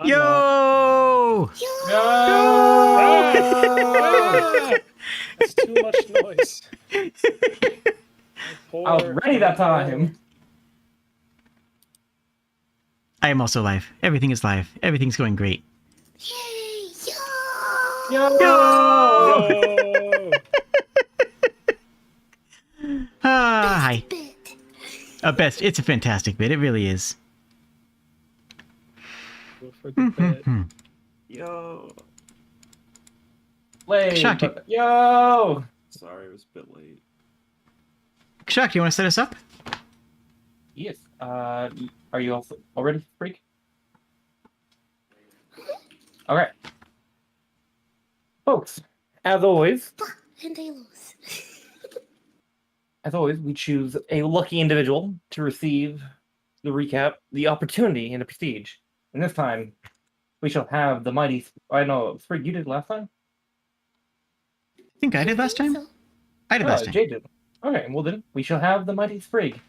Yo! No! That's too much noise. I was ready that time. I am also live. Everything is live. Everything's going great. Yay! Yo! No! Hi. Bit. Best. It's a fantastic bit. It really is. Go for the bit. Yo. Late, Shocked you. but yo! Sorry, it was a bit late. Kashak, do you want to set us up? Yes. Are you also already freak? Okay. Folks, as always, And I lose. we choose a lucky individual to receive the recap, the opportunity, and the prestige. And this time, we shall have the mighty. I know, Sprig, you did last time? I think I did last time. So, I did last time. Jay did. Okay, well then, we shall have the mighty Sprig.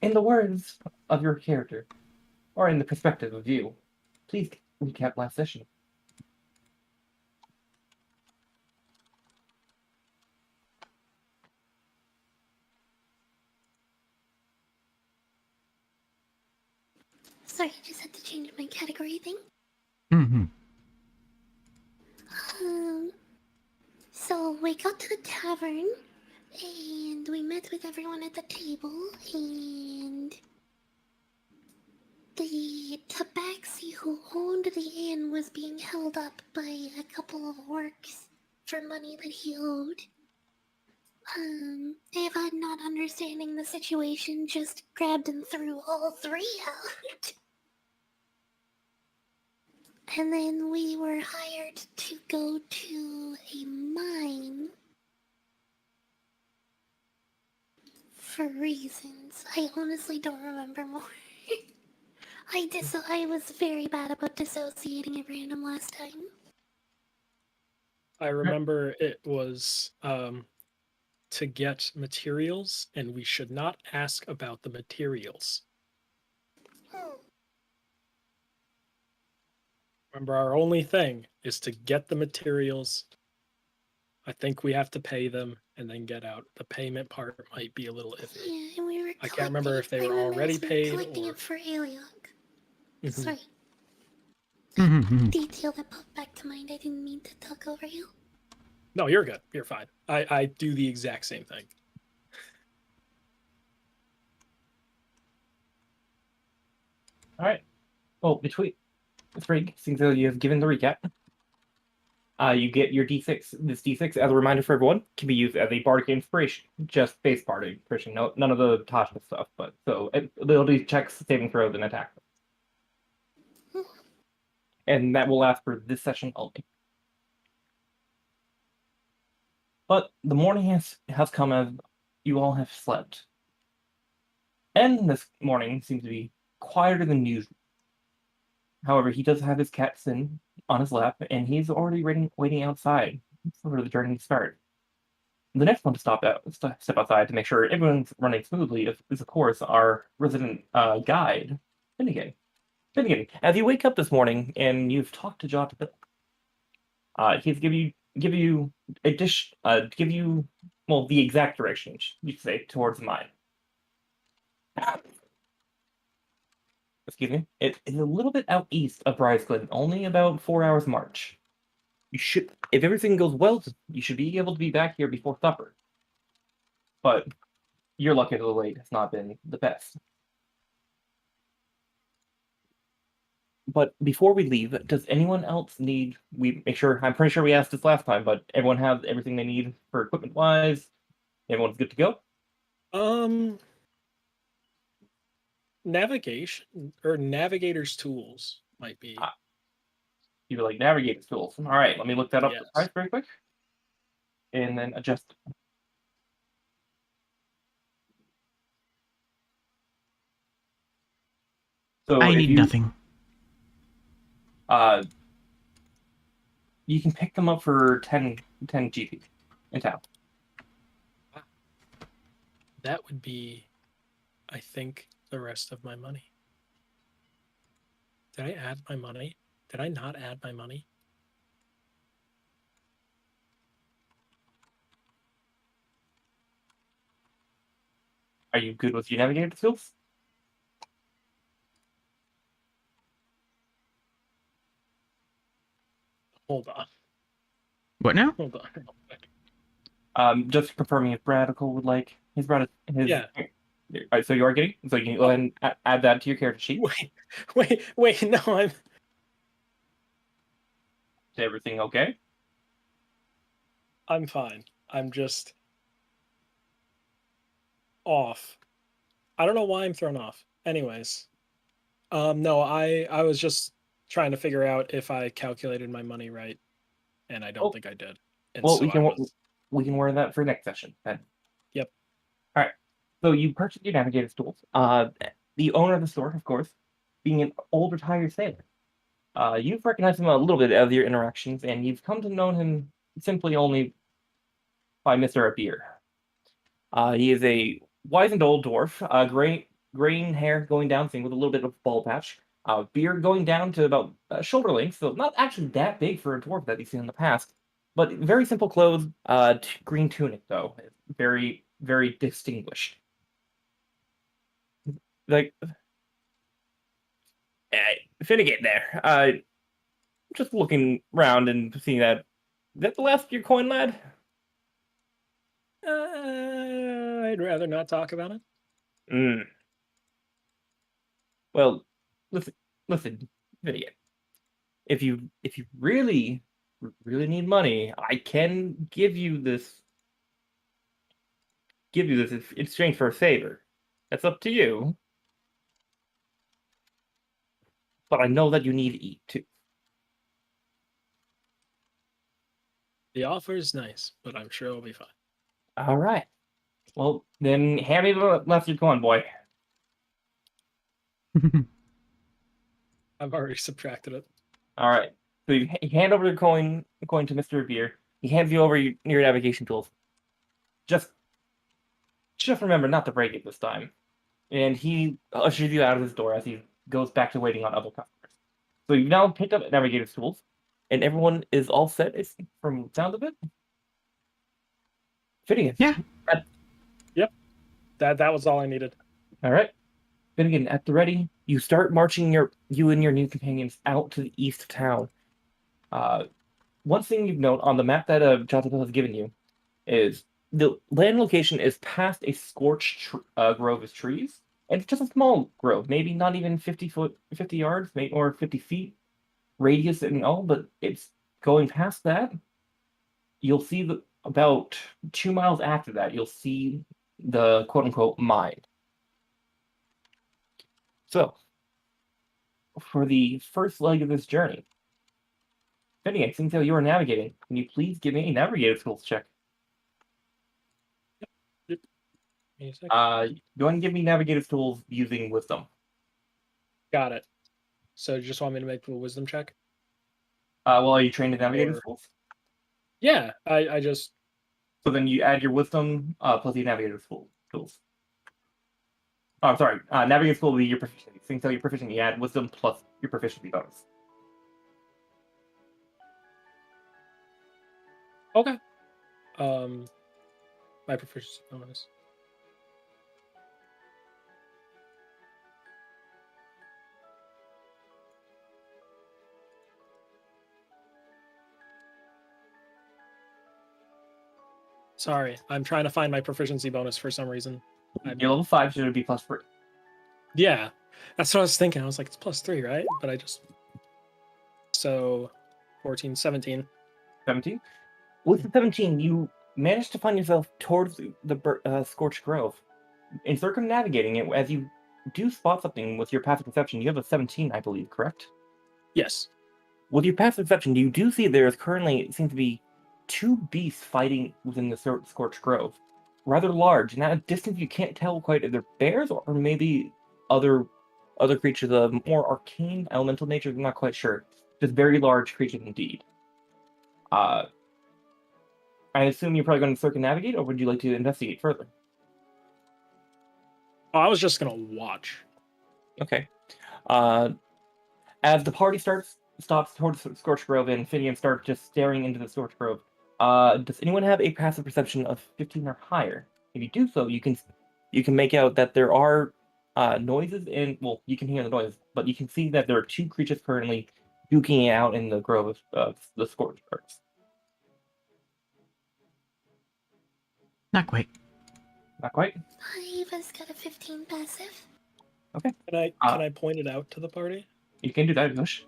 In the words of your character, or in the perspective of you, please recap last session. sorry, I just had to change my category thing. Mm-hmm. So we got to the tavern, and we met with everyone at the table, and the tabaxi who owned the inn was being held up by a couple of orcs for money that he owed. Ava, not understanding the situation, just grabbed and threw all three out. And then we were hired to go to a mine for reasons. I honestly don't remember more. I was very bad about dissociating at random last time. I remember it was to get materials, and we should not ask about the materials. Remember, our only thing is to get the materials. I think we have to pay them and then get out. The payment part might be a little iffy. Yeah, and we were I can't remember if they were already paid collecting or... it for Aliok. Mhm. Sorry. Mm-hmm. Detail that popped back to mind. I didn't mean to talk over you. No, you're good. You're fine. I do the exact same thing. All right. Well, between Sprig, since you have given the recap, you get your D6. This D6, as a reminder for everyone, can be used as a bardic inspiration, just base bardic inspiration. No, none of the Tasha stuff. But so ability checks, saving throws, and attack. And that will last for this session only. But the morning has come as you all have slept. And this morning seems to be quieter than usual. However, he does have his cat Sin on his lap, and he's already waiting outside for the journey to start. The next one to step outside to make sure everyone's running smoothly is of course, our resident guide, Finnegan. Finnegan, as you wake up this morning and you've talked to Jot Bill, he's give you a dish, well, the exact direction, you could say, towards the mine. Excuse me. It is a little bit out east of Bridescliff, only about 4 hours march. You should, if everything goes well, you should be able to be back here before supper. But your luck of the late has not been the best. But before we leave, does anyone else need? I'm pretty sure we asked this last time, but everyone has everything they need for equipment wise. Everyone's good to go. Navigation or navigator's tools might be. You were like navigator's tools. All right, let me look that up. Yes. The price very quick, and then adjust. So I need nothing. You can pick them up for 10 GP in town. That would be, I think, the rest of my money. Did I add my money? Did I not add my money? Are you good with your navigator skills? Hold on. What now? Hold on. Real quick. Just confirming if Radical would like his brother. Yeah. Alright, so you are getting. So you can go ahead and add that to your character sheet. Wait. No, I'm. Is everything okay? I'm fine. I'm just off. I don't know why I'm thrown off. Anyways, no, I was just trying to figure out if I calculated my money right, and I don't think I did. And Well, so we can worry that for next session then. Yep. All right. So you purchased your navigator tools. The owner of the store, of course, being an old retired sailor. You've recognized him a little bit of your interactions, and you've come to know him simply only by Mr. Beer. He is a wizened old dwarf, graying hair going down, thing with a little bit of bald patch, beard going down to about shoulder length, so not actually that big for a dwarf that you've seen in the past, but very simple clothes, green tunic though, very, very distinguished. Like, Finnegan there, just looking around and seeing that, is that the last of your coin, lad? I'd rather not talk about it. Well, listen, Finnegan. If you really need money, I can give you this in exchange for a favor. That's up to you. But I know that you need to eat too. The offer is nice, but I'm sure it'll be fine. All right. Well, then hand me the left your coin, boy. I've already subtracted it. All right. So you hand over the coin to Mr. Revere. He hands you over your navigation tools. Just remember not to break it this time. And he ushers you out of his door as he goes back to waiting on other customers. So you've now picked up navigator's tools, and everyone is all set from the sound of it. Finnegan. Yeah. Yep. That was all I needed. All right. Finnegan, at the ready, you start marching you and your new companions out to the east of town. One thing you note on the map that Jotapil has given you is the land location is past a scorched grove of trees, and it's just a small grove, maybe not even 50 yards, maybe, or 50 feet radius and all, but it's going past that. You'll see about 2 miles after that, you'll see the quote-unquote mine. So, for the first leg of this journey, Finnegan, since you are navigating, can you please give me a navigator skills check? Yep. Go ahead and give me navigator tools using wisdom. Got it. So you just want me to make a wisdom check? Well, are you trained in navigator tools? Yeah, I just... So then you add your wisdom plus your navigator tools. Oh, I'm sorry. Navigator skill will be your proficiency. Since you're proficient, you add wisdom plus your proficiency bonus. Okay. My proficiency bonus. Sorry, I'm trying to find my proficiency bonus for some reason. Your level 5 should be +3. Yeah, that's what I was thinking. I was like, it's +3, right? But I just... So, 14, 17. 17? With the 17, you managed to find yourself towards the Scorched Grove. In circumnavigating it, as you do spot something with your passive perception, you have a 17, I believe, correct? Yes. With your passive perception, you do see there is currently, it seems to be, 2 beasts fighting within the Scorched Grove. Rather large, and at a distance you can't tell quite if they're bears or maybe other creatures of more arcane elemental nature. I'm not quite sure. Just very large creatures indeed. I assume you're probably going to circumnavigate, or would you like to investigate further? Oh, I was just gonna watch. Okay. As the party starts stops towards the Scorched Grove, and Finian start just staring into the Scorched Grove. Does anyone have a passive perception of 15 or higher? If you do so, you can make out that there are noises in. Well, you can hear the noise, but you can see that there are two creatures currently duking it out in the grove of the Scorched Earth. Not quite. Not quite. Iva's got a 15 passive. Okay. Can I point it out to the party? You can do that, Gush.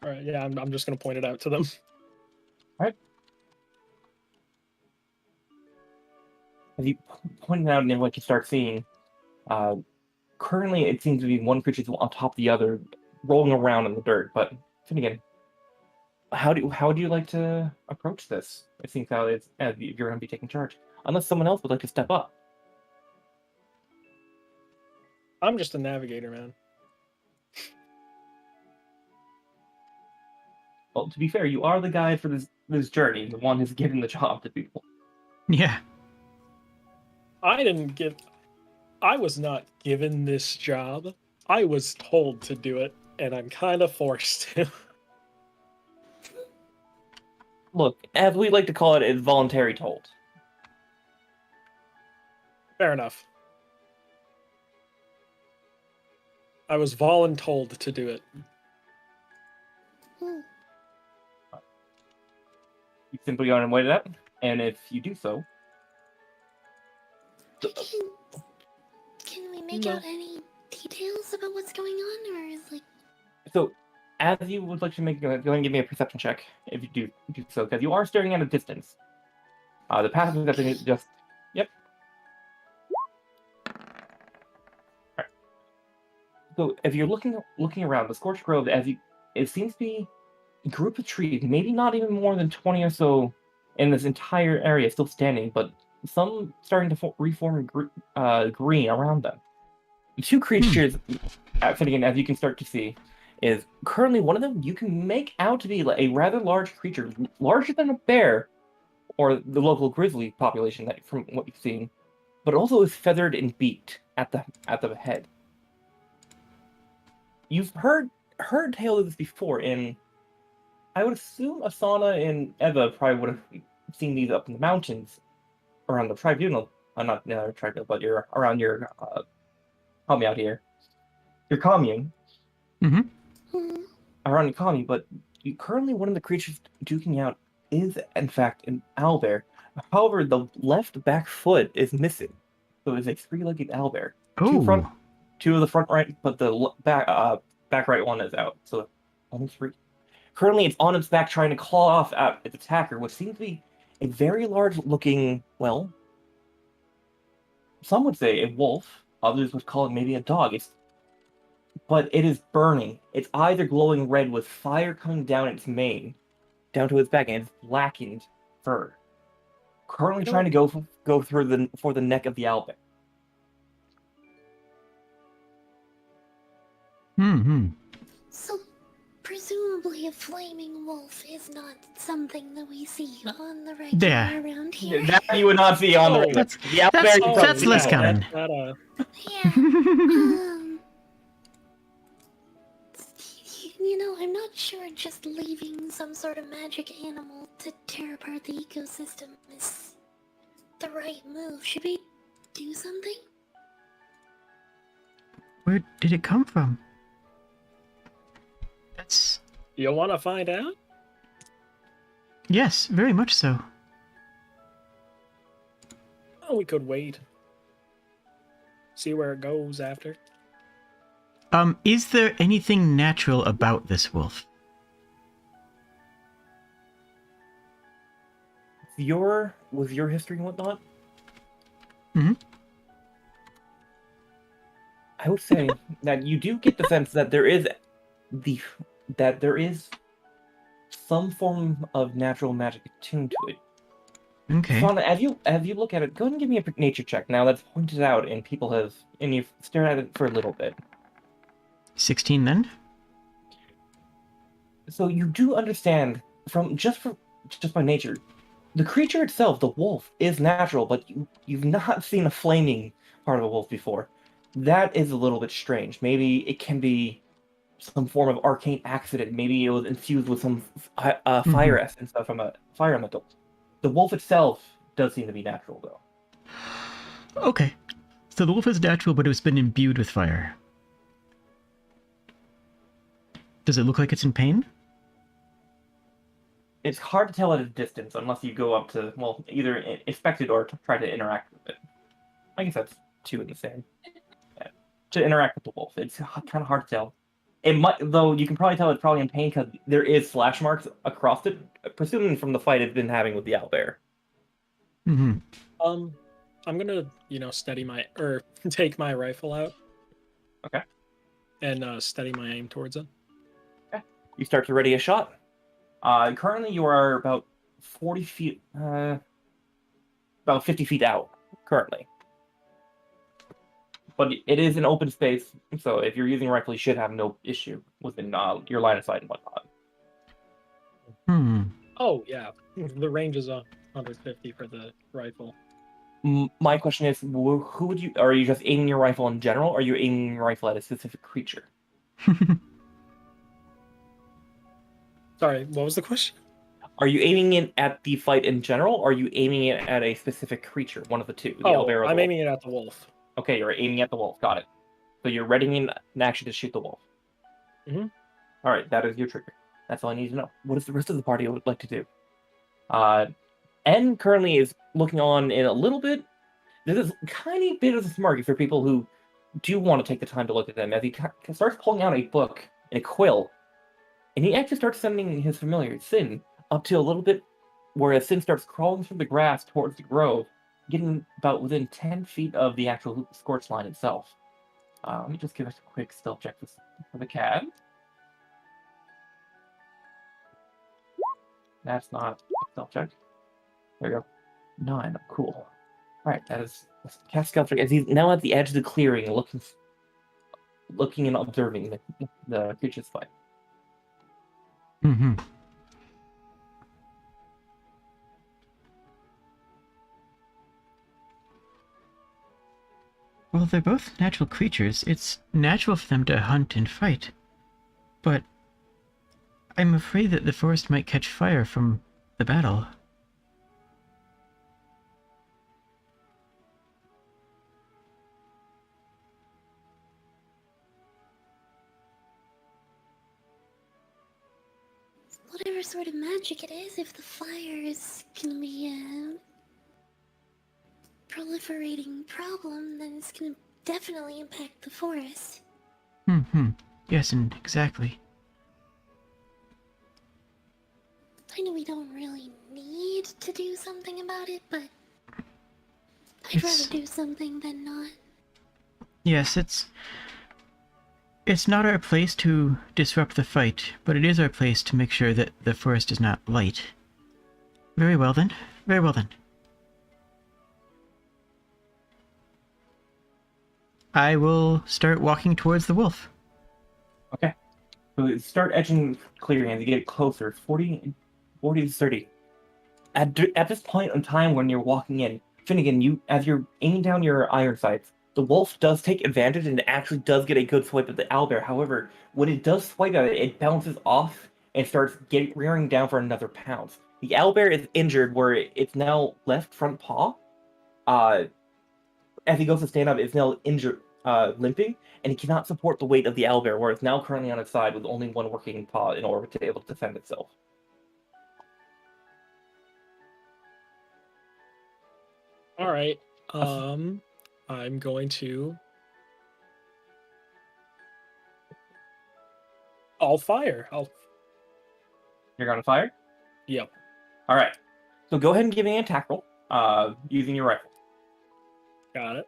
All right, yeah, I'm just gonna point it out to them. As you point it out, and like you start seeing, currently it seems to be one creature on top of the other, rolling around in the dirt. But then again, how do you like to approach this? It seems how it's you're going to be taking charge, unless someone else would like to step up. I'm just a navigator, man. Well, to be fair, you are the guide for this journey, the one who's giving the job to people. Yeah. I was not given this job. I was told to do it, and I'm kind of forced to. Look, as we like to call it, it's voluntary told. Fair enough. I was voluntold to do it. Hmm. You simply go and wait it out, and if you do so, Can we make No. out any details about what's going on, or is like? so as you would like to make, go ahead and give me a perception check if you do so, because you are staring at a distance. The passive perception is just, yep. Alright. So if you're looking around the Scorched Grove, it seems to be a group of trees, maybe not even more than 20 or so in this entire area still standing, but some starting to reform green around them. The two creatures, Finnegan, as you can start to see, is currently one of them you can make out to be a rather large creature, larger than a bear, or the local grizzly population that from what you've seen, but also is feathered and beaked at the head. You've heard tales of this before, and I would assume Asana and Eva probably would have seen these up in the mountains around the tribunal. Not the tribunal, but around your help me out here. Your commune. Mm-hmm. Around your commune, but currently one of the creatures duking out is in fact an owlbear. However, the left back foot is missing, so it's a three-legged owlbear. Oh. Two of the front right, but the back right one is out. So only three. Currently, it's on its back trying to claw off at its attacker, which seems to be a very large-looking, well, some would say a wolf. Others would call it maybe a dog. But it is burning. Its eyes are glowing red with fire coming down its mane, down to its back, and it's blackened fur. Currently trying to go through for the neck of the owlbear. Mm-hmm. So, presumably a flaming wolf is not something that we see on the regular Yeah. around here. That you would not see on the Oh, regular. that's- The owlbear you probably that's less know. common. Yeah. I'm not sure just leaving some sort of magic animal to tear apart the ecosystem is the right move. Should we do something? Where did it come from? That's... You want to find out? Yes, very much so. Oh, we could wait. See where it goes after. Is there anything natural about this wolf? With your history and whatnot, Mm-hmm. I would say that you do get the sense that there is some form of natural magic attuned to it. Okay. Fauna, as you look at it, go ahead and give me a nature check now that's pointed out and you've stared at it for a little bit. 16 then? So you do understand just by nature, the creature itself, the wolf, is natural, but you've not seen a flaming part of a wolf before. That is a little bit strange. Maybe it can be some form of arcane accident. Maybe it was infused with some fire essence from a fire elemental. The wolf itself does seem to be natural, though. Okay. So the wolf is natural, but it's been imbued with fire. Does it look like it's in pain? It's hard to tell at a distance unless you go up to, well, either inspect it or try to interact with it. I guess that's two in the same. Yeah. To interact with the wolf, it's kind of hard to tell. It might, though. You can probably tell it's probably in pain because there is slash marks across it, presuming from the fight it's been having with the owlbear. Mm-hmm. I'm gonna, steady my or take my rifle out. Okay. And steady my aim towards it. Okay. You start to ready a shot. Currently you are about 40 feet, about 50 feet out, currently. But it is an open space, so if you're using a rifle, you should have no issue within your line of sight and whatnot. Hmm. Oh, yeah. The range is 150 for the rifle. My question is, who would you... Are you just aiming your rifle in general, or are you aiming your rifle at a specific creature? Sorry, what was the question? Are you aiming it at the fight in general, or are you aiming it at a specific creature? One of the two. The owlbear or the I'm wolf? aiming it at the wolf. Okay, you're aiming at the wolf. Got it. So you're readying an action to shoot the wolf. Mhm. All right, that is your trigger. That's all I need to know. What does the rest of the party would like to do? N currently is looking on in a little bit. This is a tiny bit of a smirk for people who do want to take the time to look at them, as he starts pulling out a book and a quill, and he actually starts sending his familiar, Sin, up to a little bit where Sin starts crawling through the grass towards the grove, getting about within 10 feet of the actual scorch line itself. Let me just give us a quick stealth check for the cat. That's not a stealth check. There you go. 9. Cool. Alright, that is cat stealth check. As he's now at the edge of the clearing, looking and observing the creature's fight. Mm-hmm. Well, they're both natural creatures. It's natural for them to hunt and fight. But I'm afraid that the forest might catch fire from the battle. Whatever sort of magic it is, if the fire is gonna be a proliferating problem, then it's gonna definitely impact the forest. Mm-hmm. Yes, and exactly. I know we don't really need to do something about it, but I'd It's- rather do something than not. Yes, it's not our place to disrupt the fight, but it is our place to make sure that the forest is not light. Very well then. Very well then. I will start walking towards the wolf. Okay. So you start edging clearing as you get closer, 40 to 30. At this point in time when you're walking in, Finnegan, as you're aiming down your iron sights, the wolf does take advantage and actually does get a good swipe at the owlbear. However, when it does swipe at it, it bounces off and starts rearing down for another pounce. The owlbear is injured where it's now left front paw. As he goes to stand up, it's now injured, limping, and he cannot support the weight of the owlbear, where it's now currently on its side with only one working paw in order to be able to defend itself. All right. I'm going to. I'll fire. You're going to fire? Yep. All right. So go ahead and give me an attack roll using your rifle. Got it.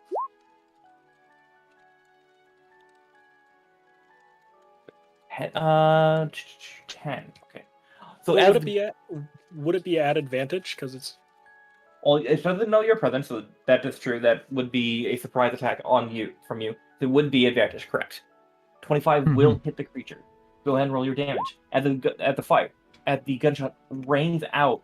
Uh, 10. Okay. So Well, as would it be at advantage because it's well, it doesn't know your presence, so that is true. That would be a surprise attack on you from you. It would be advantage, correct? 25 will hit the creature. Go ahead and roll your damage. As the gunshot rains out,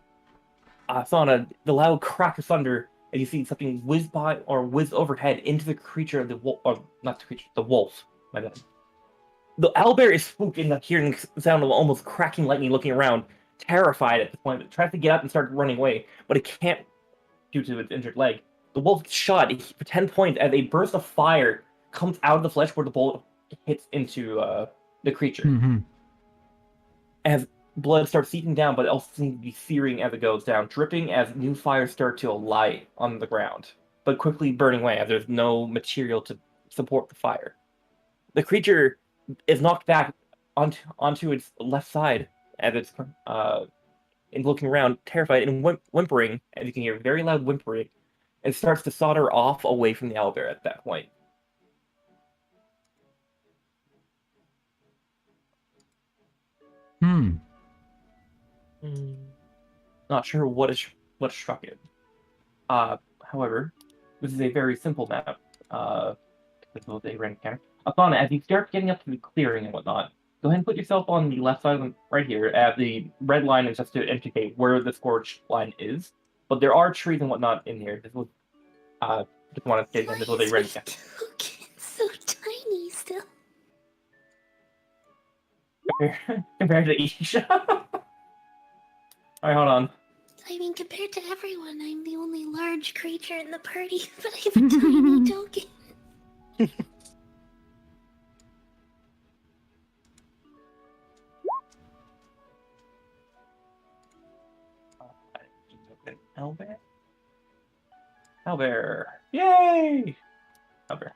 the loud crack of thunder, and you see something whiz by or whiz overhead into the creature of the wolf, or not the creature, the wolf. My bad. The owlbear is spooked and hearing the sound of almost cracking lightning, looking around, terrified at this point. It tries to get up and start running away, but it can't due to its injured leg. The wolf gets shot for 10 points as a burst of fire comes out of the flesh where the bullet hits into the creature. Mm-hmm. As blood starts seeping down, but it also seems to be searing as it goes down, dripping as new fires start to alight on the ground, but quickly burning away as there's no material to support the fire. The creature is knocked back onto its left side as it's looking around, terrified and whimpering, as you can hear very loud whimpering, and starts to saunter off away from the owlbear at that point. Not sure what struck it. However, this is a very simple map. This was a random encounter. Asana, as you start getting up to the clearing and whatnot, go ahead and put yourself on the left side of right here. The red line is just to indicate where the scorched line is. But there are trees and whatnot in here. This was just wanted to say this was a random encounter. So tiny still. Compared to Isha. Alright, hold on. I mean, compared to everyone, I'm the only large creature in the party, but I have a tiny token. Owlbear? Owlbear! Yay! Owlbear.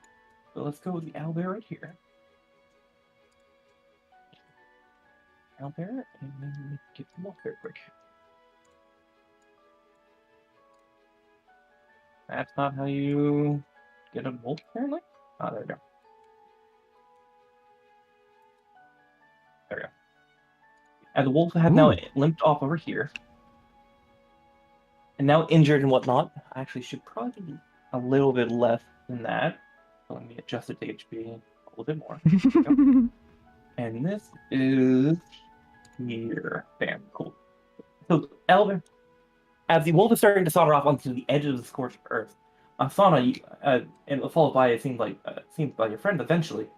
So let's go with the owlbear right here. Owlbear, and then get the wolf very quick. That's not how you get a wolf, apparently? Ah, there we go. There we go. And the wolf has now limped off over here. And now injured and whatnot. I actually should probably be a little bit less than that. So let me adjust it to HP a little bit more. There we go. And this is here. Bam, cool. So, Elder, as the wolf is starting to saunter off onto the edge of the scorched earth, Asana, and followed by it seems by your friend eventually,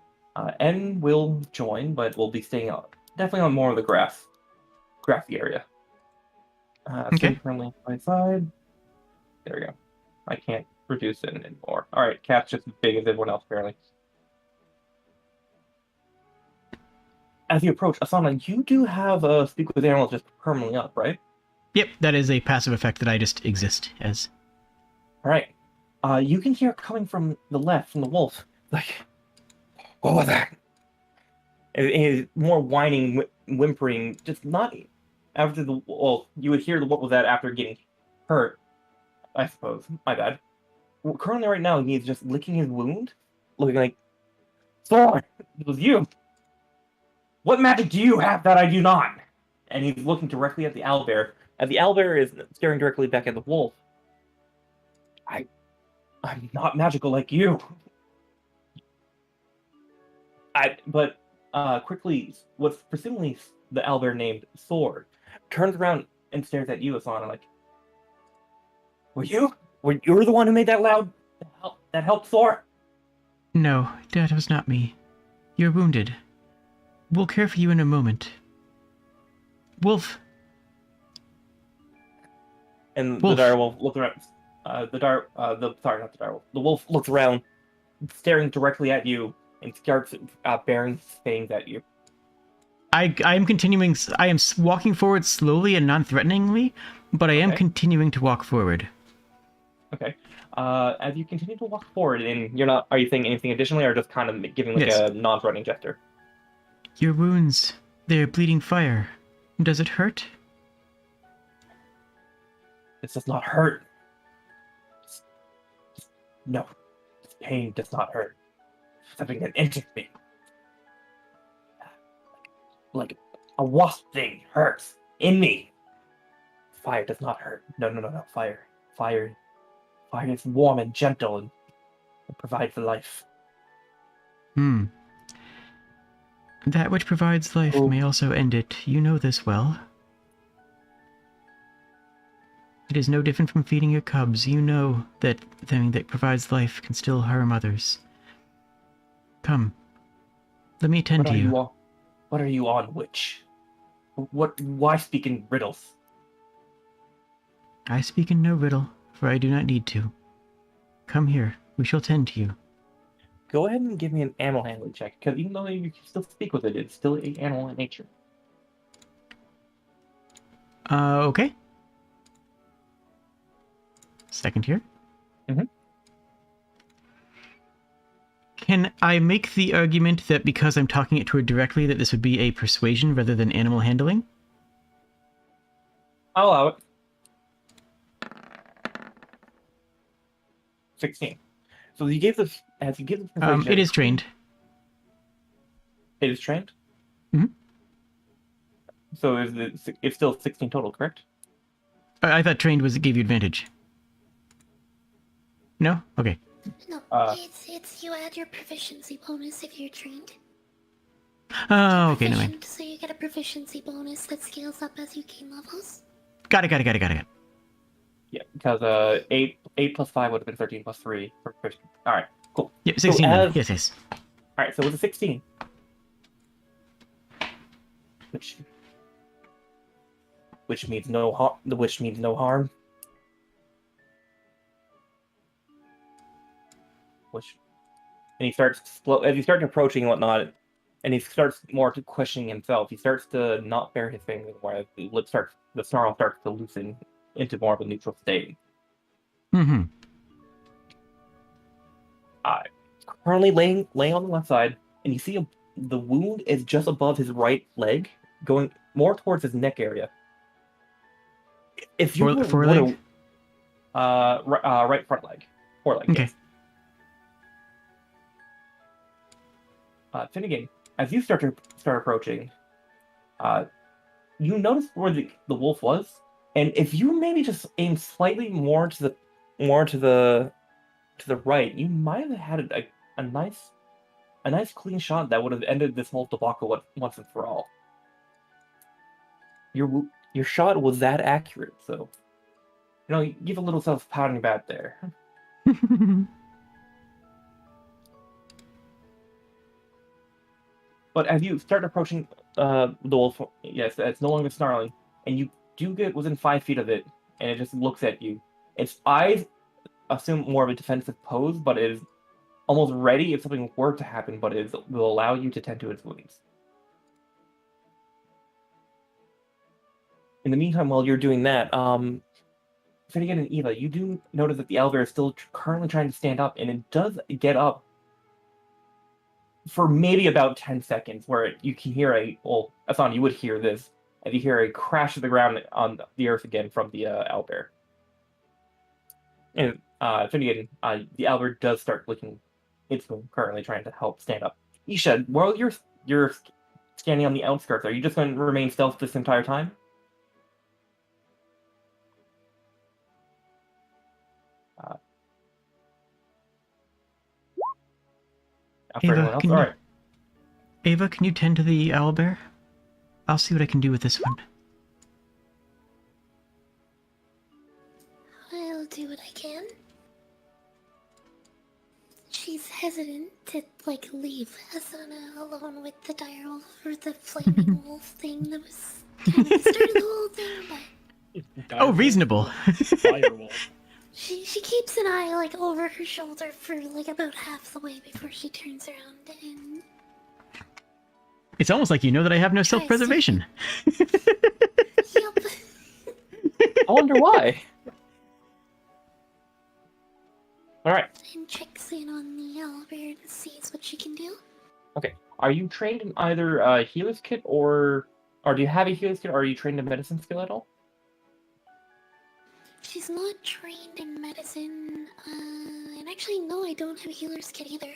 N will join, but will be staying definitely on more of the grassy area. Okay. Currently my side. There we go. I can't reduce it anymore. All right, Cat's just as big as everyone else apparently. As you approach, Asana, you do have Speak with Animals just permanently up, right? Yep, that is a passive effect that I just exist as. All right. You can hear it coming from the left, from the wolf. Like, what was that? It is more whining, whimpering, just not after the. Well, you would hear the what was that after getting hurt, I suppose. My bad. Well, currently, right now, he's just licking his wound, looking like, Thor, it was you. What magic do you have that I do not? And he's looking directly at the owlbear. And the owlbear is staring directly back at the wolf. I'm not magical like you. But quickly, what's presumably the owlbear named Thor turns around and stares at you, Asana, like, you were the one who made that that helped Thor? No, that was not me. You're wounded. We'll care for you in a moment. Wolf. And Wolf. the direwolf looks around. The wolf looks around, staring directly at you, and starts bearing fangs at you. I am continuing. I am walking forward slowly and non-threateningly, but I am continuing to walk forward. Okay. As you continue to walk forward, and you're not, are you saying anything additionally, or just kind of giving like a non-threatening gesture? Your wounds, they're bleeding fire. Does it hurt? This does not hurt. No. This pain does not hurt. Something that injures me. Like a wasp thing hurts in me. Fire does not hurt. No. Fire is warm and gentle and provides life. That which provides life may also end it. You know this well. It is no different from feeding your cubs. You know that the thing that provides life can still harm others. Come. Let me attend What to are you. you on? What are you on, witch? Why speak in riddles? I speak in no riddle, for I do not need to. Come here, we shall tend to you. Go ahead and give me an animal handling check, because even though you can still speak with it, it's still an animal in nature. Okay. Second here. Mhm. Can I make the argument that because I'm talking it to her directly, that this would be a persuasion rather than animal handling? I'll allow it. 16. So you gave this as you give the persuasion. It is trained. It is trained. Mhm. So it's still 16 total, correct? I thought trained was it gave you advantage. No? Okay. No, Uh, it's you add your proficiency bonus if you're trained. Oh, You're okay, no mind. proficient, so you get a proficiency bonus that scales up as you gain levels. Got it. Yeah, because 8 plus 5 would have been 13 plus 3 for proficiency. All right, cool. Yep, 16 then. as- Yes. All right, so it was a 16, which means no harm. Which means no harm. And he starts as you start approaching and whatnot, and he starts more to questioning himself. He starts to not bare his fingers anymore. The snarl starts to loosen into more of a neutral state. Mm-hmm. Currently laying on the left side, and you see the wound is just above his right leg, going more towards his neck area. If you Foreleg? right front leg, foreleg. Okay. Yes. Finnegan, as you start approaching, you notice where the wolf was, and if you maybe just aim slightly more to the right, you might have had a nice clean shot that would have ended this whole debacle once and for all. Your shot was that accurate, so you give a little self-patting back there. But as you start approaching the wolf, yes, it's no longer snarling, and you do get within 5 feet of it, and it just looks at you. Its eyes assume more of a defensive pose, but it is almost ready if something were to happen, but it will allow you to tend to its wounds. In the meantime, while you're doing that, Finnegan and Eva, you do notice that the owlbear is still currently trying to stand up, and it does get up for maybe about 10 seconds, where you can hear Asan, you would hear this, and you hear a crash to the ground on the earth again from the owlbear. And Finnegan, the owlbear does start licking its wound, currently trying to help stand up. Isha, while you're standing on the outskirts, are you just going to remain stealth this entire time? For Ava, everyone else? can All you- right. Ava, can you tend to the owlbear? I'll see what I can do with this one. I'll do what I can. She's hesitant to leave Asana alone with the direwolf or the flaming wolf thing that was kind of started the whole thing, but Oh, reasonable. Direwolf. she keeps an eye over her shoulder for about half the way before she turns around and It's almost like you know that I have no Tries to- self-preservation. yep. I wonder why. All right. And checks in on the owlbear and sees what she can do. Okay. Are you trained in either a healer's kit or do you have a healer's kit, or are you trained in medicine skill at all? She's not trained in medicine, and actually, no, I don't have a healer's kit either.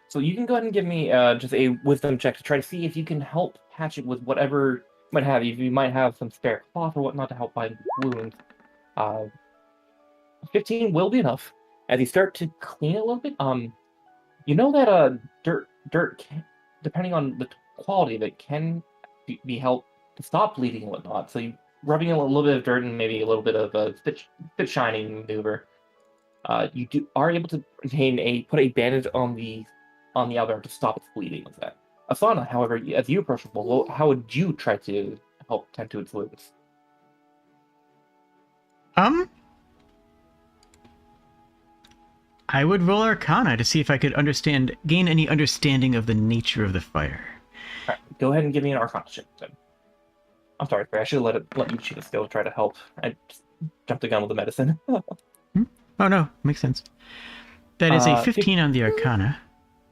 So you can go ahead and give me just a wisdom check to try to see if you can help patch it with whatever you might have. If you might have some spare cloth or whatnot to help bind wounds. 15 will be enough. As you start to clean it a little bit, you know that dirt can, depending on the quality of it, can be helped to stop bleeding and whatnot. So you rubbing a little bit of dirt and maybe a little bit of a spit shining maneuver. You are able to put a bandage on the on the owlbear to stop its bleeding with that. Asana, however, as you approach the bull, how would you try to help tend to its wounds? I would roll Arcana to see if I could gain any understanding of the nature of the fire. All right, go ahead and give me an Arcana check then. I'm sorry, Frey, I should have let you choose. Go try to help. I just jumped the gun with the medicine. Oh no, makes sense. That is a 15 on the Arcana.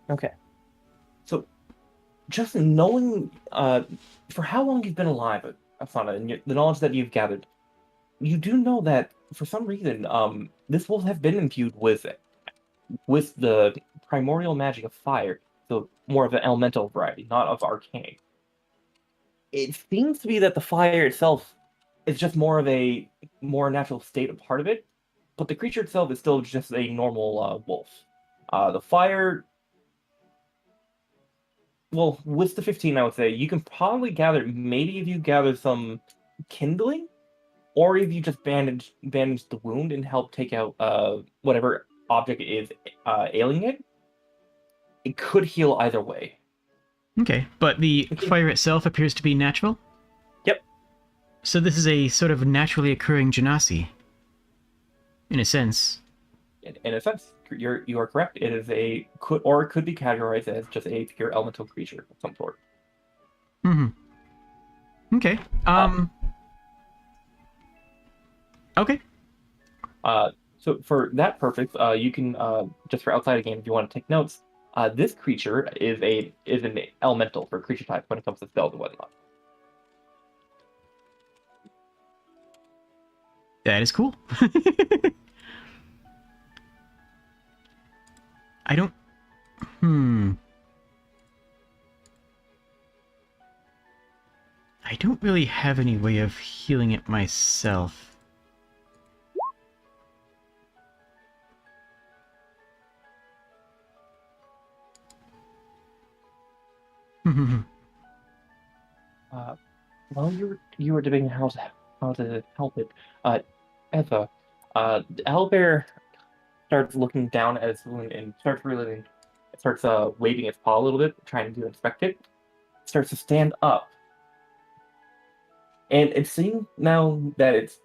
Okay. So, just knowing for how long you've been alive, Asana, and the knowledge that you've gathered, you do know that for some reason, this will have been imbued with the primordial magic of fire, so more of an elemental variety, not of arcane. It seems to be that the fire itself is just more of a more natural state, a part of it, but the creature itself is still just a normal wolf. The fire, well, with the 15, I would say you can probably gather, maybe if you gather some kindling, or if you just bandage the wound and help take out whatever object is ailing it, it could heal either way. Okay, but the fire itself appears to be natural? Yep. So this is a sort of naturally occurring genasi, in a sense. In a sense, you are correct. It is it could be categorized as just a pure elemental creature of some sort. Mm-hmm. Okay. Okay. So for that purpose, you can just for outside the game, if you want to take notes, this creature is an elemental for creature type when it comes to spells and whatnot. That is cool. I don't... I don't really have any way of healing it myself. While you were debating how to help it, Eva, the owlbear starts looking down at its wound and starts waving its paw a little bit, trying to inspect it. Starts to stand up, and it seems now that it's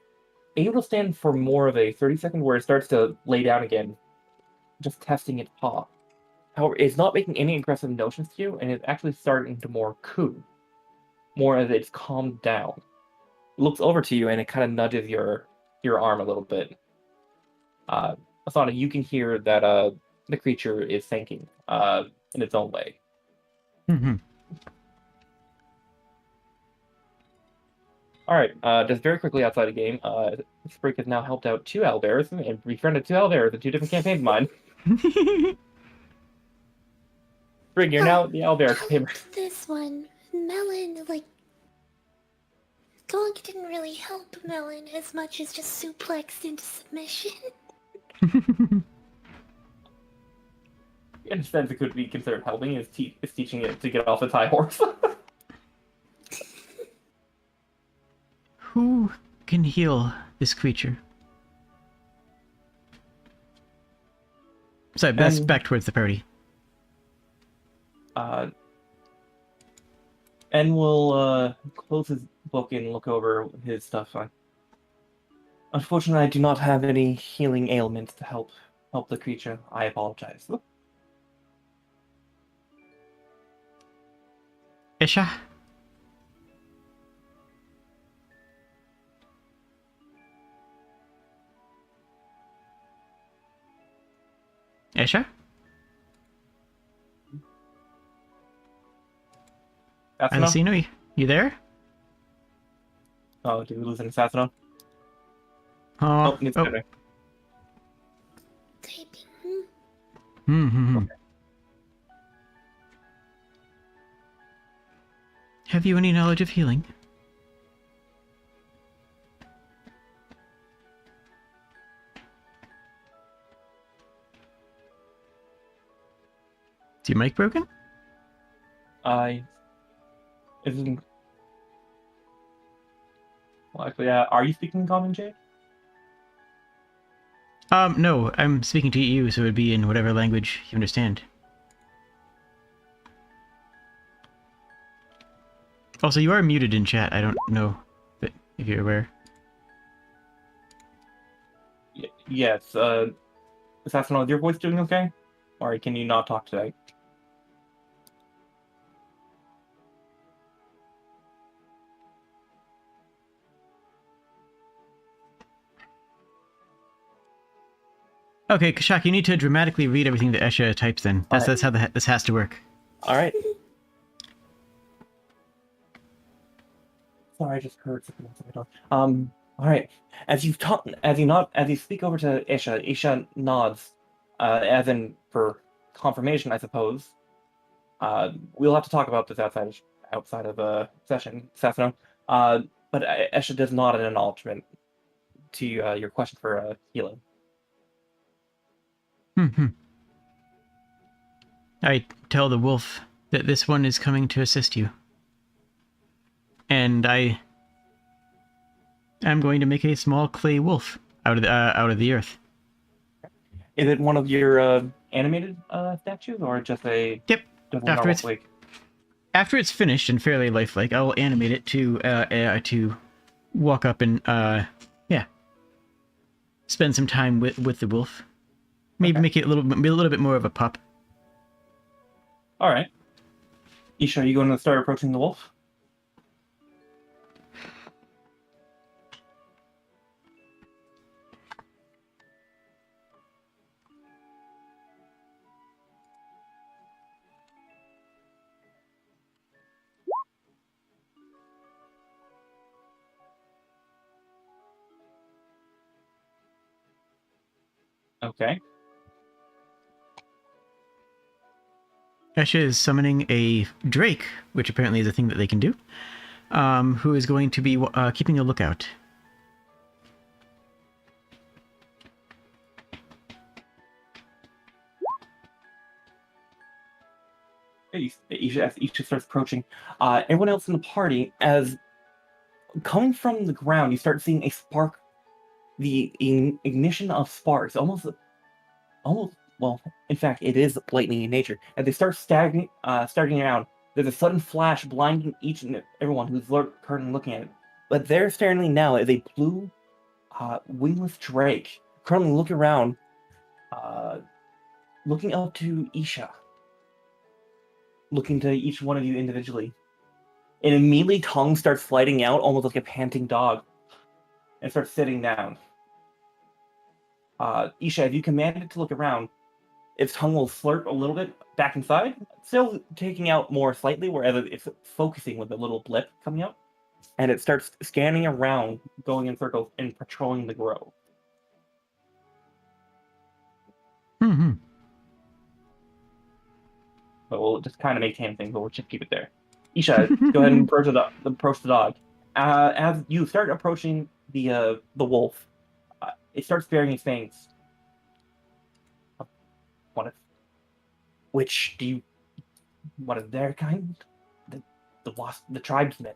able to stand for more of a 30-second, where it starts to lay down again, just testing its paw. However, it's not making any aggressive notions to you, and it's actually starting to more coo. More as it's calmed down. It looks over to you and it kind of nudges your arm a little bit. Asana, you can hear that the creature is thinking in its own way. Alright, just very quickly outside the game, Sprig has now helped out 2 owlbears and befriended 2 owlbears in 2 different campaigns of mine. Sprig, you're now the owlbear tamer. This one, Melon, like, Gonk didn't really help Melon as much as just suplexed into submission. In a sense, it could be considered helping. It's teaching it to get off its high horse. Who can heal this creature? Sorry, that's back towards the party. En will close his book and look over his stuff. Unfortunately, I do not have any healing ailments to help the creature. I apologize. Isha? Isha? Alicino, you there? Oh, did we lose an Assassino? Oh, it's better. Typing. Okay. Have you any knowledge of healing? Is your mic broken? Isn't. Well, actually, are you speaking common, Jay? No, I'm speaking to you, so it would be in whatever language you understand. Also, you are muted in chat. I don't know if you're aware. Yes, Assassin, is your voice doing okay? Or can you not talk today? Okay, Kashak, you need to dramatically read everything that Esha types in. That's how this has to work. All right. Sorry, I just heard something outside my door. All right. As you speak over to Isha, Isha nods, as in for confirmation, I suppose. We'll have to talk about this outside of session, Sasano. But Isha does nod in acknowledgement to your question for healing. I tell the wolf that this one is coming to assist you. And I'm going to make a small clay wolf out of the earth. Is it one of your animated statues, or just a Yep. normal flake? After it's finished and fairly lifelike, I will animate it to walk up and spend some time with the wolf. Maybe make it a little bit more of a pup. All right. Isha, are you going to start approaching the wolf? Okay. Esha is summoning a drake, which apparently is a thing that they can do, who is going to be keeping a lookout. Isha starts approaching. Everyone else in the party, as coming from the ground, you start seeing a spark, the ignition of sparks, almost. Well, in fact, it is lightning in nature. As they start starting around, there's a sudden flash blinding each and everyone who's currently looking at it. But there, staring now, is a blue, wingless drake currently looking around, looking up to Isha, looking to each one of you individually. And immediately, tongue starts sliding out, almost like a panting dog, and starts sitting down. Isha, if you command it to look around, its tongue will slurp a little bit back inside, still taking out more slightly, whereas it's focusing with a little blip coming out, and it starts scanning around, going in circles, and patrolling the grove. Mm-hmm. But we'll just kind of maintain things, but we'll just keep it there. Isha, go ahead and approach the dog. As you start approaching the wolf, it starts baring its fangs. What is their kind? The tribesmen.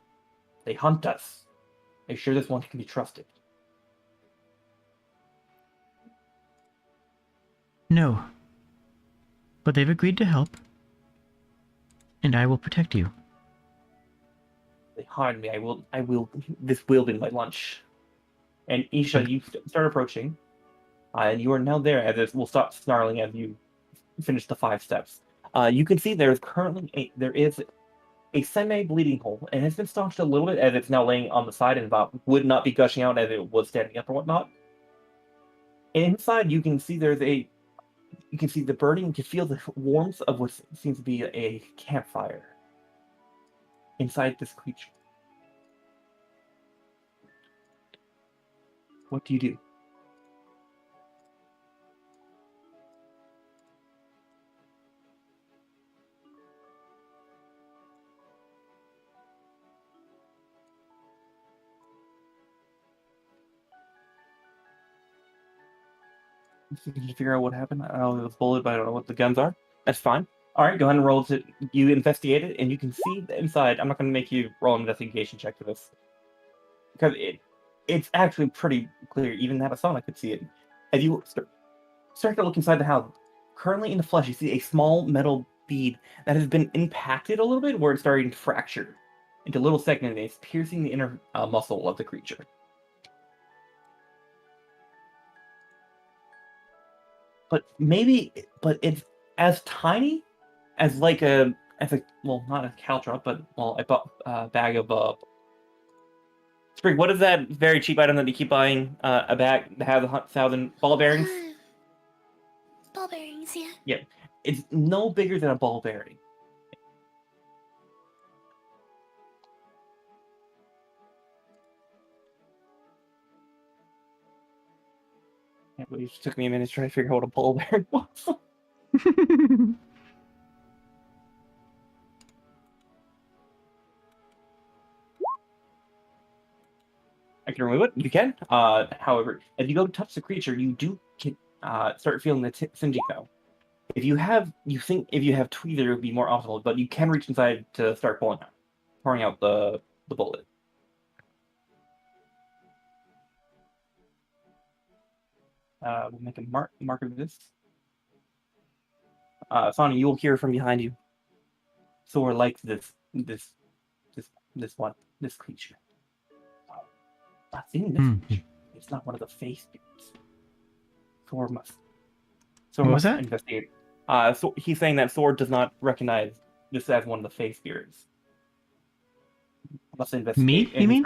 They hunt us. Are you sure this one can be trusted? No. But they've agreed to help. And I will protect you. They harm me. I will. This will be my lunch. And Isha, you start approaching, and you are now there. As it will stop snarling as you finish the 5 steps. You can see there is a semi-bleeding hole, and it's been staunched a little bit as it's now laying on the side and would not be gushing out as it was standing up or whatnot. And inside, you can see the burning. You can feel the warmth of what seems to be a campfire inside this creature. What do you do? Can you figure out what happened? I don't know the bullet, but I don't know what the guns are. That's fine. All right, go ahead and roll to you investigate it, and you can see the inside. I'm not going to make you roll an investigation check for this because it's actually pretty clear. Even Natasana could see it. As you start to look inside the house, currently in the flesh, you see a small metal bead that has been impacted a little bit, where it's starting to fracture. into little segments, piercing the inner muscle of the creature. But it's as tiny as like well, not a caltrop, but well, a bag of Spring. What is that very cheap item that you keep buying? A bag that has 1,000 ball bearings. Ball bearings, yeah. Yeah, it's no bigger than a ball bearing. Can't believe it took me a minute to try to figure out what a ball bearing was. I can remove it. You can. However, if you go to touch the creature, you do start feeling the Sinjiko. If you have Tweezer, it would be more optimal, but you can reach inside to start pouring out the bullet. We'll make a mark of this. Sonny, you will hear from behind you. Thor likes this creature. I've seen this creature. It's not one of the face spirits. Thor must investigate. So he's saying that Thor does not recognize this as one of the face spirits. Must investigate. Me? You mean?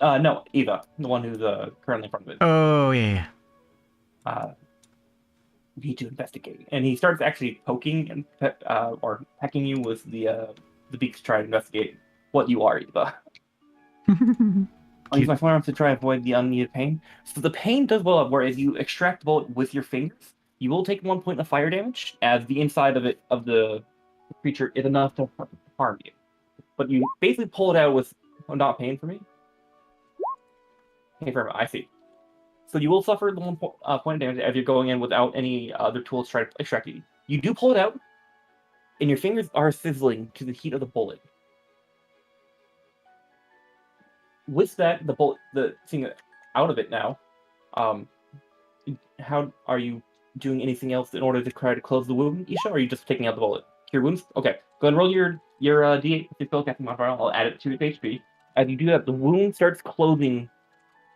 No, Eva, the one who's currently in front of it. Oh, yeah. Need to investigate, and he starts actually poking and or pecking you with the beak to try to investigate what you are, Eva. I'll use my firearms to try and avoid the unneeded pain. So the pain does well up, whereas you extract the bullet with your fingers, you will take 1 point of fire damage, as the inside of the creature is enough to harm you. But you basically pull it out with not pain for me. Pain for me, I see. So you will suffer the 1 point of damage as you're going in without any other tools to try to extract it. You do pull it out, and your fingers are sizzling to the heat of the bullet. With that, the thing out of it now, how are you doing anything else in order to try to close the wound, Isha, or are you just taking out the bullet? Cure wounds? Okay. Go ahead and roll your D8 with your spellcasting modifier. I'll add it to its HP. As you do that, the wound starts closing,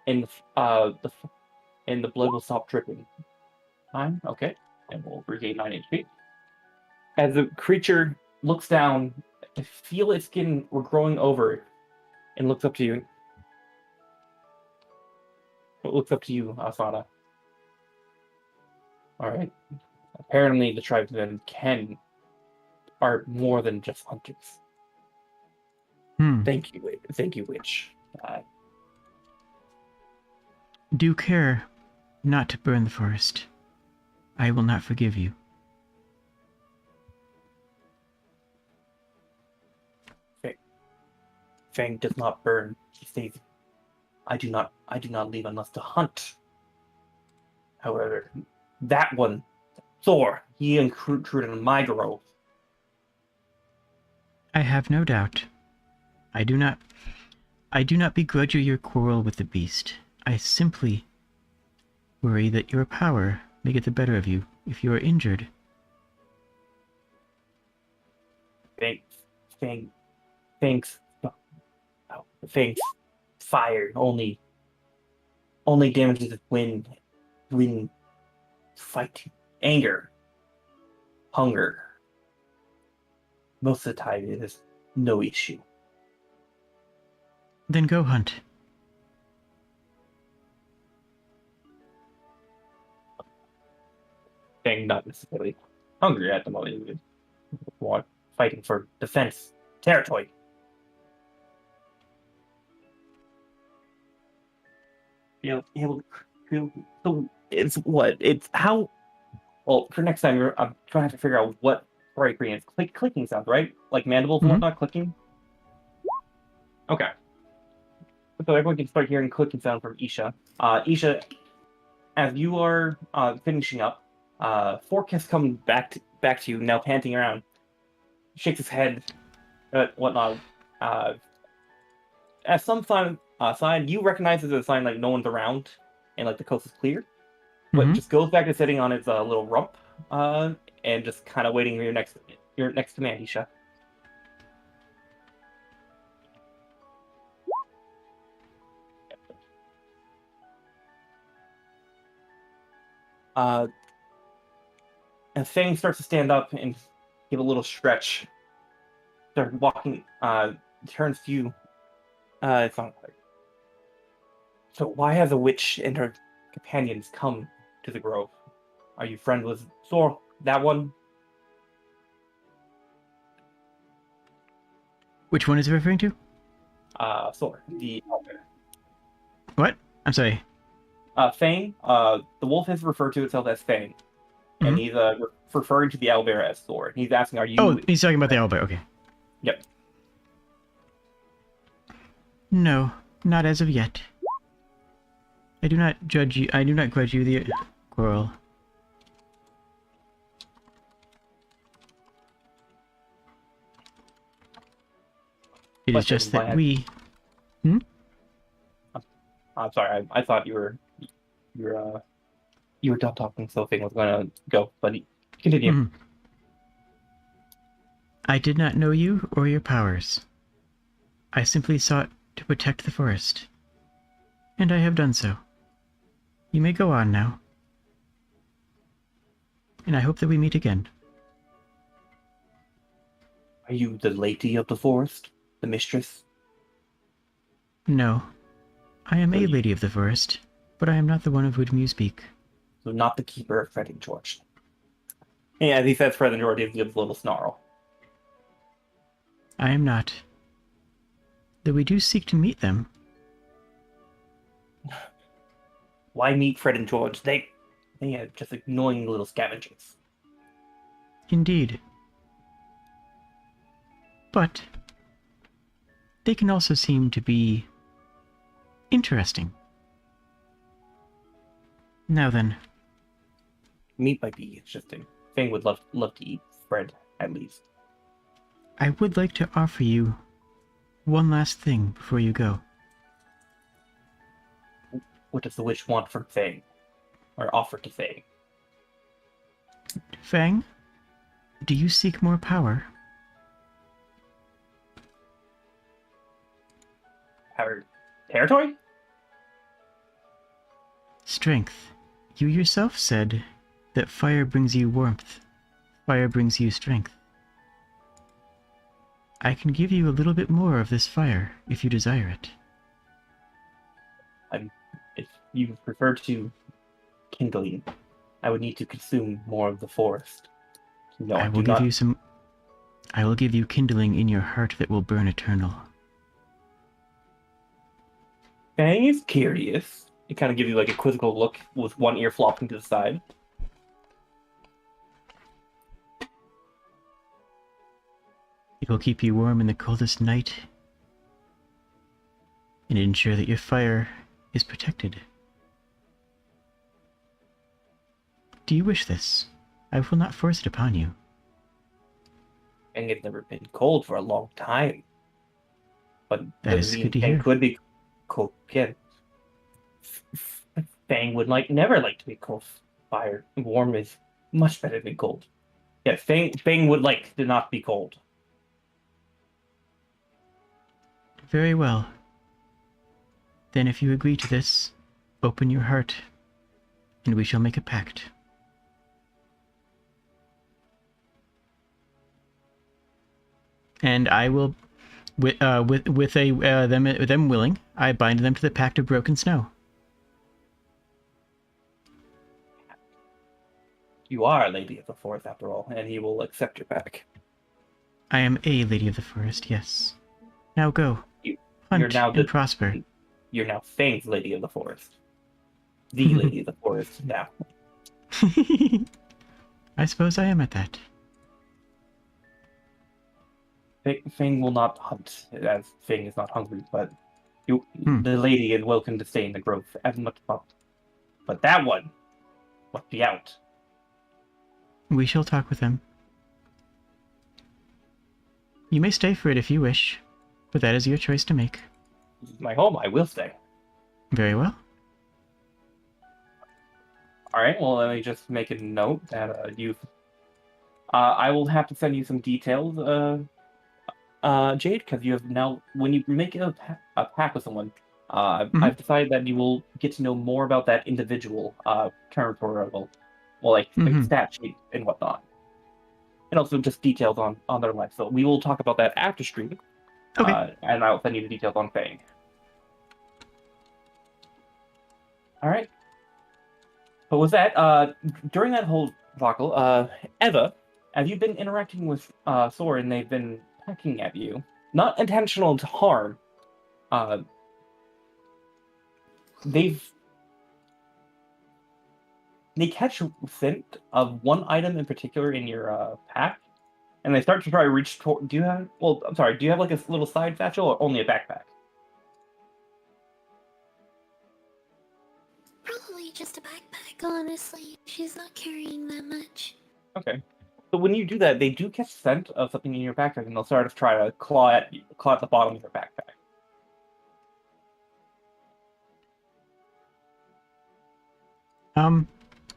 and the blood will stop dripping. 9, okay. And we'll regain 9 HP. As the creature looks down, feel its skin growing over, and looks up to you. It looks up to you, Asana. Alright. Apparently the tribesmen are more than just hunters. Thank you, witch. Do care not to burn the forest. I will not forgive you. Fang does not burn. He stays. I do not leave unless to hunt. However, that one, Thor, he intruded on my grove. I have no doubt. I do not begrudge you your quarrel with the beast. I simply worry that your power may get the better of you if you are injured. Thanks. Fire only damages when fighting. Anger, hunger. Most of the time, it is no issue. Then go hunt. Fang not necessarily hungry at the moment. Fighting for defense territory. So it's how. Well, for next time, I'm trying to have to figure out what right green is. Clicking sounds, right? Like mandibles and whatnot clicking. Okay. So everyone can start hearing clicking sound from Isha. Isha, as you are finishing up, Fork has come back to you, now panting around. Shakes his head, whatnot. As some sign, you recognize it as a sign like no one's around and like the coast is clear. But just goes back to sitting on its little rump and just kind of waiting for your next command, Isha. And Fang starts to stand up and give a little stretch. Start walking. Turns to you. It's not clear. So why have the witch and her companions come to the grove? Are you friends with Thor? That one? Which one is it referring to? Thor, the owlbear. What? I'm sorry. Fang, the wolf has referred to itself as Fang. And he's referring to the owlbear as Thor. He's asking, are you... Oh, he's talking about the owlbear. Okay. Yep. No, not as of yet. I do not judge you. I do not grudge you the quarrel. It is just that we... I'm sorry, I thought you were done talking, so Fang was going to go, but continue. I did not know you or your powers. I simply sought to protect the forest. And I have done so. You may go on now. And I hope that we meet again. Are you the lady of the forest? The mistress? No. I am a lady of the forest, but I am not the one of whom you speak. So not the keeper of Fred and George. And as he says Fred and George, he gives a little snarl. I am not. Though we do seek to meet them. Why meet Fred and George? They are just annoying little scavengers. Indeed. But they can also seem to be interesting. Now then. Meat might be interesting. Fang would love to eat Fred, at least. I would like to offer you one last thing before you go. What does the witch want from Fang? Or offer to Fang? Fang, do you seek more power? Power? Territory? Strength. You yourself said that fire brings you warmth. Fire brings you strength. I can give you a little bit more of this fire if you desire it. If you prefer to kindling, I would need to consume more of the forest. No, I will give you some... I will give you kindling in your heart that will burn eternal. Fang is curious. It kind of gives you like a quizzical look with one ear flopping to the side. It will keep you warm in the coldest night and ensure that your fire is protected. Do you wish this? I will not force it upon you. Fang has never been cold for a long time. But That is good to hear. Could be cold again. Fang would never like to be cold. Fire warm is much better than cold. Yeah, Fang would like to not be cold. Very well. Then if you agree to this, open your heart, and we shall make a pact. And I will, with them willing, I bind them to the pact of broken snow. You are a lady of the forest, after all, and he will accept your pact. I am a lady of the forest, yes. Now go. Hunt You're now and prosper. You're now Fang's lady of the forest. The lady of the forest now. I suppose I am at that. Fang will not hunt, as Fang is not hungry, but the lady is welcome to stay in the grove as much as possible. But that one must be out. We shall talk with them. You may stay for it if you wish, but that is your choice to make. This is my home, I will stay. Very well. Alright, well, let me just make a note that I will have to send you some details, Jade, because you have now, when you make a pact with someone, I've decided that you will get to know more about that individual territorial well, like Mhm. stat sheet and whatnot, and also just details on their life. So we will talk about that after stream. Okay. And I'll send you the details on Fang. All right. But with that, during that whole debacle, Eva, have you been interacting with Thor and they've been pecking at you? Not intentional to harm. They catch scent of one item in particular in your pack, and they start to try to reach toward. Do you have? Well, I'm sorry. Do you have like a little side satchel or only a backpack? Probably just a backpack, honestly. She's not carrying that much. Okay. So when you do that, they do catch scent of something in your backpack, and they'll start to try to claw at the bottom of your backpack.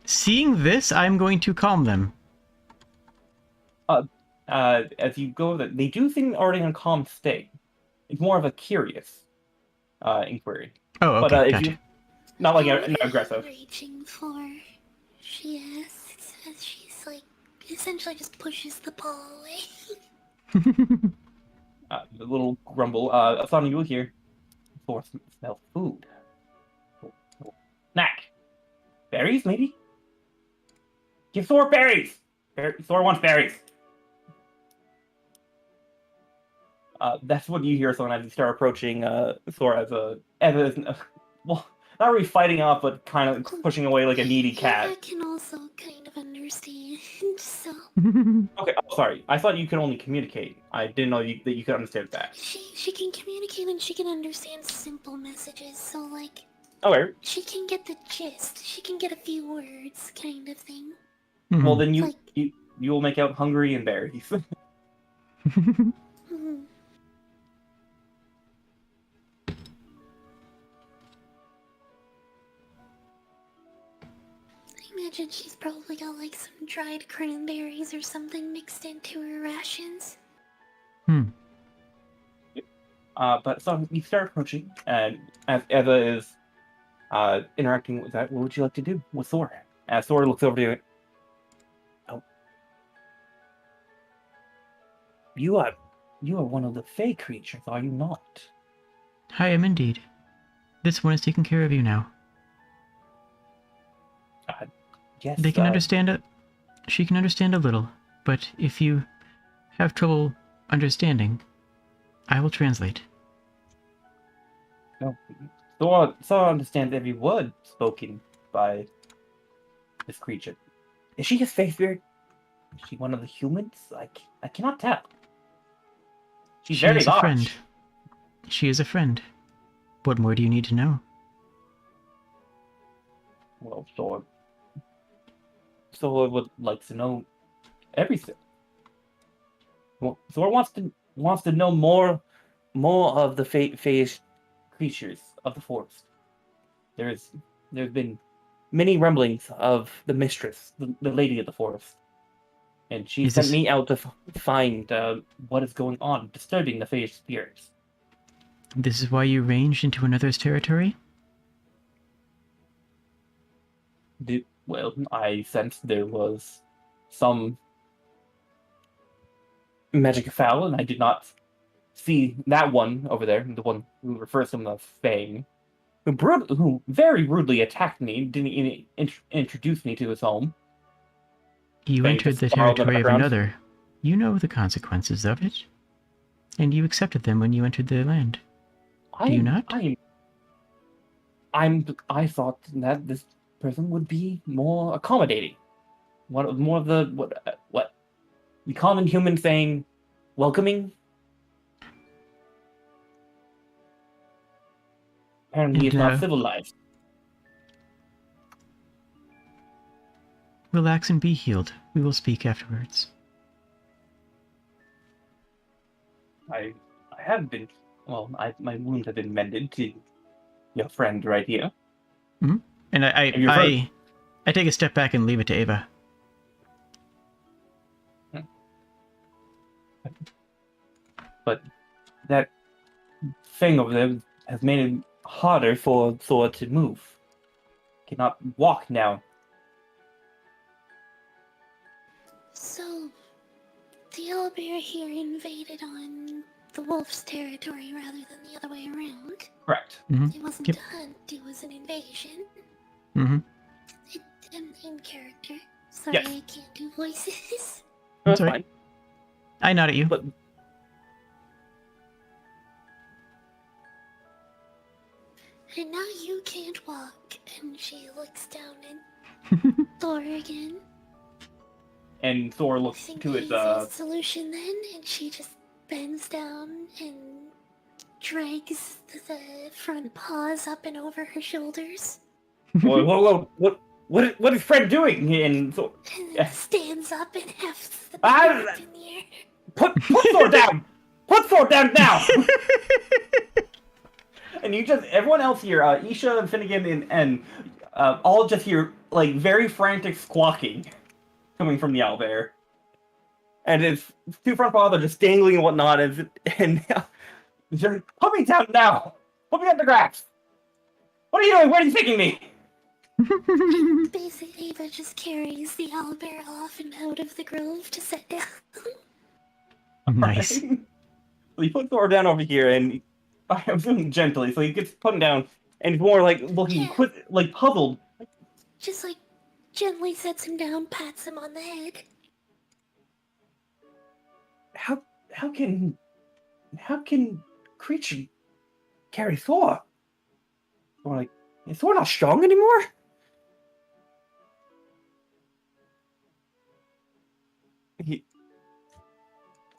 Seeing this, I'm going to calm them. As you go, they do seem already in a calm state. It's more of a curious inquiry. Oh, okay, But if gotcha. you not like What are not you aggressive. reaching for? She asks as she's like essentially just pushes the ball away. The little grumble. Asana, you will hear. Thor smell food. Snack. Berries, maybe? Give Thor berries! Thor wants berries. That's what you hear, someone as you start approaching Thor as well, not really fighting off, but kind of pushing away like a needy cat. I can also kind of understand, so Okay, oh, sorry. I thought you could only communicate. I didn't know that you could understand that. she can communicate and she can understand simple messages, so like Okay, she can get the gist. She can get a few words, kind of thing. well then Like- you will make out hungry and berries. Mhm. I imagine she's probably got like some dried cranberries or something mixed into her rations. But so you start approaching, and as Eva is interacting with that, what would you like to do with Thor? As Thor looks over to you, oh, you are one of the Fey creatures, are you not? I am indeed. This one is taking care of you now. Yes. They can understand it. She can understand a little, but if you have trouble understanding, I will translate. No, Thor understands every word spoken by this creature. Is she his Fey spirit? Is she one of the humans? I cannot tell. She's She very is a large. friend. She is a friend. What more do you need to know? Well, Thor would like to know everything. Well, Thor wants to know more of the Fey creatures of the forest. There's been many rumblings of the mistress, the lady of the forest, and she Is sent this- me out to find what is going on, disturbing the Fey spirits. This is why you ranged into another's territory? Well, I sensed there was some magic foul, and I did not see that one over there, the one who refers to him as Fang, who very rudely attacked me, didn't even introduce me to his home. You Fang entered just the snarled in the territory of background. another. You know the consequences of it. And you accepted them when you entered their land. Do you not? I thought that this person would be more accommodating. More of the what the common human saying, welcoming. Apparently, And, it's not civilized. Relax and be healed. We will speak afterwards. I have been. Well, my wounds have been mended to your friend right here. And And your friend- I take a step back and leave it to Ava. But that thing over there has made it harder for Thor to move. Cannot walk now. the owlbear here invaded on the wolf's territory rather than the other way around. Correct. It wasn't Yep. a hunt, it was an invasion. Mm-hmm. I'm in character. Sorry, Yes. I can't do voices. No, that's Sorry. fine. I nod at you. But And now you can't walk. And she looks down at Thor again. and Thor I looks think to the his easiest solution then, and she just bends down and drags the front paws up and over her shoulders. whoa, what is Fred doing? And Thor, And then Yeah. stands up and hefts the Ah! baby up in the air. put Thor down! Put Thor down now! And you just, everyone else here, Isha and Finnegan and all just hear, like, very frantic squawking coming from the owlbear. And his two front paws are just dangling and whatnot, and just, put me down now! Put me on the grass! What are you doing? Where are you taking me? Basically, Ava just carries the owlbear off and out of the grove to set down. Nice. So you put Thor down over here, and I'm doing gently, so he gets put down, and he's more like looking Yeah. like puzzled. Just like gently sets him down, pats him on the head. How can creature carry Thor? Or like, is Thor not strong anymore? He.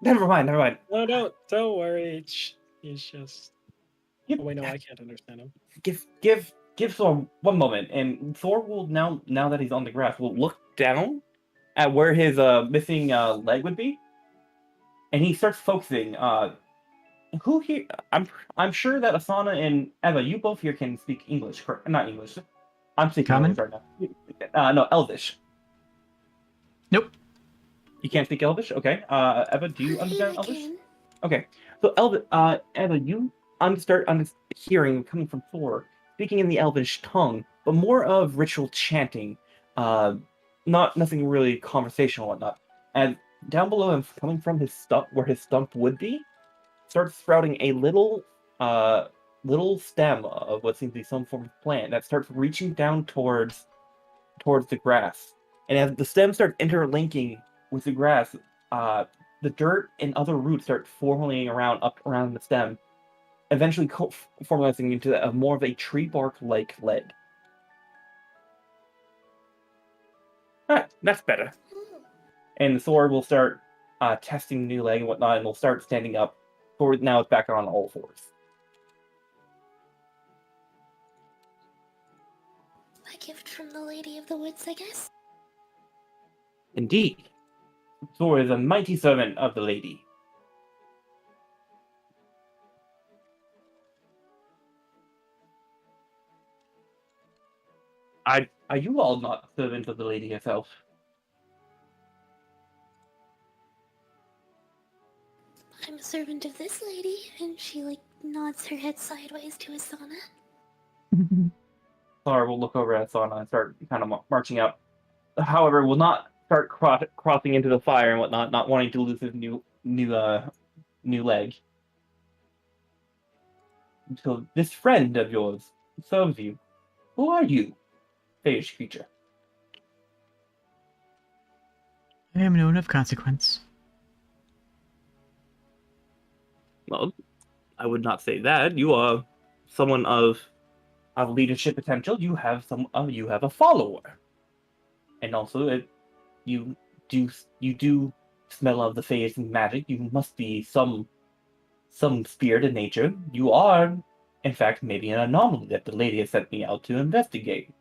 Never mind. No, don't worry. He's just. Give, Oh, wait, no, I can't understand him. give Thor one moment, and Thor will now that he's on the grass will look down at where his missing leg would be, and he starts focusing. Who here? I'm sure that Asana and Eva, you both here can speak English, correct? Not English. I'm speaking Common? English right now. No, Elvish. Nope. You can't speak Elvish? Okay. Eva, do you understand Elvish? Anakin. Okay. So Eva, you start hearing coming from Thor, speaking in the Elvish tongue, but more of ritual chanting, not nothing really conversational and whatnot. And down below him, coming from his stump, where his stump would be, starts sprouting a little stem of what seems to be some form of plant that starts reaching down towards the grass. And as the stem starts interlinking with the grass, the dirt and other roots start forming up around the stem, eventually formalizing into more of a tree bark-like leg. Alright, that's better. Ooh. And Thor will start testing the new leg and whatnot, and will start standing up. Thor now is back on all fours. A gift from the Lady of the Woods, I guess. Indeed, Thor is a mighty servant of the lady. Are you all not servants of the lady herself? I'm a servant of this lady, and she like nods her head sideways to Asana. Thor will look over at Asana and start kind of marching up. However, will not start crossing into the fire and whatnot, not wanting to lose his new leg. So this friend of yours serves you. Who are you, fayish creature? I am known of consequence. Well, I would not say that. You are someone of leadership potential. You have a follower, and also you do smell of the fae's magic. You must be some spirit in nature. You are, in fact, maybe an anomaly that the lady has sent me out to investigate.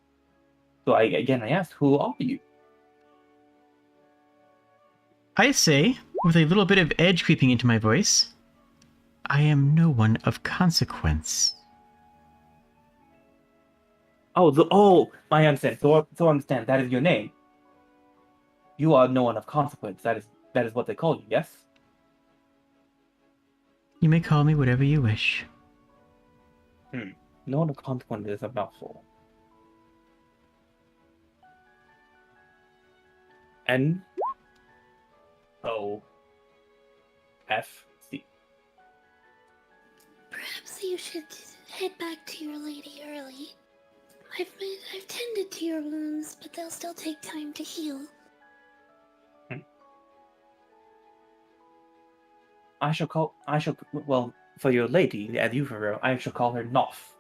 So I ask, who are you? I say, with a little bit of edge creeping into my voice, I am no one of consequence. I understand. So I understand. That is your name. You are no one of consequence. That is what they call you. Yes. You may call me whatever you wish. No one of consequence is a mouthful. And F. C. Perhaps you should head back to your lady early. I've tended to your wounds, but they'll still take time to heal. Well, for your lady, as you prefer, I shall call her Noff.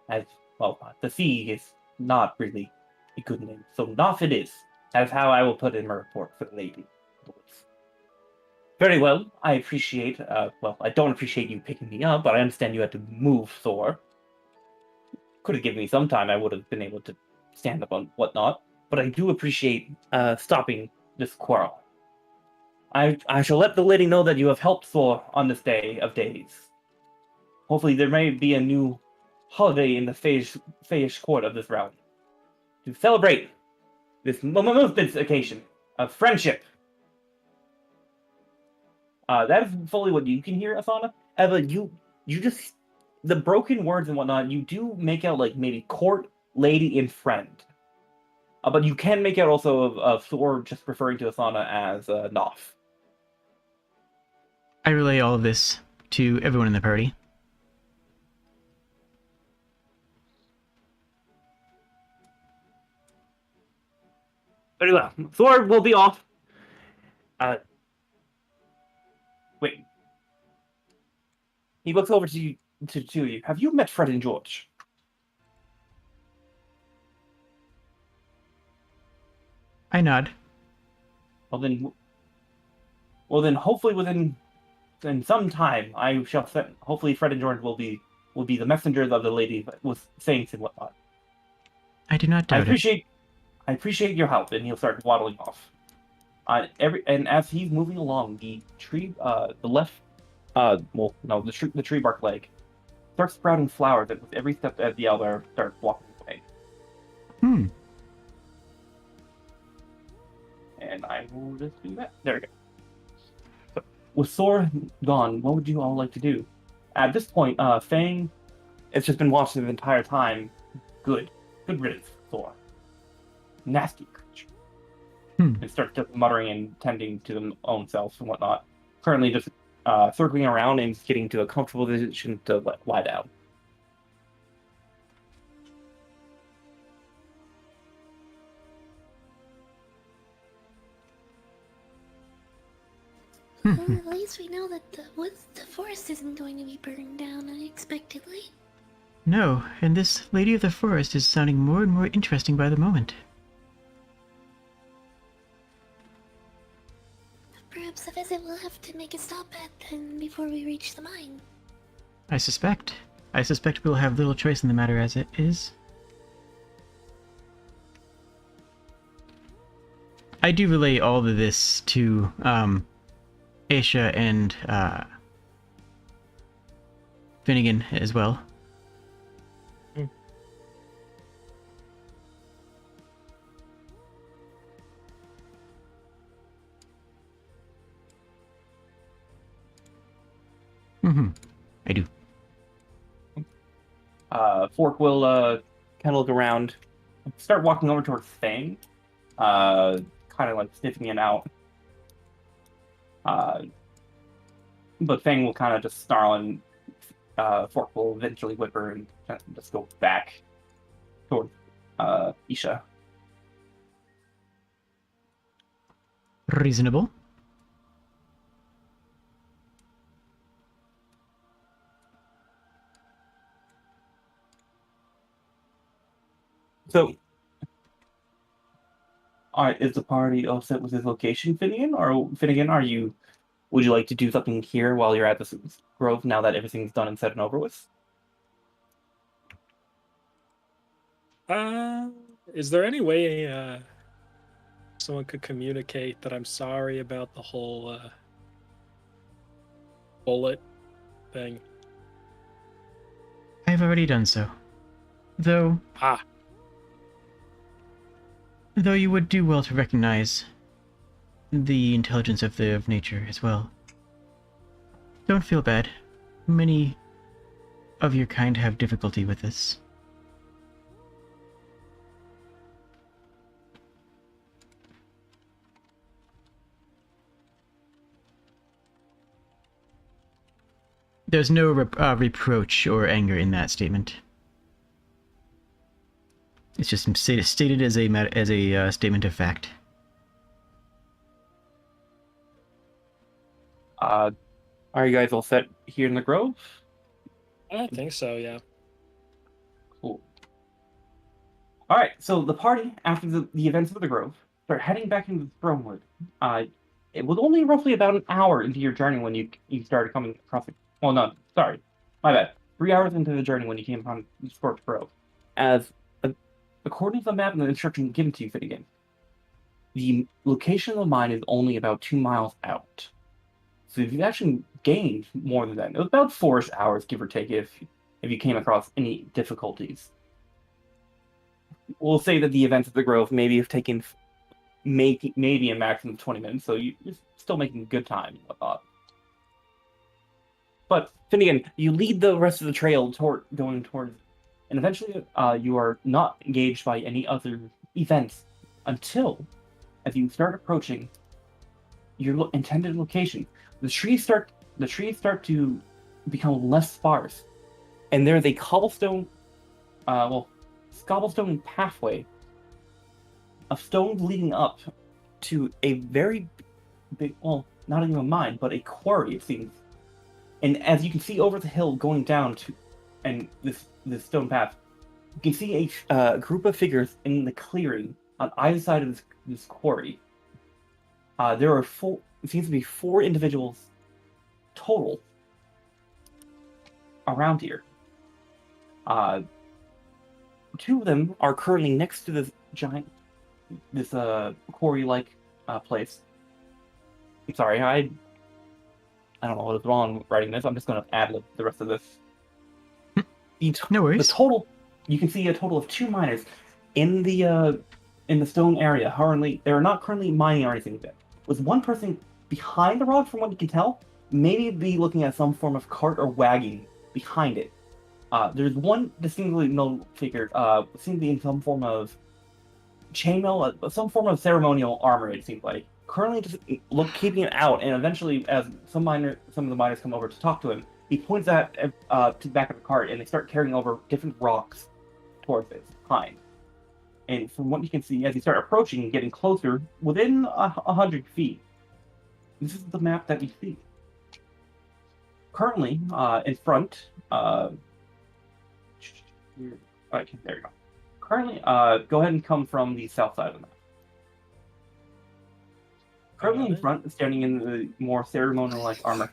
As, well, the C is not really a good name, so Noff it is. That's how I will put in my report for the lady. Very well, I appreciate, well, I don't appreciate you picking me up, but I understand you had to move, Thor. Could have given me some time, I would have been able to stand up on whatnot, but I do appreciate stopping this quarrel. I shall let the lady know that you have helped Thor on this day of days. Hopefully there may be a new holiday in the Fayish court of this realm to celebrate this momentous occasion of friendship. That is fully what you can hear, Asana. Eva, you just, the broken words and whatnot, you do make out like maybe court, lady, and friend. But you can make out also of Thor just referring to Asana as Noff. I relay all of this to everyone in the party. Very well. Thor will be off. Wait. He looks over to you. To you. Have you met Fred and George? I nod. Well then, hopefully within some time, I shall. Hopefully, Fred and George will be the messengers of the lady that was saying and whatnot. I do not doubt it. I appreciate your help, and he'll start waddling off. And as he's moving along, the tree, the left, the tree bark leg starts sprouting flowers. And with every step as the elder starts walking away. And I will just do that. There we go. So, with Thor gone, what would you all like to do? At this point, Fang has just been watching the entire time. Good riddance, Thor. Nasty creature. And starts just muttering and tending to their own selves and whatnot. Currently just circling around and getting to a comfortable position to lie down. Well, at least we know that the forest isn't going to be burned down unexpectedly. No, and this Lady of the Forest is sounding more and more interesting by the moment. Perhaps a visit we'll have to make a stop at then before we reach the mine. I suspect we'll have little choice in the matter as it is. I do relay all of this to, Aisha and, Finnegan as well. I do. Fork will kind of look around, start walking over towards Fang, kind of like sniffing it out. But Fang will kind of just snarl, and Fork will eventually whimper and just go back toward Isha. Reasonable. So, is the party all set with his location, Finnegan? Or Finnegan, would you like to do something here while you're at this grove now that everything's done and said and over with? Is there any way someone could communicate that I'm sorry about the whole bullet thing? I have already done so. Though you would do well to recognize the intelligence of nature as well. Don't feel bad. Many of your kind have difficulty with this. there's no reproach or anger in that statement. It's just stated as a statement of fact. Are you guys all set here in the grove? I think so, yeah. Cool. All right, so the party, after the events of the grove, start heading back into the Thronewood. It was only roughly about an hour into your journey when you started coming across it. Well, no, sorry, my bad. 3 hours into the journey when you came upon the Scorched Grove. As according to the map and the instructions given to you, Finnegan, the location of the mine is only about 2 miles out. So you've actually gained more than that. It was about 4 hours, give or take, if you came across any difficulties. We'll say that the events of the grove maybe have taken maybe a maximum of 20 minutes, so you're still making good time and whatnot. But Finnegan, you lead the rest of the trail going towards, and eventually you are not engaged by any other events until, as you start approaching your intended location, the trees start to become less sparse, and there's a cobblestone pathway of stones leading up to a very big, well, not even a mine, but a quarry, it seems. And as you can see over the hill going down to, and this stone path, you can see a group of figures in the clearing on either side of this quarry. There are it seems to be 4 individuals total around here. 2 of them are currently next to this quarry-like place. I'm sorry, I don't know what is wrong writing this. I'm just going to ad-lib the rest of this. No worries. The total, you can see a total of 2 miners in the stone area. They are not currently mining or anything yet. With one person behind the rock, from what you can tell, maybe be looking at some form of cart or wagon behind it. There's one distinctly no figure, seems to be in some form of chainmail, some form of ceremonial armor, it seems like. Currently just keeping it out, and eventually, as some of the miners come over to talk to him, he points that to the back of the cart, and they start carrying over different rocks towards it, behind. And from what you can see, as you start approaching and getting closer, within 100 feet, this is the map that you see. Currently, in front, there you go. Currently, go ahead and come from the south side of the map. Currently in front, standing in the more ceremonial-like armor.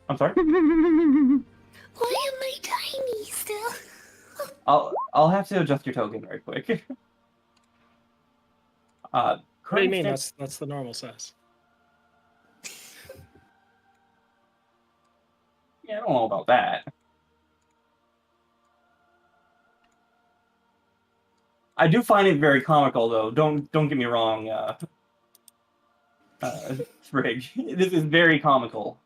I'm sorry? Why am I tiny still? I'll have to adjust your token very quick. What do you mean? That's the normal size. Yeah, I don't know about that. I do find it very comical, though. Don't get me wrong, Sprig. This is very comical.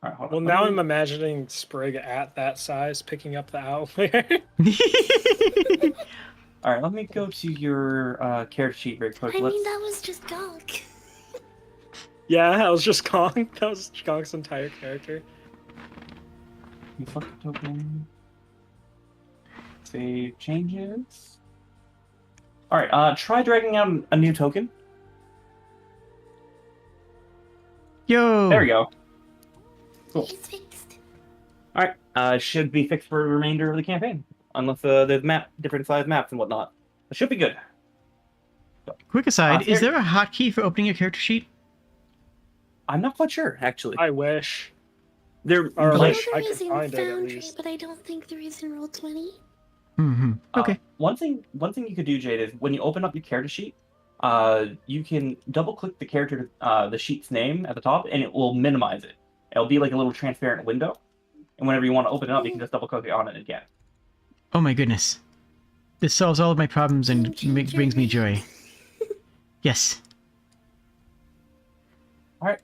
All right, hold Well, on. now I'm imagining Sprig at that size picking up the owlbear. All right, let me go to your character sheet very quick. I mean, that was just Gonk. Yeah, that was just Kong. That was Kong's entire character. You fuck the token. Save changes. All right, try dragging out a new token. Yo! There we go. Cool. It's fixed. All right, should be fixed for the remainder of the campaign, unless there's different size maps and whatnot. It should be good. Quick aside, is there a hotkey for opening a character sheet? I'm not quite sure, actually. I wish. There, Or I like, know I there is could in find it at Foundry, least. but I don't think there is in Roll20. Mm-hmm. Okay. One thing you could do, Jade, is when you open up your character sheet, you can double-click the character, the sheet's name at the top, and it will minimize it. It'll be like a little transparent window, and whenever you want to open it up, you can just double-click on it again. Oh my goodness. This solves all of my problems and brings me joy. Yes. All right.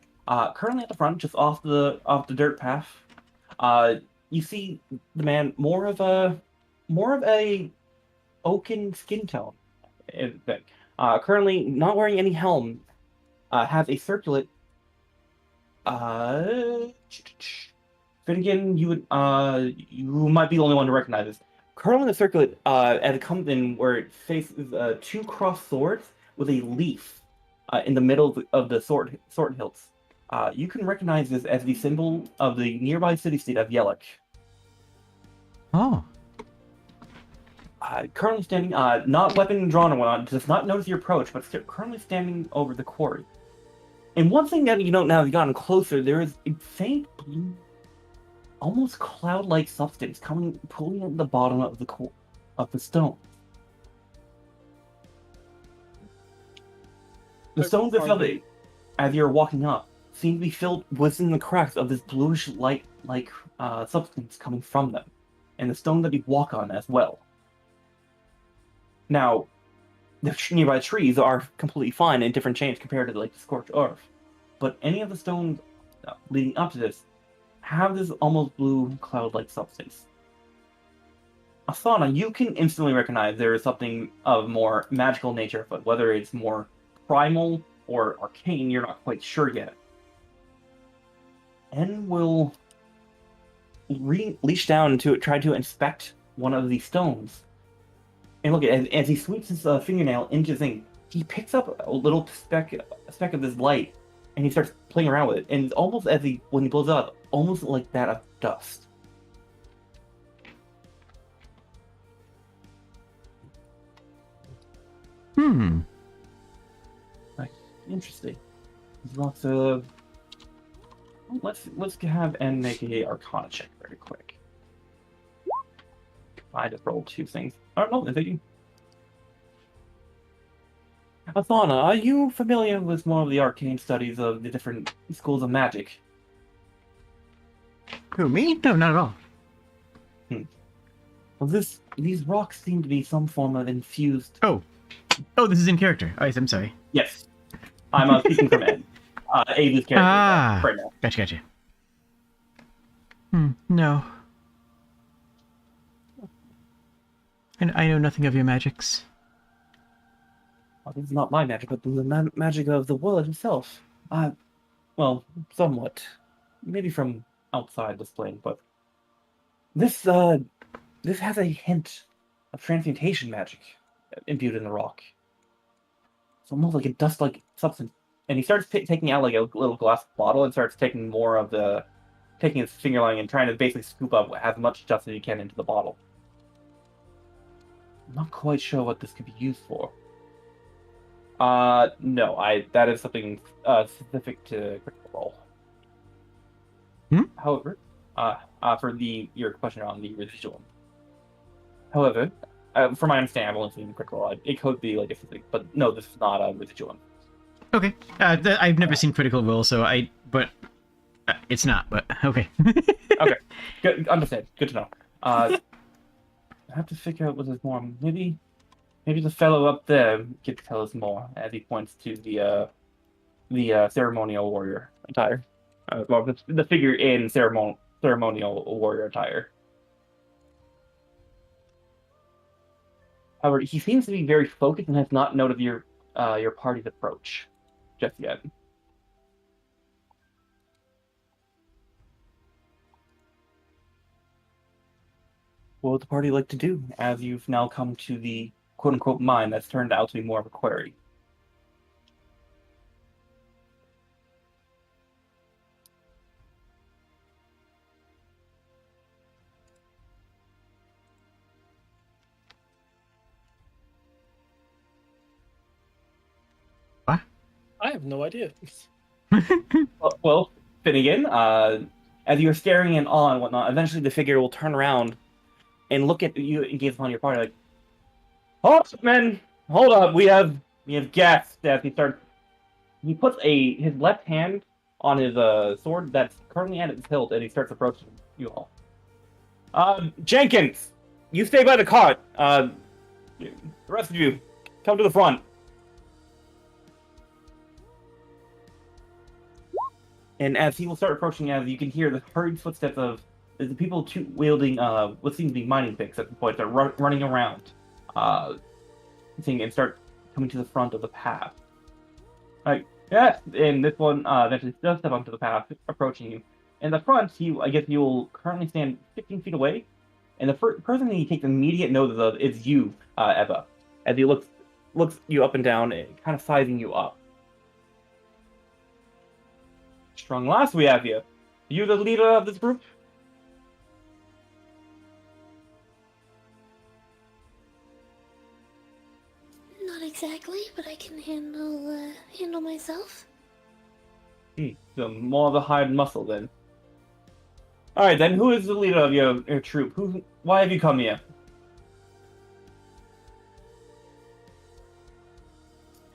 Currently at the front, just off the dirt path, you see the man more of a oaken skin tone. Currently not wearing any helm, has a circlet Finnegan, you might be the only one to recognize this. Currently the circlet, as it comes in, where it faces two crossed swords with a leaf in the middle of the sword hilts. You can recognize this as the symbol of the nearby city-state of Yellock. Oh. Currently standing, not weapon drawn or whatnot, does not notice your approach, but currently standing over the quarry. And one thing that you know now that you've gotten closer, there is a faint blue, almost cloud-like substance pulling at the bottom of the stone. The stones themselves, as you're walking up, seem to be filled within the cracks of this bluish light-like substance coming from them, and the stone that you walk on as well. Now, the nearby trees are completely fine in different shades compared to the scorched earth, but any of the stones leading up to this have this almost blue cloud-like substance. Asana, you can instantly recognize there is something of more magical nature, but whether it's more primal or arcane, you're not quite sure yet. En will reach down to try to inspect one of these stones. And look, as he sweeps his fingernail into the thing, he picks up a little speck of this light, and he starts playing around with it. And it's almost when he blows up, almost like that of dust. Interesting. There's lots of. Let's have En make a Arcana check very quick. I just rolled two things. I don't know. Thinking. Athana, are you familiar with more of the arcane studies of the different schools of magic? Who, me? No, not at all. Well, these rocks seem to be some form of infused. Oh, this is in character. Oh, I'm sorry. Yes, I'm speaking from Ed. Ava's character right now. Gotcha. No. And I know nothing of your magics. Well, this is not my magic, but the magic of the world itself. Well, somewhat. Maybe from outside this plane, but this has a hint of transmutation magic imbued in the rock. It's almost like a dust-like substance. And he starts taking out like a little glass bottle and starts taking his finger line and trying to basically scoop up as much dust as he can into the bottle. I'm not quite sure what this could be used for. No, that is something specific to Critical Role. However, for your question on the residuum. However, from my understanding, I've only seen Critical Role. It could be like a specific, but no, this is not a residuum. Okay. I've never seen Critical Role, so it's not, but okay. Okay. Good, understand. Good to know. I have to figure out what there's more. Maybe the fellow up there could tell us more, as he points to the ceremonial warrior attire. Well, the figure in ceremonial warrior attire. However, he seems to be very focused and has not noted your party's approach just yet. What would the party like to do, as you've now come to the quote-unquote mine that's turned out to be more of a quarry? What? I have no idea. Well, Finnegan, as you're staring in awe and whatnot, eventually the figure will turn around and look at you and gaze upon your party like, "Hold up, men! Hold up! We have guests." As he puts his left hand on his sword that's currently at its hilt, and he starts approaching you all. Jenkins, you stay by the cart. The rest of you, come to the front. And as he will start approaching, as you can hear the hurried footsteps of the people wielding what seems to be mining picks at the point, they're running around, and start coming to the front of the path. All right, Yes, and this one eventually does step onto the path, approaching you. In the front, I guess you'll currently stand 15 feet away, and the person that he takes immediate notice of is you, Eva, as he looks you up and down, kind of sizing you up. Strong last we have here. You the leader of this group? Not exactly, but I can handle myself. So more of a hard muscle then. All right, then. Who is the leader of your troop? Why have you come here?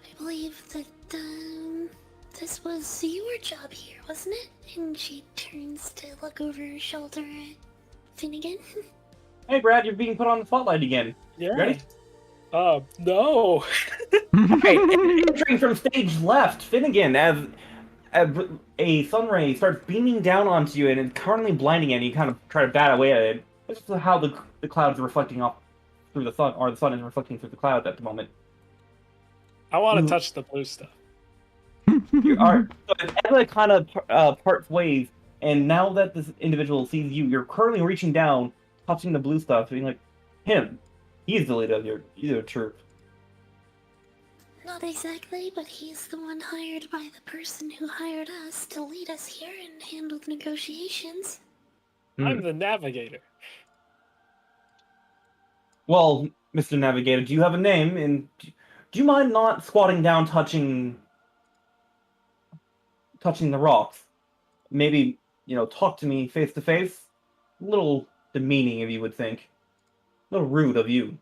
I believe that this was your job here, wasn't it? And she turns to look over her shoulder at Finnegan. Hey, Brad, you're being put on the spotlight again. Yeah. Ready? No. Okay, entering from stage left, Finnegan, as a sun ray starts beaming down onto you and it's currently blinding you, and you kind of try to bat away at it. This is how the clouds are reflecting off through the sun, or the sun is reflecting through the clouds at the moment. I want to You- touch the blue stuff. You are so as it kind of parts ways, and now that this individual sees you, you're currently reaching down, touching the blue stuff, being like, him. He's the leader of your troop. Not exactly, but he's the one hired by the person who hired us to lead us here and handle the negotiations. I'm the navigator. Well, Mr. Navigator, do you have a name? And do you mind not squatting down, touching the rocks? Maybe, talk to me face to face. A little demeaning, if you would think. A little rude of you.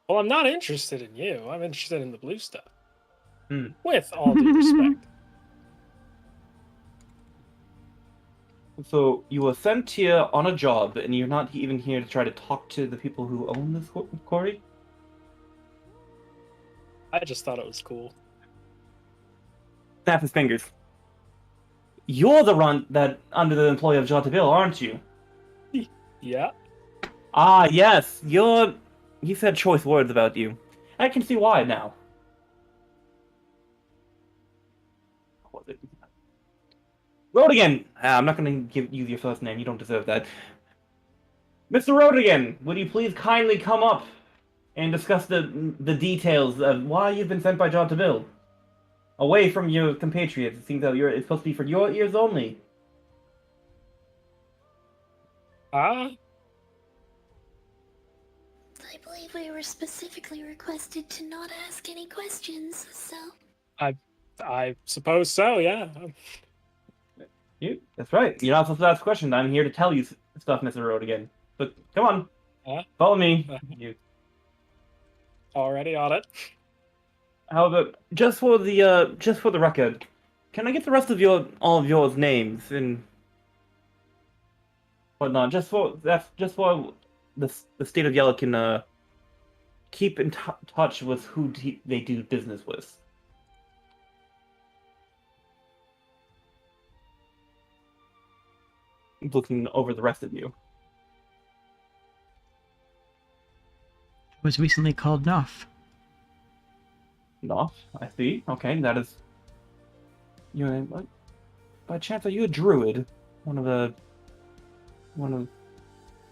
Well, I'm not interested in you. I'm interested in the blue stuff. Hmm. With all due respect. So you were sent here on a job, and you're not even here to try to talk to the people who own this quarry? I just thought it was cool. Snap his fingers. You're the one that under the employ of Jottaville, aren't you? Yeah. Ah, yes. He said choice words about you. I can see why now. What was it? Rodigan! I'm not going to use your first name. You don't deserve that. Mr. Rodigan, would you please kindly come up and discuss the details of why you've been sent by Jottaville? Away from your compatriots. It seems that it's supposed to be for your ears only. Ah? I believe we were specifically requested to not ask any questions, so... I suppose so, yeah. That's right. You're not supposed to ask questions. I'm here to tell you stuff, Mr. Rodigan. But come on. Huh? Follow me. You. Already on it. However, just for the record, can I get the rest of all of yours names and whatnot? Just for the state of Yellow can keep in touch with who they do business with. Looking over the rest of you. Was recently called Noff. Noff, I see. Okay, that is. You're by chance, are you a druid? No,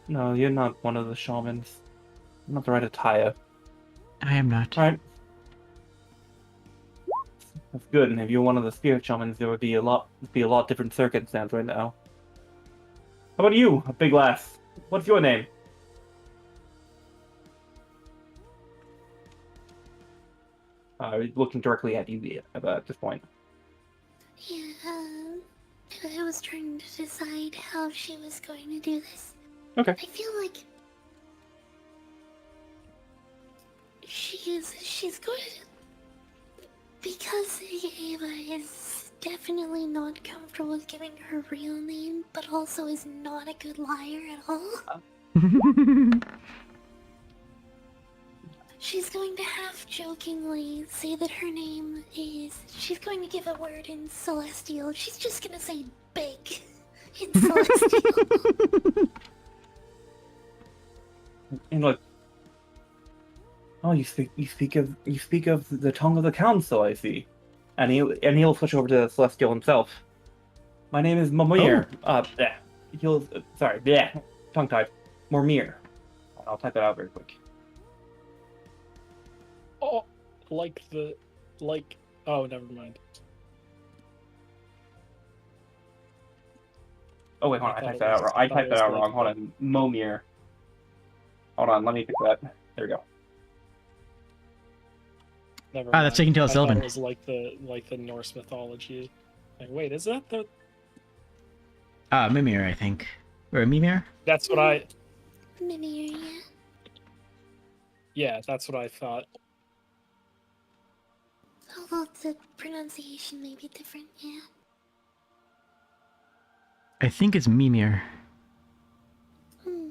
you're not one of the shamans. Not the right attire. I am not. All right. That's good. And if you're one of the spirit shamans, there would be a lot different circumstance right now. How about you, a big lass? What's your name? Looking directly at you at this point. Yeah, I was trying to decide how she was going to do this. Okay. I feel like... she's going to... Because Ava is definitely not comfortable with giving her real name, but also is not a good liar at all. She's going to half-jokingly say that her name is... She's going to give a word in Celestial. She's just going to say big in Celestial. And look. Oh, you speak of the tongue of the council, I see. and he'll switch over to Celestial himself. My name is Momir. Tongue tied. Mormir. I'll type that out very quick. Oh, oh, never mind. Oh wait, hold on, I thought typed it that out was- wrong. I thought typed it that was out like wrong. Hold on, Momir. Hold on, let me fix that. There we go. Never Ah, that's mind. taken to I thought Sylvan. it was like the Norse mythology. Like, wait, is that the? Mimir, I think. Or Mimir? That's what I. Mimir, yeah. Yeah, that's what I thought. Although the pronunciation may be different, yeah. I think it's Mimir. Hmm.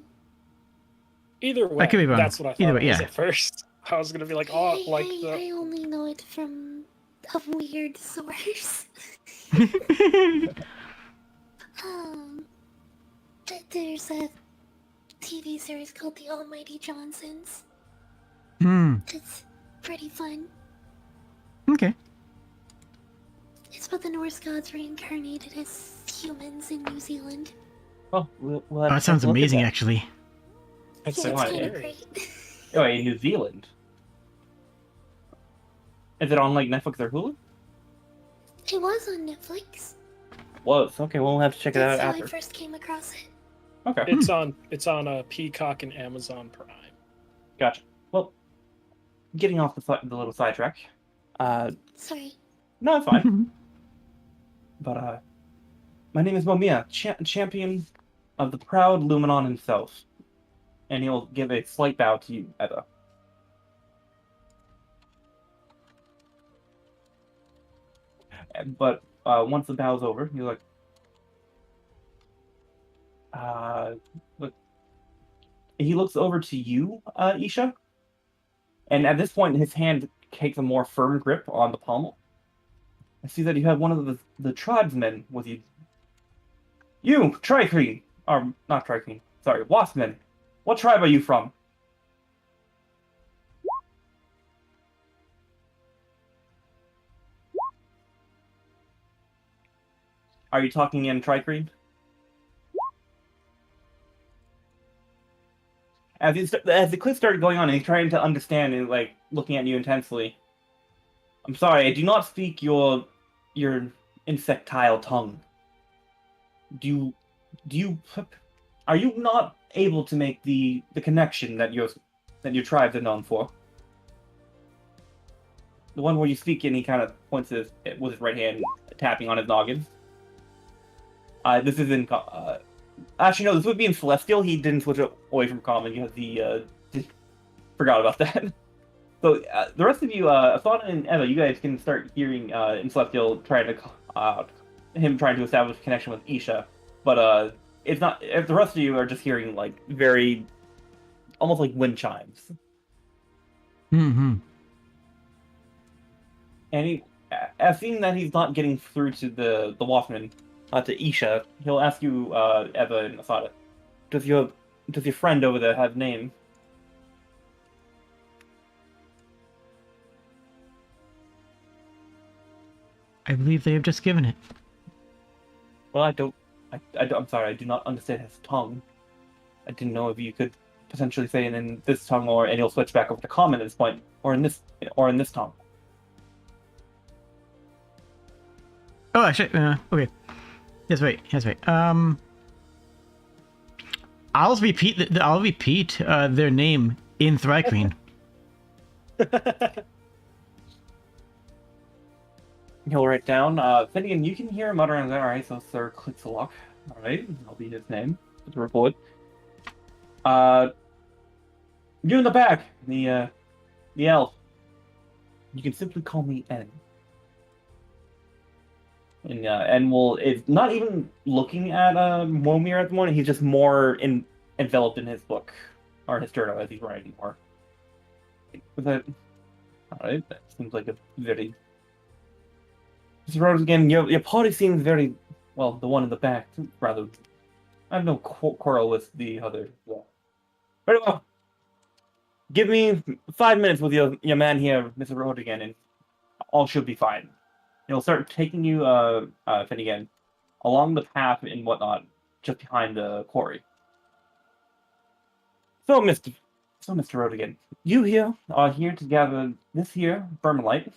Either way, could be wrong. that's what I Either thought way, it was yeah. at first. I was gonna be like, oh, like the. I only know it from a weird source. There's a TV series called The Almighty Johnsons. It's pretty fun. Okay. It's about the Norse gods reincarnated as humans in New Zealand. Oh, we'll Oh, have that to sounds take a look at amazing, that. actually. That Yeah, sounds it's kind of scary. great. Oh, in New Zealand. Is it on like Netflix or Hulu? It was on Netflix. Was. Okay, we'll have to check it out That's how I after. first came across it. Okay, It's on Peacock and Amazon Prime. gotcha. Well, getting off the little sidetrack. Sorry. No, it's fine. But my name is Momia, champion of the proud Luminon himself, and he'll give a slight bow to you, Eva. But once the bow's over, he's like, look. He looks over to you, Isha, and at this point, his hand takes a more firm grip on the pommel. I see that you have one of the tribesmen with you. You, Tricreen, or not Tricreen, sorry, Waspman. What tribe are you from? Are you talking in Tricreen? As the clip started going on, and he's trying to understand and like looking at you intensely. I'm sorry, I do not speak your insectile tongue. Are you not able to make the connection that your tribes are known for? The one where you speak and he kind of points with his right hand, tapping on his noggin. This is in actually no, this would be in Celestial. He didn't switch it away from Common because he forgot about that. So the rest of you, Asana and Eva, you guys can start hearing in Celestial him trying to establish a connection with Isha, but it's not. If the rest of you are just hearing like very, almost like wind chimes. Mm-hmm. And seeing that he's not getting through to the Waffman, to Isha, he'll ask you, Eva and Asada, does your friend over there have a name? I believe they have just given it. Well, I'm sorry, I do not understand his tongue. I didn't know if you could potentially say it in this tongue, and he'll switch back over to Common at this point, or in this tongue. Oh, actually, okay. Yes, wait. I'll repeat their name in Thrycreen. He'll write down, Finnegan, you can hear him muttering, alright, so Sir Clixalock. Alright, that'll be his name. To report. You in the back, the elf. You can simply call me N. And N is not even looking at Momir at the moment, he's just more enveloped in his book. Or his journal as he's writing more. Alright, that seems like a very... Mr. Rhodes, again, your party seems very... Well, the one in the back, rather... I have no quarrel with the other. Yeah. Very well. Give me 5 minutes with your man here, Mr. Rhodes, again, and all should be fine. It'll start taking you, Finnegan, along the path and whatnot, just behind the quarry. So, Mr. Rodigan, you here are here to gather this here vermilite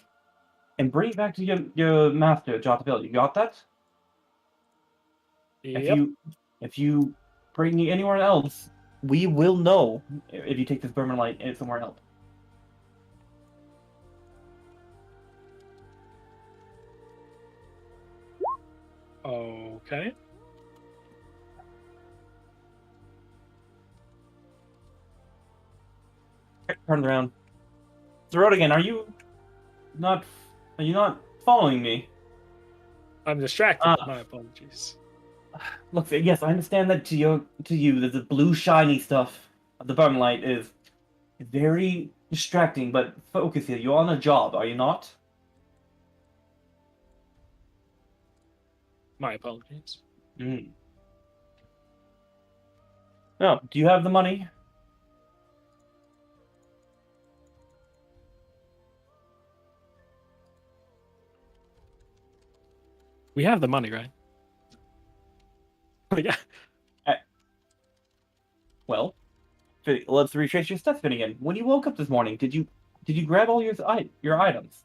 and bring it back to your master, Jotabil. You got that? Yep. If you bring it anywhere else, we will know if you take this vermilite somewhere else. Okay. Turn around. Mr. Rodigan, are you not following me? I'm distracted. Ah. My apologies. Look, yes, I understand that to you, that the blue shiny stuff of the vermilite is very distracting, but focus here. You're on a job, are you not? My apologies. Mm. No, do you have the money? We have the money, right? Yeah. Well, let's retrace your steps again. When you woke up this morning, did you grab all your items?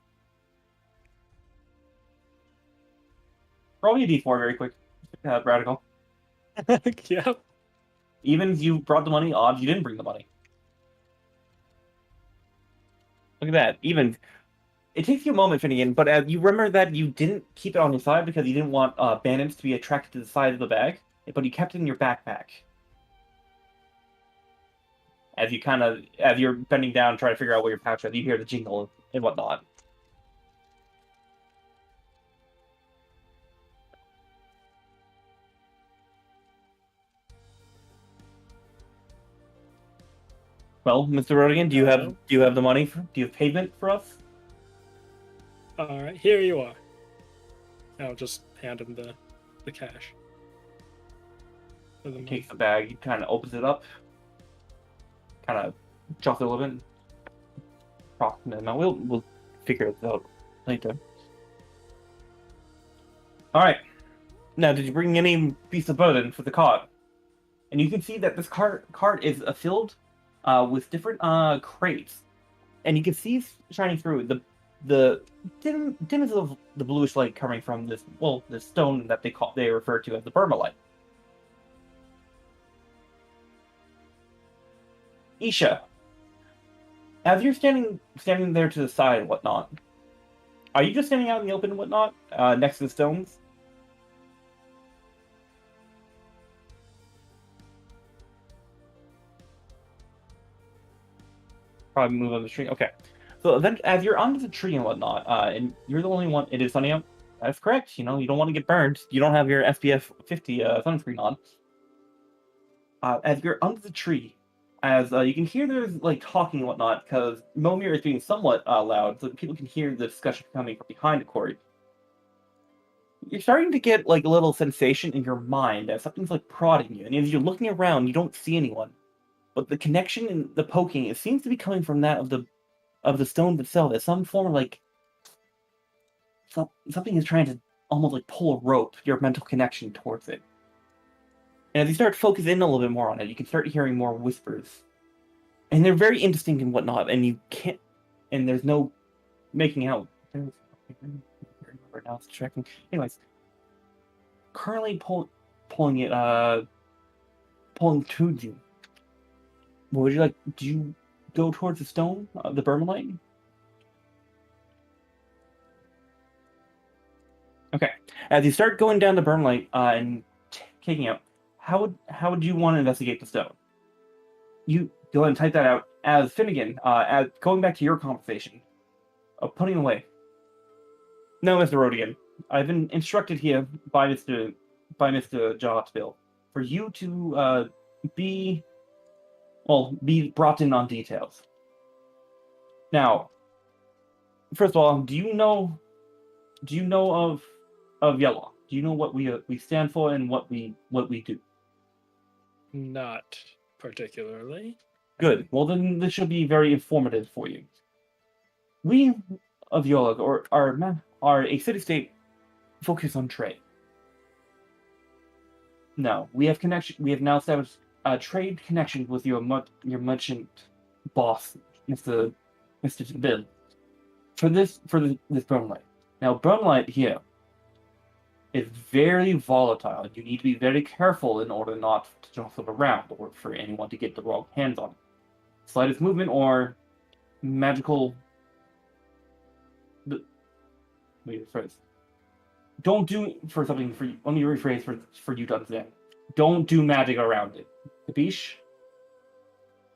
Roll me a d4 very quick, Radical. Yep. Even if you brought the money, odds you didn't bring the money. Look at that. Even it takes you a moment, Finnegan, but you remember that you didn't keep it on your side because you didn't want bandits to be attracted to the side of the bag, but you kept it in your backpack. As you're bending down trying to figure out where your pouch is, you hear the jingle and whatnot. Well, Mr. Rodigan, do you have the money? Do you have payment for us? All right, here you are. I'll just hand him the cash. For the He money. takes the bag, he kind of opens it up, kind of jostles it a little bit. We'll figure it out later. All right. Now, did you bring any piece of burden for the cart? And you can see that this cart is filled with different crates, and you can see shining through the dims of the bluish light coming from this stone that they refer to as the vermilite. Isha, as you're standing there to the side and whatnot, are you just standing out in the open and whatnot, next to the stones? Probably move on the tree. Okay. So then, as you're under the tree and whatnot, and you're the only one, it is sunny out. That's correct. You know, you don't want to get burned. You don't have your SPF 50 sunscreen on. As you're under the tree, as you can hear there's like talking and whatnot, because Momir is being somewhat loud, so people can hear the discussion coming from behind the quarry. You're starting to get like a little sensation in your mind as something's like prodding you, and as you're looking around, you don't see anyone. But the connection and the poking, it seems to be coming from that of the stone itself, as some form of like something is trying to almost like pull a rope, your mental connection towards it. And as you start focusing in a little bit more on it, you can start hearing more whispers. And they're very indistinct and whatnot, and you can't, and there's no making out. Now it's checking. Anyways, currently pulling to you. What would you like? Do you go towards the stone, the vermilite? Okay. As you start going down the vermilite and taking out, how would you want to investigate the stone? You go ahead and type that out. As Finnegan, as going back to your conversation of putting away. No, Mr. Rodigan, I've been instructed here by Mr. Jotsville for you to be brought in on details. Now, first of all, do you know of Yellow? Do you know what we stand for and what we do? Not particularly. Good. Well, then this should be very informative for you. We of Yola are a city-state focused on trade. No, we have connection. We have now established trade connections with your merchant boss, Mr. Bill, for this Burnlight. Now, Burnlight here is very volatile. You need to be very careful in order not to jostle it around or for anyone to get the wrong hands on it. Slightest movement or magical. Let me rephrase. Don't do for something for you. Let me rephrase for you to understand. Don't do magic around it. Capiche?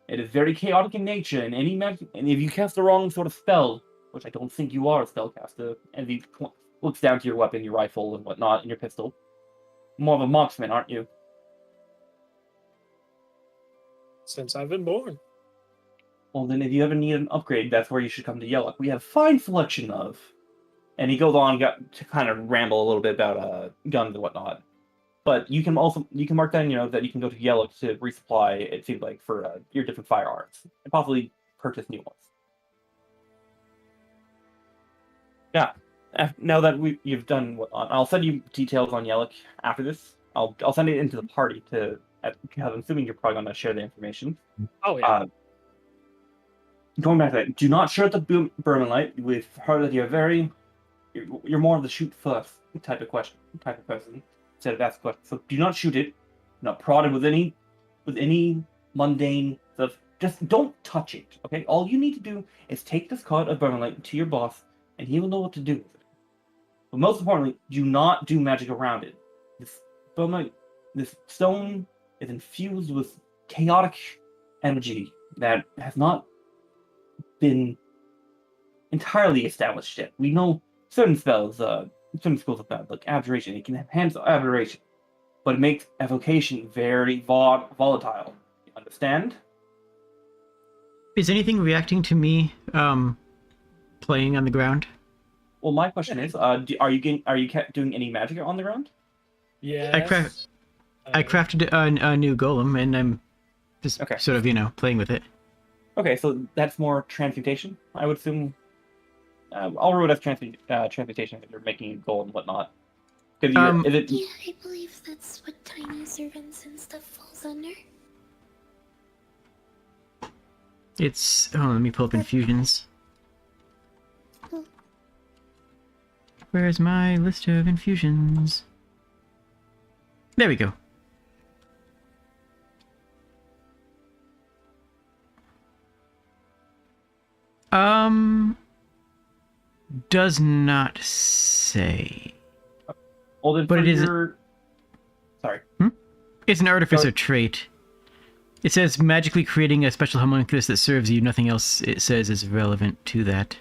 It is very chaotic in nature, and any magic, and if you cast the wrong sort of spell, which I don't think you are a spellcaster, and he looks down to your weapon, your rifle, and whatnot, and your pistol. More of a marksman, aren't you? Since I've been born. Well, then if you ever need an upgrade, that's where you should come to Yellow. We have a fine selection of. And he goes on to kind of ramble a little bit about guns and whatnot. But you can mark down, that you can go to Yellow to resupply. It seems like for your different firearms and possibly purchase new ones. Yeah. Now that you've done whatnot, I'll send you details on Yellow after this. I'll send it into the party because I'm assuming you're probably going to share the information. Oh yeah. Going back to that, do not share the Burmanite. We've heard that you're more of the shoot first type of person instead of ask questions. So do not shoot it. Do not prod it with any mundane stuff. Just don't touch it. Okay. All you need to do is take this card of Burmanite to your boss, and he will know what to do with it. But most importantly, do not do magic around it. This stone is infused with chaotic energy that has not been entirely established yet. We know certain spells, certain schools of that, like abjuration. It can enhance abjuration, but it makes evocation very volatile. You understand? Is anything reacting to me playing on the ground? Well, my question is, are you doing any magic on the ground? Yeah. I crafted a new golem, and I'm just sort of, playing with it. Okay, so that's more transmutation, I would assume. I'll roll it as transmutation if you're making gold and whatnot. Yeah, I believe that's what tiny servants and stuff falls under. It's... Oh, let me pull up infusions. Oh. Where's my list of infusions? There we go. Does not say. Well, then but it is. Sorry. It's an artificer trait. It says magically creating a special homunculus that serves you. Nothing else it says is relevant to that.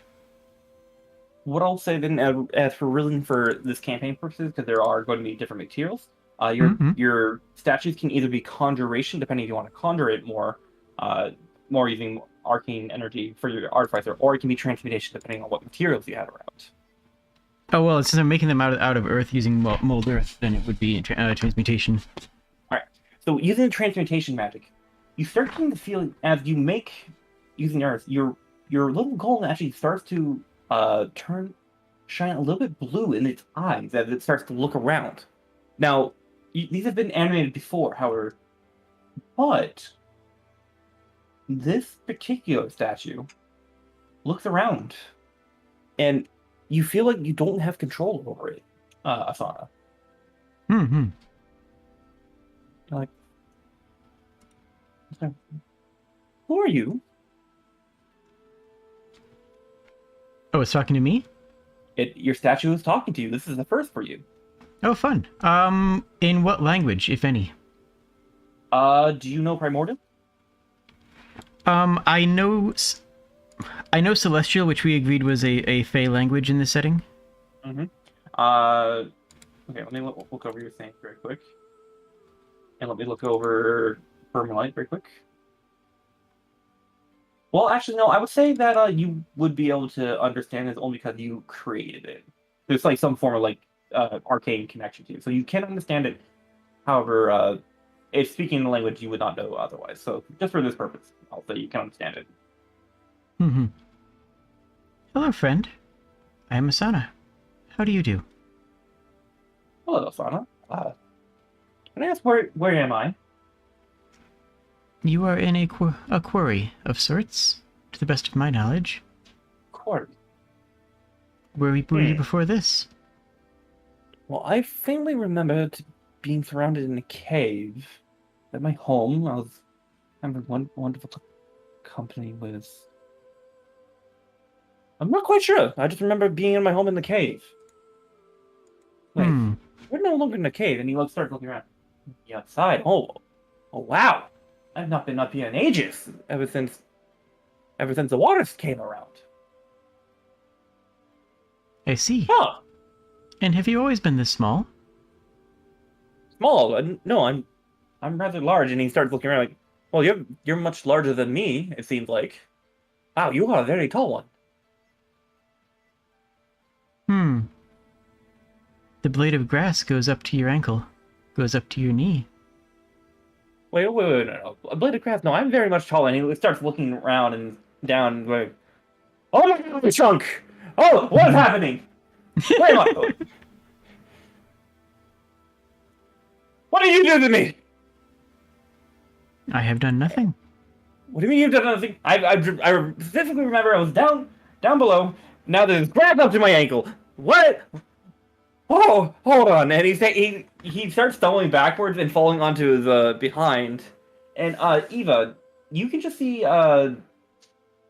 What I'll say then, as for really for this campaign purposes, because there are going to be different materials, your statues can either be conjuration, depending if you want to conjure it more using arcane energy for your artificer, or it can be transmutation, depending on what materials you had around. Oh well, since I'm making them out of earth using mold earth, then it would be transmutation. All right. So using transmutation magic, you start getting the feeling as you make using earth, your little golem actually starts to shine a little bit blue in its eyes as it starts to look around. Now, these have been animated before, however, but this particular statue looks around, and you feel like you don't have control over it, Asana. Mm-hmm. Like, who are you? Oh, it's talking to me? Your statue is talking to you. This is the first for you. Oh, fun. In what language, if any? Do you know Primordial? I know Celestial, which we agreed was a Fey language in this setting. Mm-hmm. Okay, let me look over your thing very quick. And let me look over Permalite very quick. Well, actually, no, I would say that you would be able to understand this only because you created it. There's like some form of arcane connection to you. So you can understand it. However, if speaking the language, you would not know otherwise. So just for this purpose, I'll say you can understand it. Mm-hmm. Hello, friend. I am Asana. How do you do? Hello, Asana. Can I ask where am I? You are in a quarry of sorts, to the best of my knowledge. Court. Where were you before this? Well, I faintly remember being surrounded in a cave. At my home, I was having wonderful company with. I'm not quite sure. I just remember being in my home in the cave. Wait, we're no longer in the cave, and he starts looking around. The outside. Oh, wow! I've not been up here in ages. Ever since the waters came around. I see. Huh. And have you always been this small? Small? No, I'm rather large. And he starts looking around like, well, you're much larger than me. It seems like. Wow, you are a very tall one. The blade of grass goes up to your ankle, goes up to your knee. Wait, no. A blade of grass? No, I'm very much taller. And he starts looking around and down and going, oh my God, my trunk! Oh, what is happening? Where am I? What did you do to me? I have done nothing. What do you mean you've done nothing? I specifically remember I was down below. Now there's grass up to my ankle. What? Oh, hold on. And he starts stumbling backwards and falling onto his behind. And Eva, you can just see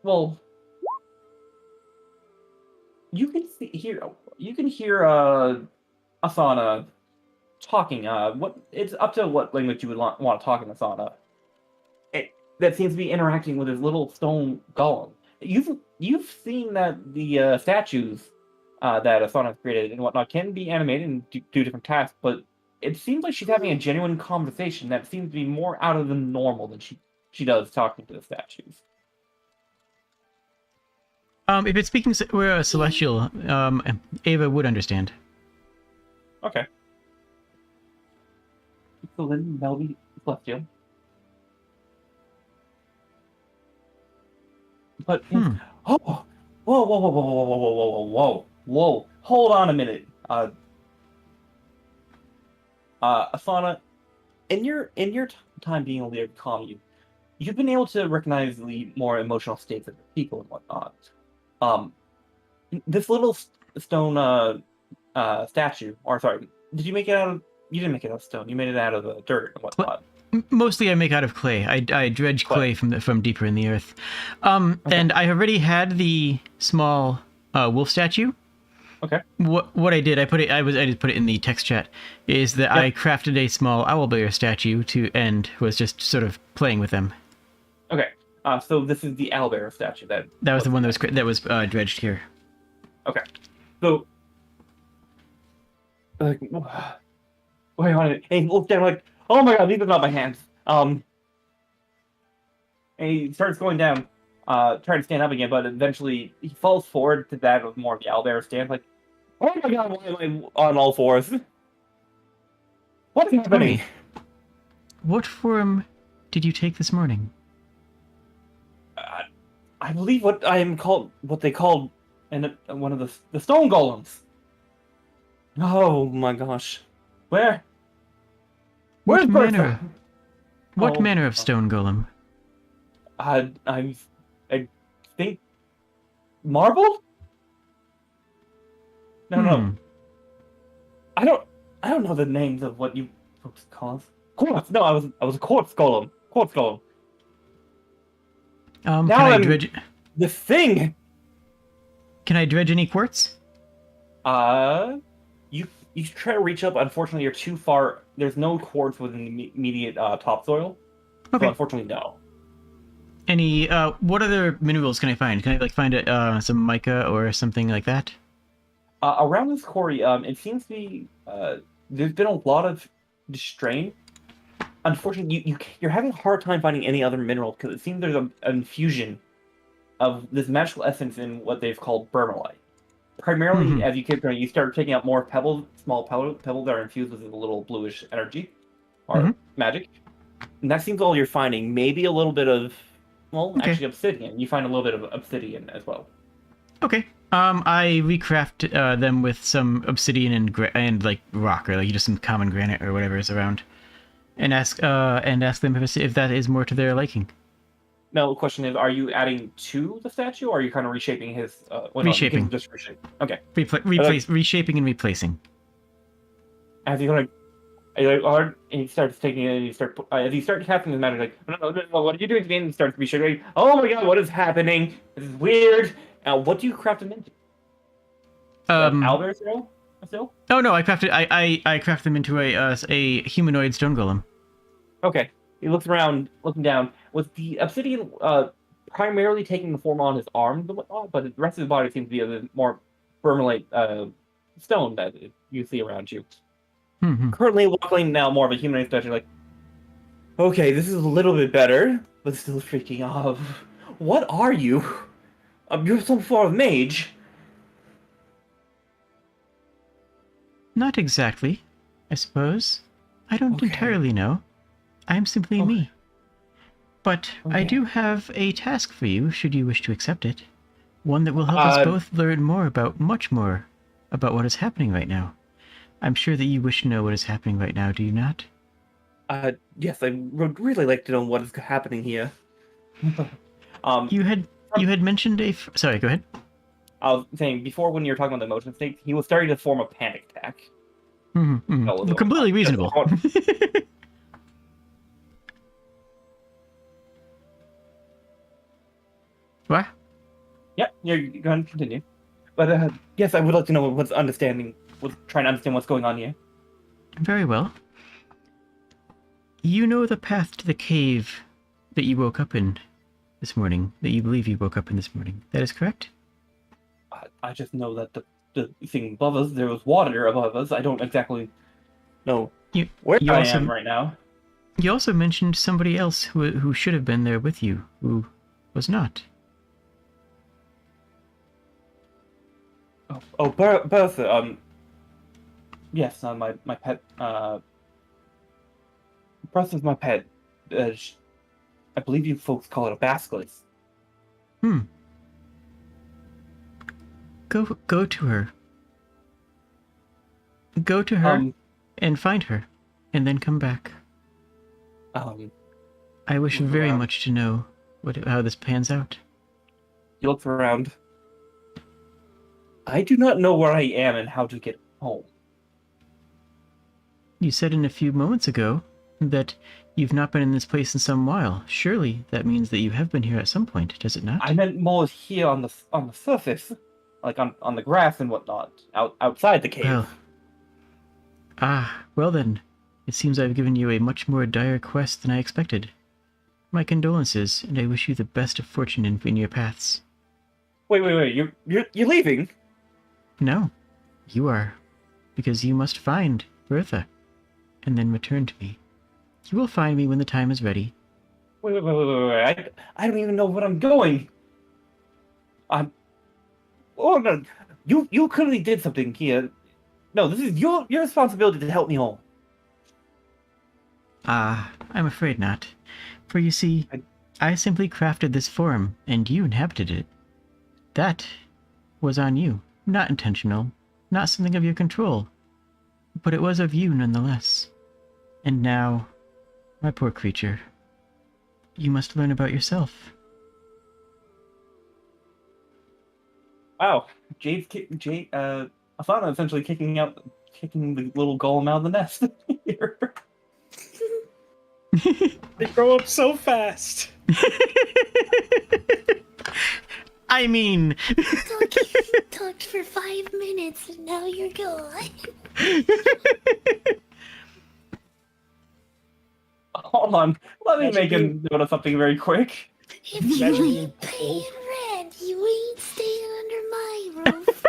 well, you can hear Asana talking. It's up to what language you would want to talk in Asana. That seems to be interacting with his little stone golem. You've seen that the statues that Asana has created and whatnot can be animated and do different tasks, but it seems like she's having a genuine conversation that seems to be more out of the normal than she does talking to the statues. If it's speaking celestial, Ava would understand. Okay. So then that'll be celestial. But whoa! Hold on a minute, Asana. In your time being able to calm you, you've been able to recognize the more emotional states of people and whatnot. This little stone statue, or sorry, did you make it out of? You didn't make it out of stone. You made it out of dirt and whatnot. Mostly I make out of clay. I dredge clay from deeper in the earth. And I already had the small wolf statue. Okay. What I did, I just put it in the text chat, is that I crafted a small owlbear statue and was just sort of playing with them. Okay. So this is the owlbear statue that was the one that was dredged here. Okay. So wait on it. And he looks down like, oh my God, these are not my hands. And he starts going down, trying to stand up again, but eventually he falls forward to that of more of the owlbear stand, like, oh my God, why am I on all fours? What's happening? What form did you take this morning? I believe what they called one of the stone golems. Oh my gosh. Where's What Bertha? manner of stone golem? I think marble? No. I don't know the names of what you folks call us. Quartz. No, I was a quartz golem. Quartz golem. Can I dredge the thing? Can I dredge any quartz? You try to reach up. Unfortunately, you're too far. There's no quartz within the immediate topsoil. Okay. So unfortunately, no. Any what other minerals can I find? Can I find some mica or something like that? Around this quarry, it seems to be there's been a lot of strain. Unfortunately, you're having a hard time finding any other mineral because it seems there's an infusion of this magical essence in what they've called bermalite. Primarily, as you keep going, you start taking out more pebbles, small pebbles that are infused with a little bluish energy or magic. And that seems all you're finding. Maybe a little bit of, actually obsidian. You find a little bit of obsidian as well. Okay. I recraft them with some obsidian and like rock, or like just some common granite or whatever is around, and ask them if that is more to their liking. Now, the question is, are you adding to the statue, or are you kind of reshaping his? Well, no, you Reshaping. can just reshape. Okay. Reshaping and replacing. As you're like hard, and he starts taking it, and as you start casting his magic, like, no, what are you doing to me? And he starts reshaping. Oh my god, what is happening? This is weird. Now, what do you craft him into? Owlbear still? Oh no, I crafted them into a humanoid stone golem. Okay. He looks around, looking down. Was the obsidian primarily taking the form on his arms and whatnot, but the rest of his body seems to be a more vermilite stone that you see around you. Mm-hmm. Currently walking now more of a humanoid statue, like, okay, this is a little bit better, but still freaking off. What are you? You're some form of mage. Not exactly, I suppose. I don't Okay. entirely know. I'm simply me. But I do have a task for you, should you wish to accept it. One that will help us both learn much more about what is happening right now. I'm sure that you wish to know what is happening right now, do you not? Yes, I would really like to know what is happening here. You had mentioned sorry, go ahead. I was saying, before when you were talking about the motion state, he was starting to form a panic attack. Mm-hmm. Completely reasonable. What? Yeah, you're going to continue. But yes, I would like to know trying to understand what's going on here. Very well. You know the path to the cave that you woke up in this morning, that you believe you woke up in this morning. That is correct? I just know that the thing above us, there was water above us. I don't exactly know where I am right now. You also mentioned somebody else who should have been there with you, who was not. Bertha, yes, my pet, Bertha's my pet. I believe you folks call it a basilisk. Go to her. Go to her and find her, and then come back. I wish very much to know how this pans out. He looks around. I do not know where I am and how to get home. You said a few moments ago that you've not been in this place in some while. Surely that means that you have been here at some point, does it not? I meant more here on the surface, like on the grass and whatnot, outside the cave. Well then, it seems I've given you a much more dire quest than I expected. My condolences, and I wish you the best of fortune in your paths. Wait! You're leaving? No, you are, because you must find Bertha, and then return to me. You will find me when the time is ready. Wait! I don't even know where I'm going. Oh no! You clearly did something here. No, this is your responsibility to help me home. I'm afraid not. For you see, I simply crafted this form, and you inhabited it. That was on you. Not intentional, not something of your control, but it was of you nonetheless. And now, my poor creature, you must learn about yourself. Wow, Asana essentially kicking the little golem out of the nest here. They grow up so fast. I mean... Talked for 5 minutes and now you're gone. Hold on, let me make a note of something very quick. If you ain't paying rent, you ain't staying under my roof.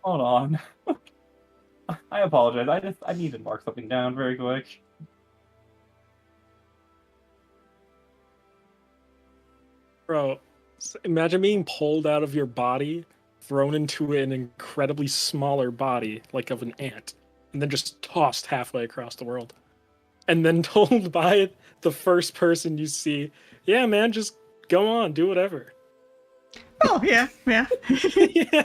Hold on. I apologize. I need to mark something down very quick. Bro, imagine being pulled out of your body, thrown into an incredibly smaller body, like of an ant, and then just tossed halfway across the world. and then told by the first person you see, yeah, man, just go on, do whatever. Oh, yeah. Yeah. Yeah,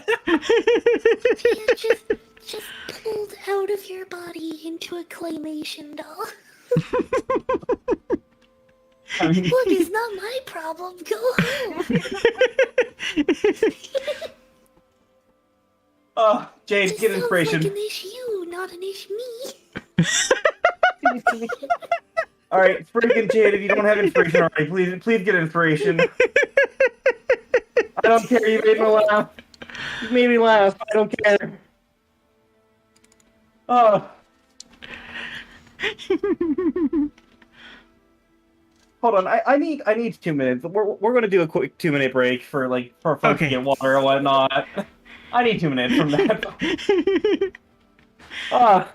just pulled out of your body into a claymation doll. I mean, Look, it's not my problem. Go home. oh, Jade, This get sounds inspiration. like an issue, not an issue me. All right, freaking Jade, if you don't have inspiration already, please get inspiration. I don't care. You made me laugh. You made me laugh. I don't care. Oh. Hold on. I need 2 minutes. We're gonna do a quick 2-minute break for folks Okay. to get water and whatnot. I need 2 minutes from that. Ah.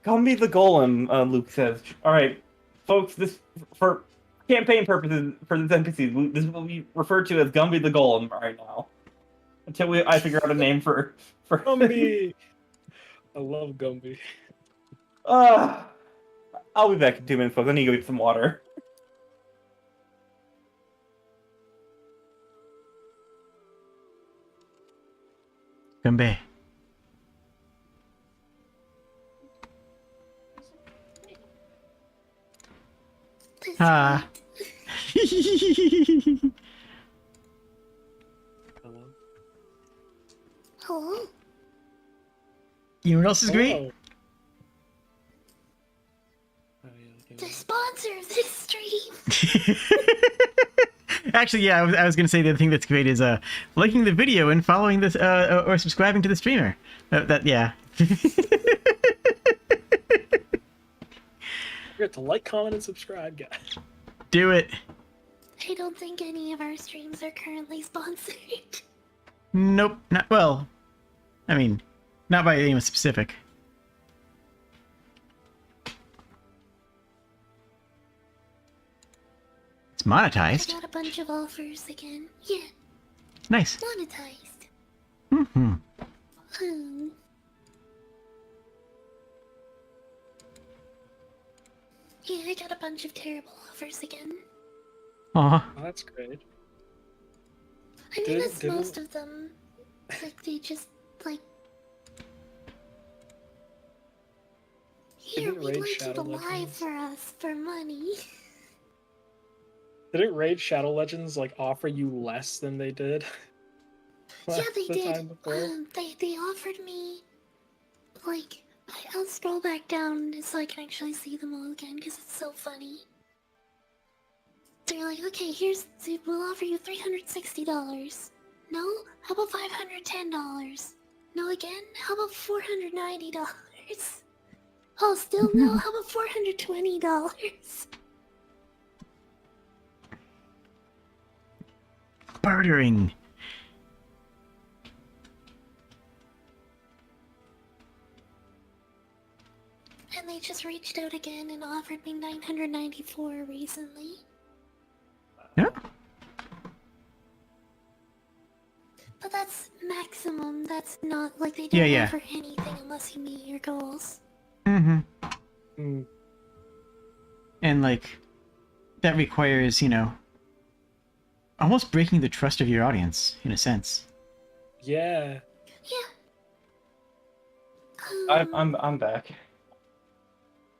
Gumby the Golem, Luke says. Alright, folks, this, for campaign purposes, for this NPC, this will be referred to as Gumby the Golem right now. Until I figure out a name for... Gumby! I love Gumby. I'll be back in 2 minutes, folks. I need to go get some water. Gumbe. This Ah. Hello? Hello? You know what else is great? Hello. Oh, yeah, The okay. sponsor of this stream. Actually, yeah, I was gonna say the other thing that's great is liking the video and following this or subscribing to the streamer. Yeah. Forget to like, comment, and subscribe, guys. Do it. I don't think any of our streams are currently sponsored. Nope. Not well. I mean, not by anyone specific. It's I monetized. got a bunch of offers again. Yeah, Nice. monetized. Mm-hmm. Yeah, I got a bunch of terrible offers again. Aw. Oh, that's great. I mean, Did- that's didn't- most of them. Like, they just, like... Here, Didn't we'd Raid like you Shadow to lie Legends? for us for money. Didn't Raid Shadow Legends offer you less than they did? Yeah, they the did. time before? They offered me, like, I'll scroll back down so I can actually see them all again because it's so funny. They're like, okay, we'll offer you $360. No? How about $510? No again? How about $490? Oh, still no? How about $420? Bartering. And they just reached out again and offered me $994 recently. Yeah. But that's maximum. That's not like they Yeah, don't yeah. offer anything unless you meet your goals. Mm-hmm. Mm, And like, that requires, almost breaking the trust of your audience, in a sense. yeah. Yeah. I'm back.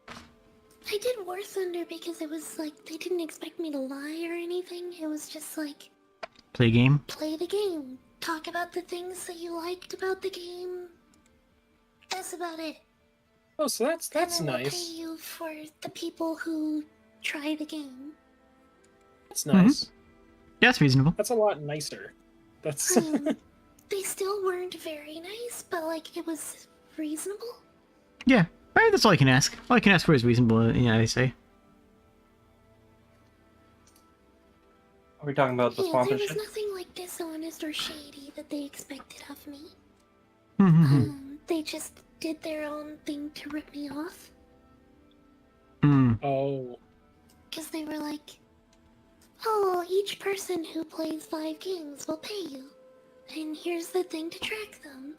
I did War Thunder because it was like they didn't expect me to lie or anything. It was just like Play game. play the game, talk about the things that you liked about the game. That's about it. Oh, so that's And then we'll pay nice. you for the people who try the game. That's nice. That's reasonable. That's a lot nicer. That's They still weren't very nice, but like it was reasonable. Yeah. That's all I can ask. All I can ask for is reasonable, I say. Are we talking about the Yeah, there was sponsorship? nothing like dishonest or shady that they expected of me. Mm-hmm. They just did their own thing to rip me off. Mm. oh, Because they were like, oh, each person who plays 5 games will pay you. And here's the thing to track them.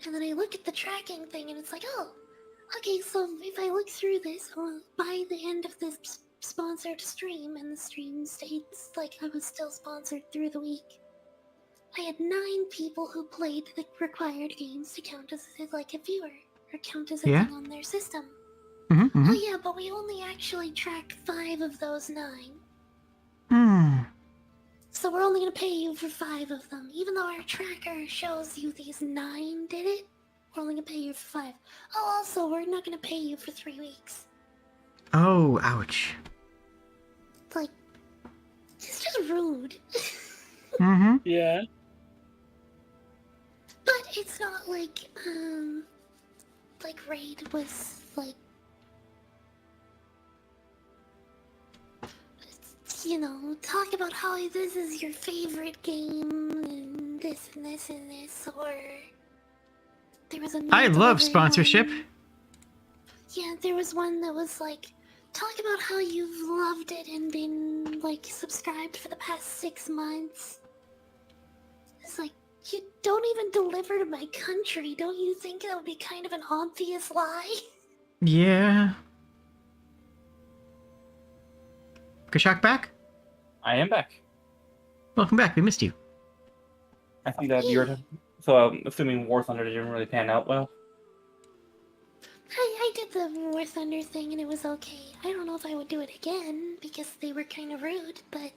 And then I look at the tracking thing and it's like, oh, Okay, so if I look through this, by the end of this sponsored stream, and the stream states like I was still sponsored through the week, I had 9 people who played the required games to count as like a viewer, or count as a Yeah? thing on their system. Mm-hmm. Oh yeah, but we only actually tracked 5 of those 9. Hmm. So we're only gonna pay you for 5 of them. Even though our tracker shows you these 9 did it, we're only gonna pay you for 5. Oh, also, we're not gonna pay you for 3 weeks. Oh, ouch. Like, it's just rude. Mm-hmm. Yeah. But it's not like Raid was like, you know, talk about how this is your favorite game and this and this and this, or there was a meal I love delivery sponsorship. one. Yeah, there was one that was like, talk about how you've loved it and been like subscribed for the past 6 months. It's like, you don't even deliver to my country. Don't you think that would be kind of an obvious lie? Yeah. Kashak back? I am back. Welcome back. We missed you. I see that you're. So I'm assuming War Thunder didn't really pan out well. I did the War Thunder thing and it was okay. I don't know if I would do it again because they were kind of rude, but.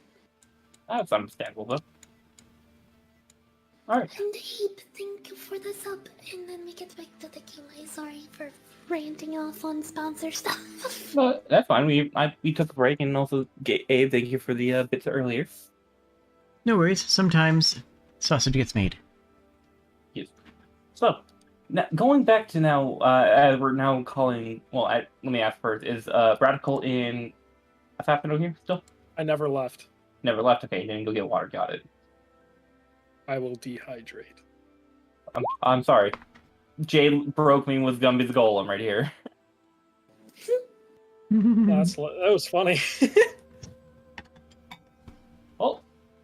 That's understandable, though. Alright. And Abe, thank you for the sub. And then we get back to the game. I'm sorry for ranting off on sponsor stuff. But that's fine. We took a break, and also, Abe, thank you for the bits earlier. No worries. Sometimes sausage gets made. Yes. So, now, going back to now, as we're now calling. Well, let me ask first: is Radical in Assassino here still? I never left. Never left. Okay, then go get water. Got it. I will dehydrate. I'm sorry. Jay broke me with Gumby's golem right here. That was funny. Well,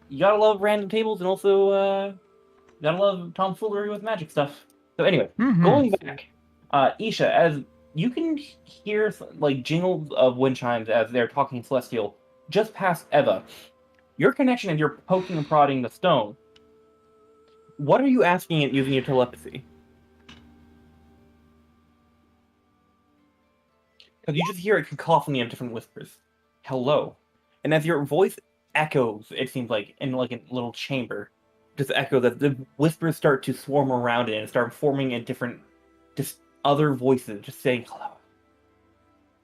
you gotta love random tables, and also gotta love tomfoolery with magic stuff. So anyway, going back, Isha, as you can hear like jingles of wind chimes as they're talking celestial just past Eva. Your connection as you're poking and prodding the stone. What are you asking it using your telepathy? Because you just hear a cacophony of different whispers. Hello. And as your voice echoes, it seems like, in like a little chamber, just echoes, that the whispers start to swarm around it and start forming in different, just other voices, just saying hello.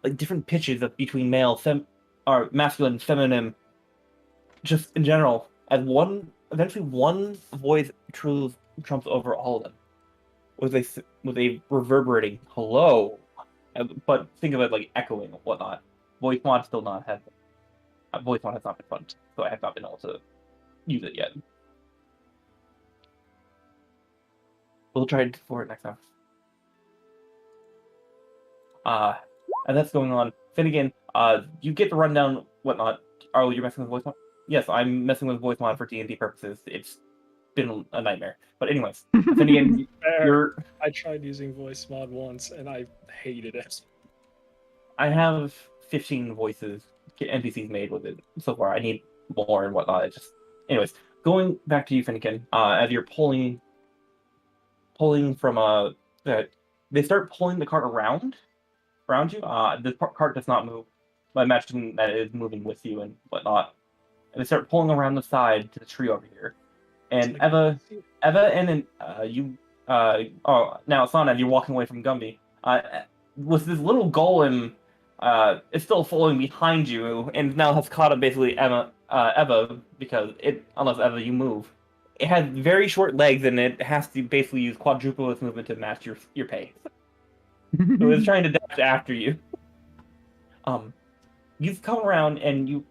Like different pitches of between male, or masculine, feminine, just in general. As eventually one voice truly trumps over all of them. With a reverberating hello. But think of it like echoing and whatnot. Voice mod still not had. Voice mod has not been fun, so I have not been able to use it yet. We'll try it for it next time. And that's going on. Finnegan, you get the rundown, whatnot. Oh, you're messing with voice mod? Yes, I'm messing with voice mod for D&D purposes. It's been a nightmare. But anyways, Finnegan, you're... I tried using voice mod once and I hated it. I have 15 voices, NPCs made with it so far. I need more and whatnot. It just, anyways, going back to you, Finnegan. As you're pulling from they start pulling the cart around you. The cart does not move. I imagine that it is moving with you and whatnot. And they start pulling around the side to the tree over here. And Eva, and then you. Now Sana, you're walking away from Gumby. With this little golem, it's still following behind you, and now has caught up basically Eva, because unless Eva you move, it has very short legs, and it has to basically use quadruple its movement to match your pace. So it's trying to dash after you. You've come around, and you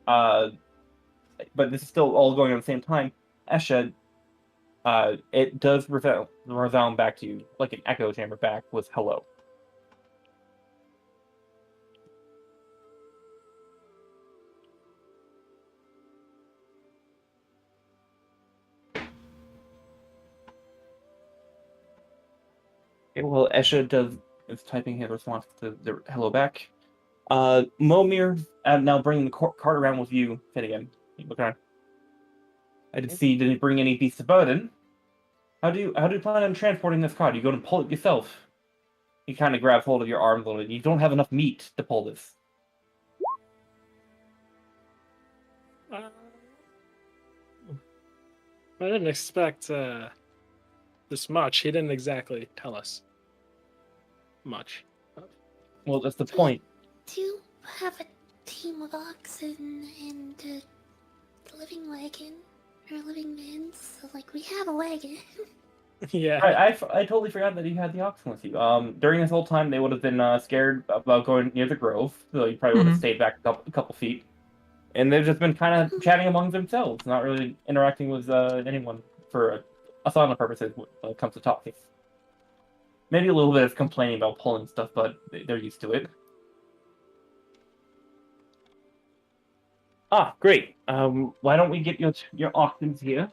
but this is still all going on at the same time. Esha, it does resound back to you like an echo chamber back with hello. Okay, well, Esha does is typing his response to the hello back. Momir, now bringing the cart around with you, Finnegan. You look around. I didn't see. Did you bring any beasts of burden? How do you plan on transporting this cart? You going to pull it yourself? He kind of grabs hold of your arms a little bit. You don't have enough meat to pull this. I didn't expect this much. He didn't exactly tell us much. Well, that's the point. Do you have a team of oxen and a living wagon? Or living men? So, like, we have a wagon. Yeah. I totally forgot that you had the oxen with you. During this whole time, they would have been scared about going near the grove, so you probably would have stayed back a couple feet. And they've just been kind of chatting among themselves, not really interacting with anyone for Asana purposes when it comes to talking. Maybe a little bit of complaining about pulling stuff, but they're used to it. Ah, great. Why don't we get your oxen here?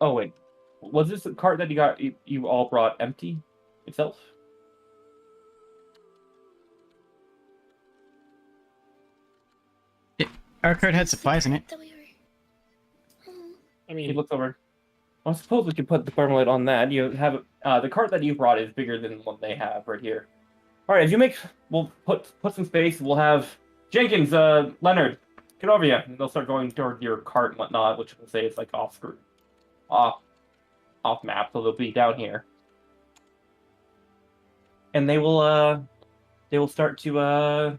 Oh wait, was this a cart that you all brought empty itself? Our cart had supplies in it. That we were... I He mean, looks over. Well, I suppose we could put the thermalite on that. You have the cart that you brought is bigger than the one they have right here. All right, we'll put some space. We'll have Jenkins, Leonard, get over here. And they'll start going toward your cart and whatnot, which will say it's like off map, so they'll be down here. And they will start to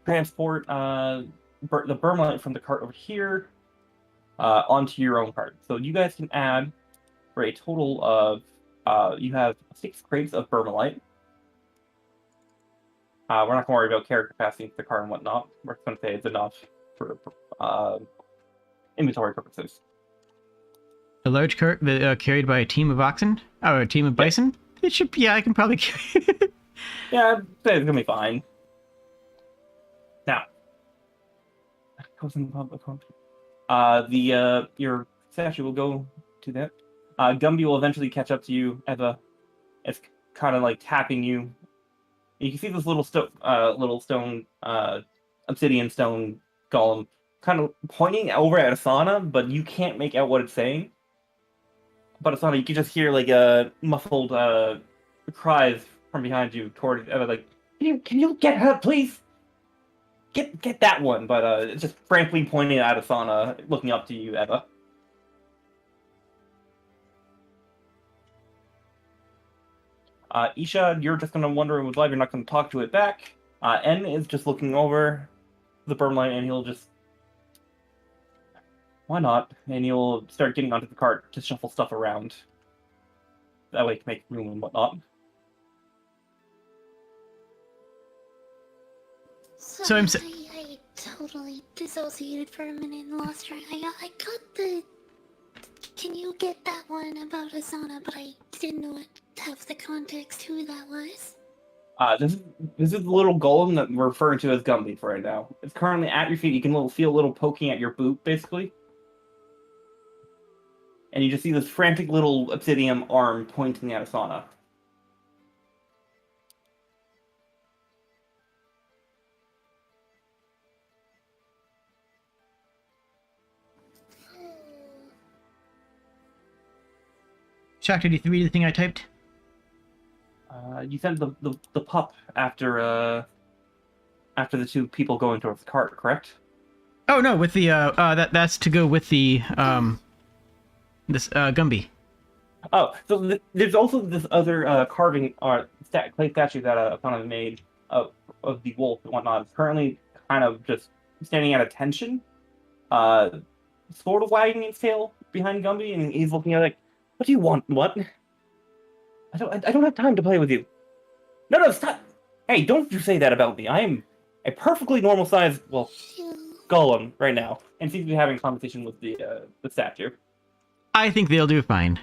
transport the Burmite from the cart over here onto your own cart. So you guys can add for a total of you have 6 crates of Burmalite. We're not going to worry about carrier capacity for the cart and whatnot. We're just going to say it's enough for inventory purposes. A large cart carried by a team of oxen? Or a team of bison? It should be, yeah, I can probably carry it. Yeah, I'd say it's going to be fine. Now, goes in the public home. Your statue will go to that. Gumby will eventually catch up to you as kind of like tapping you. You can see this little stone, obsidian stone golem kind of pointing over at Asana, but you can't make out what it's saying. But Asana, you can just hear like muffled cries from behind you toward like, can you get her, please? Get that one, but it's just frankly pointing at Asana, looking up to you, Eva. Isha, you're just gonna wonder with live. You're not gonna talk to it back. N is just looking over the berm line, and he'll just, why not? And he'll start getting onto the cart to shuffle stuff around. That way, to make room and whatnot. So I'm I totally dissociated for a minute and lost track. I got the... Can you get that one about Asana, but I didn't have the context who that was. This is the little golem that we're referring to as Gumby for right now. It's currently at your feet. You can feel a little poking at your boot, basically. And you just see this frantic little obsidian arm pointing at Asana. Shocked, did you read the thing I typed? You sent the pup after the 2 people going towards the cart, correct? Oh no, with the that's to go with the this Gumby. Oh, so there's also this other carving or clay statue that Asana made of the wolf and whatnot. It's currently kind of just standing at attention, sort of wagging its tail behind Gumby, and he's looking at it like, "What do you want? What? I don't have time to play with you. No, stop! Hey, don't you say that about me. I am a perfectly normal sized, well, golem right now, and seems to be having a conversation with the statue." I think they'll do fine.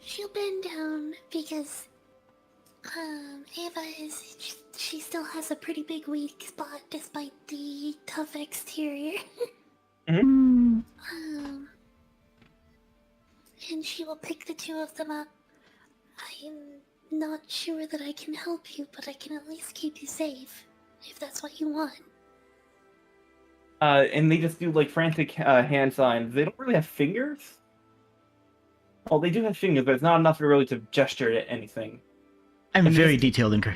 She'll bend down because Ava she still has a pretty big weak spot despite the tough exterior. Mm-hmm. and she will pick the two of them up. I'm not sure that I can help you, but I can at least keep you safe, if that's what you want. And they just do like frantic hand signs. They don't really have fingers. Well, they do have fingers, but it's not enough really to gesture at anything. I'm And very this- detailed, Inker.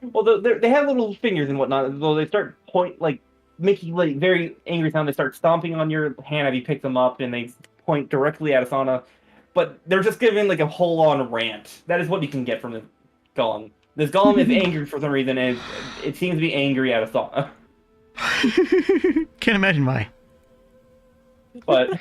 Well, they have little fingers and whatnot. So they start making like very angry sound. They start stomping on your hand as you pick them up, and they point directly at Asana. But they're just giving like a whole-on rant. That is what you can get from this golem. This golem is angry for some reason, and it seems to be angry at Asana. Can't imagine why. But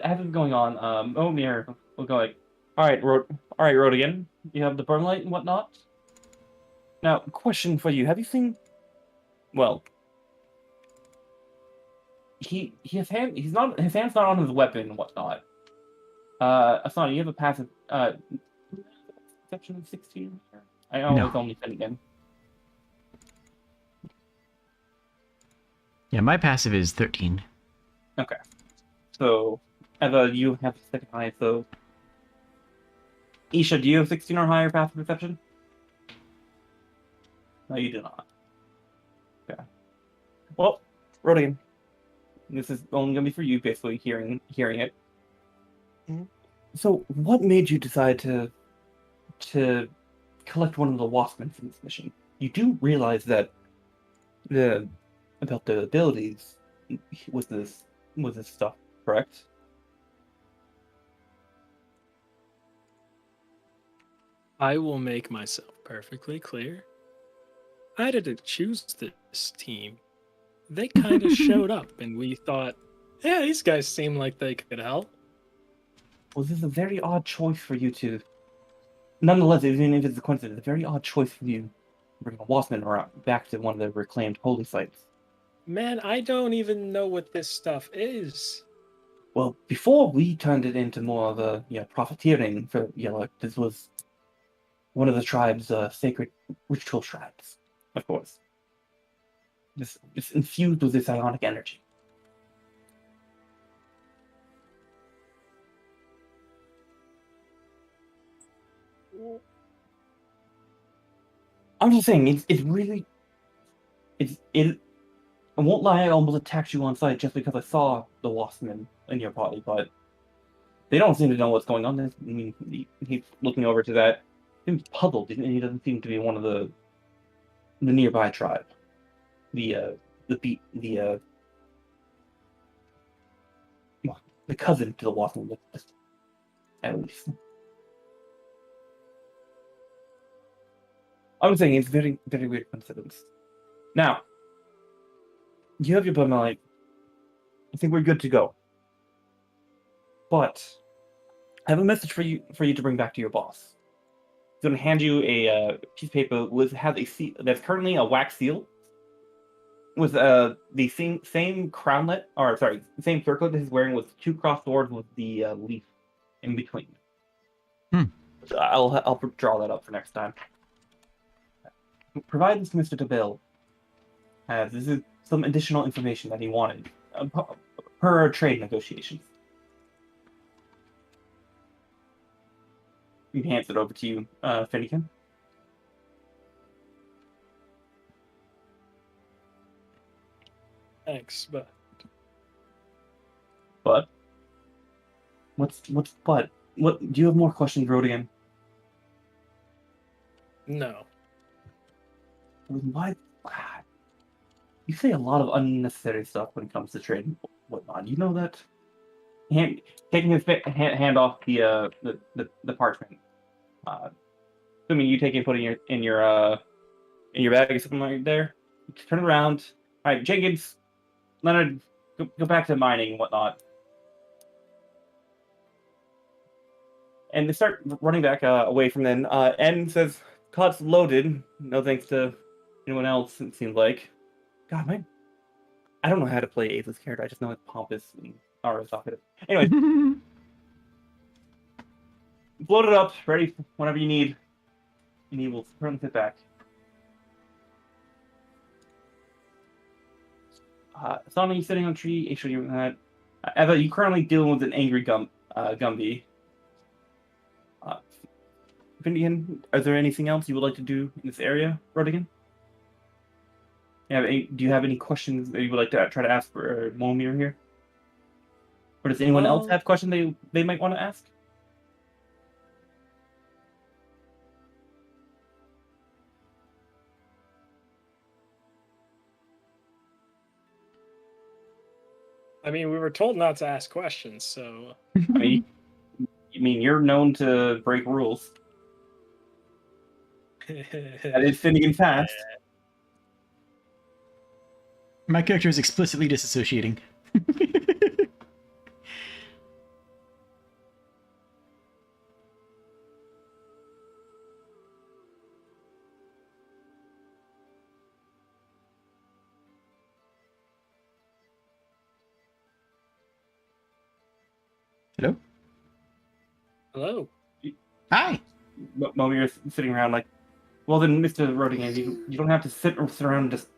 as it's going on, Omir will go like, all right, Rodigan, you have the burn light and whatnot. Now, question for you: have you seen? Well, his hand's not on his weapon and whatnot. Asana, you have a passive perception of 16. I always No. only said again. Yeah, my passive is 13. Okay, so Eva, you have second highest. So, Isha, do you have 16 or higher passive perception? No, you do not. Okay. Well, Rodian, this is only gonna be for you, basically hearing it. Mhm. So, what made you decide to collect one of the Waspmen for this mission? You do realize that about the abilities with this stuff, correct? I will make myself perfectly clear. I didn't choose this team. They kind of showed up, and we thought, yeah, these guys seem like they could help. Well, this is a very odd choice for you to. Nonetheless, even if it's a coincidence, it's a very odd choice for you to bring a Waspman around back to one of the reclaimed holy sites. Man, I don't even know what this stuff is. Well, before we turned it into more of a profiteering for this was one of the tribe's sacred ritual shrines, of course. Just infused with this ionic energy. I'm just saying, it's really, I won't lie, I almost attacked you on sight just because I saw the Waspman in your party, but they don't seem to know what's going on. I mean, he's looking over to that. He's puzzled, and he doesn't seem to be one of the nearby tribe. The cousin to the Waspman, at least. I'm saying it's very, very weird coincidence. Now, you have your bum light. I think we're good to go. But I have a message for you to bring back to your boss. He's going to hand you a piece of paper has a seal that's currently a wax seal with the same crownlet, or sorry, same circlet that he's wearing with two crossed swords with the leaf in between. So I'll draw that up for next time. Provide this to Mr. DeBille, as this is some additional information that he wanted per trade negotiations. He hands it over to you, Finnegan. Thanks, but But what's but what? Do you have more questions, Rodigan? no. Why? You say a lot of unnecessary stuff when it comes to trade and whatnot. You know that? Taking his hand off the parchment. Assuming you take it and put it in your bag or something like there. Turn around. All right, Jenkins, Leonard, go back to mining and whatnot. And they start running back away from them. N says, "Cot's loaded. No thanks to anyone else, it seems like." God, man. I don't know how to play Aza's character. I just know it's pompous and talkative. Anyway, load it up, ready whenever you need. And he will turn and sit back. Sana, you sitting on a tree. Aisha, you Eva, you currently dealing with an angry Gumby. Finnegan, is there anything else you would like to do in this area, Rodigan? Do you have any questions that you would like to try to ask for Momir here? Or does anyone else have questions they might want to ask? I mean, we were told not to ask questions, so. I mean, you're known to break rules. That is Finnegan fast. My character is explicitly disassociating. Hello? Hello. Hi! Momir's sitting around like, well then, Mr. Rodigan, you don't have to sit around and just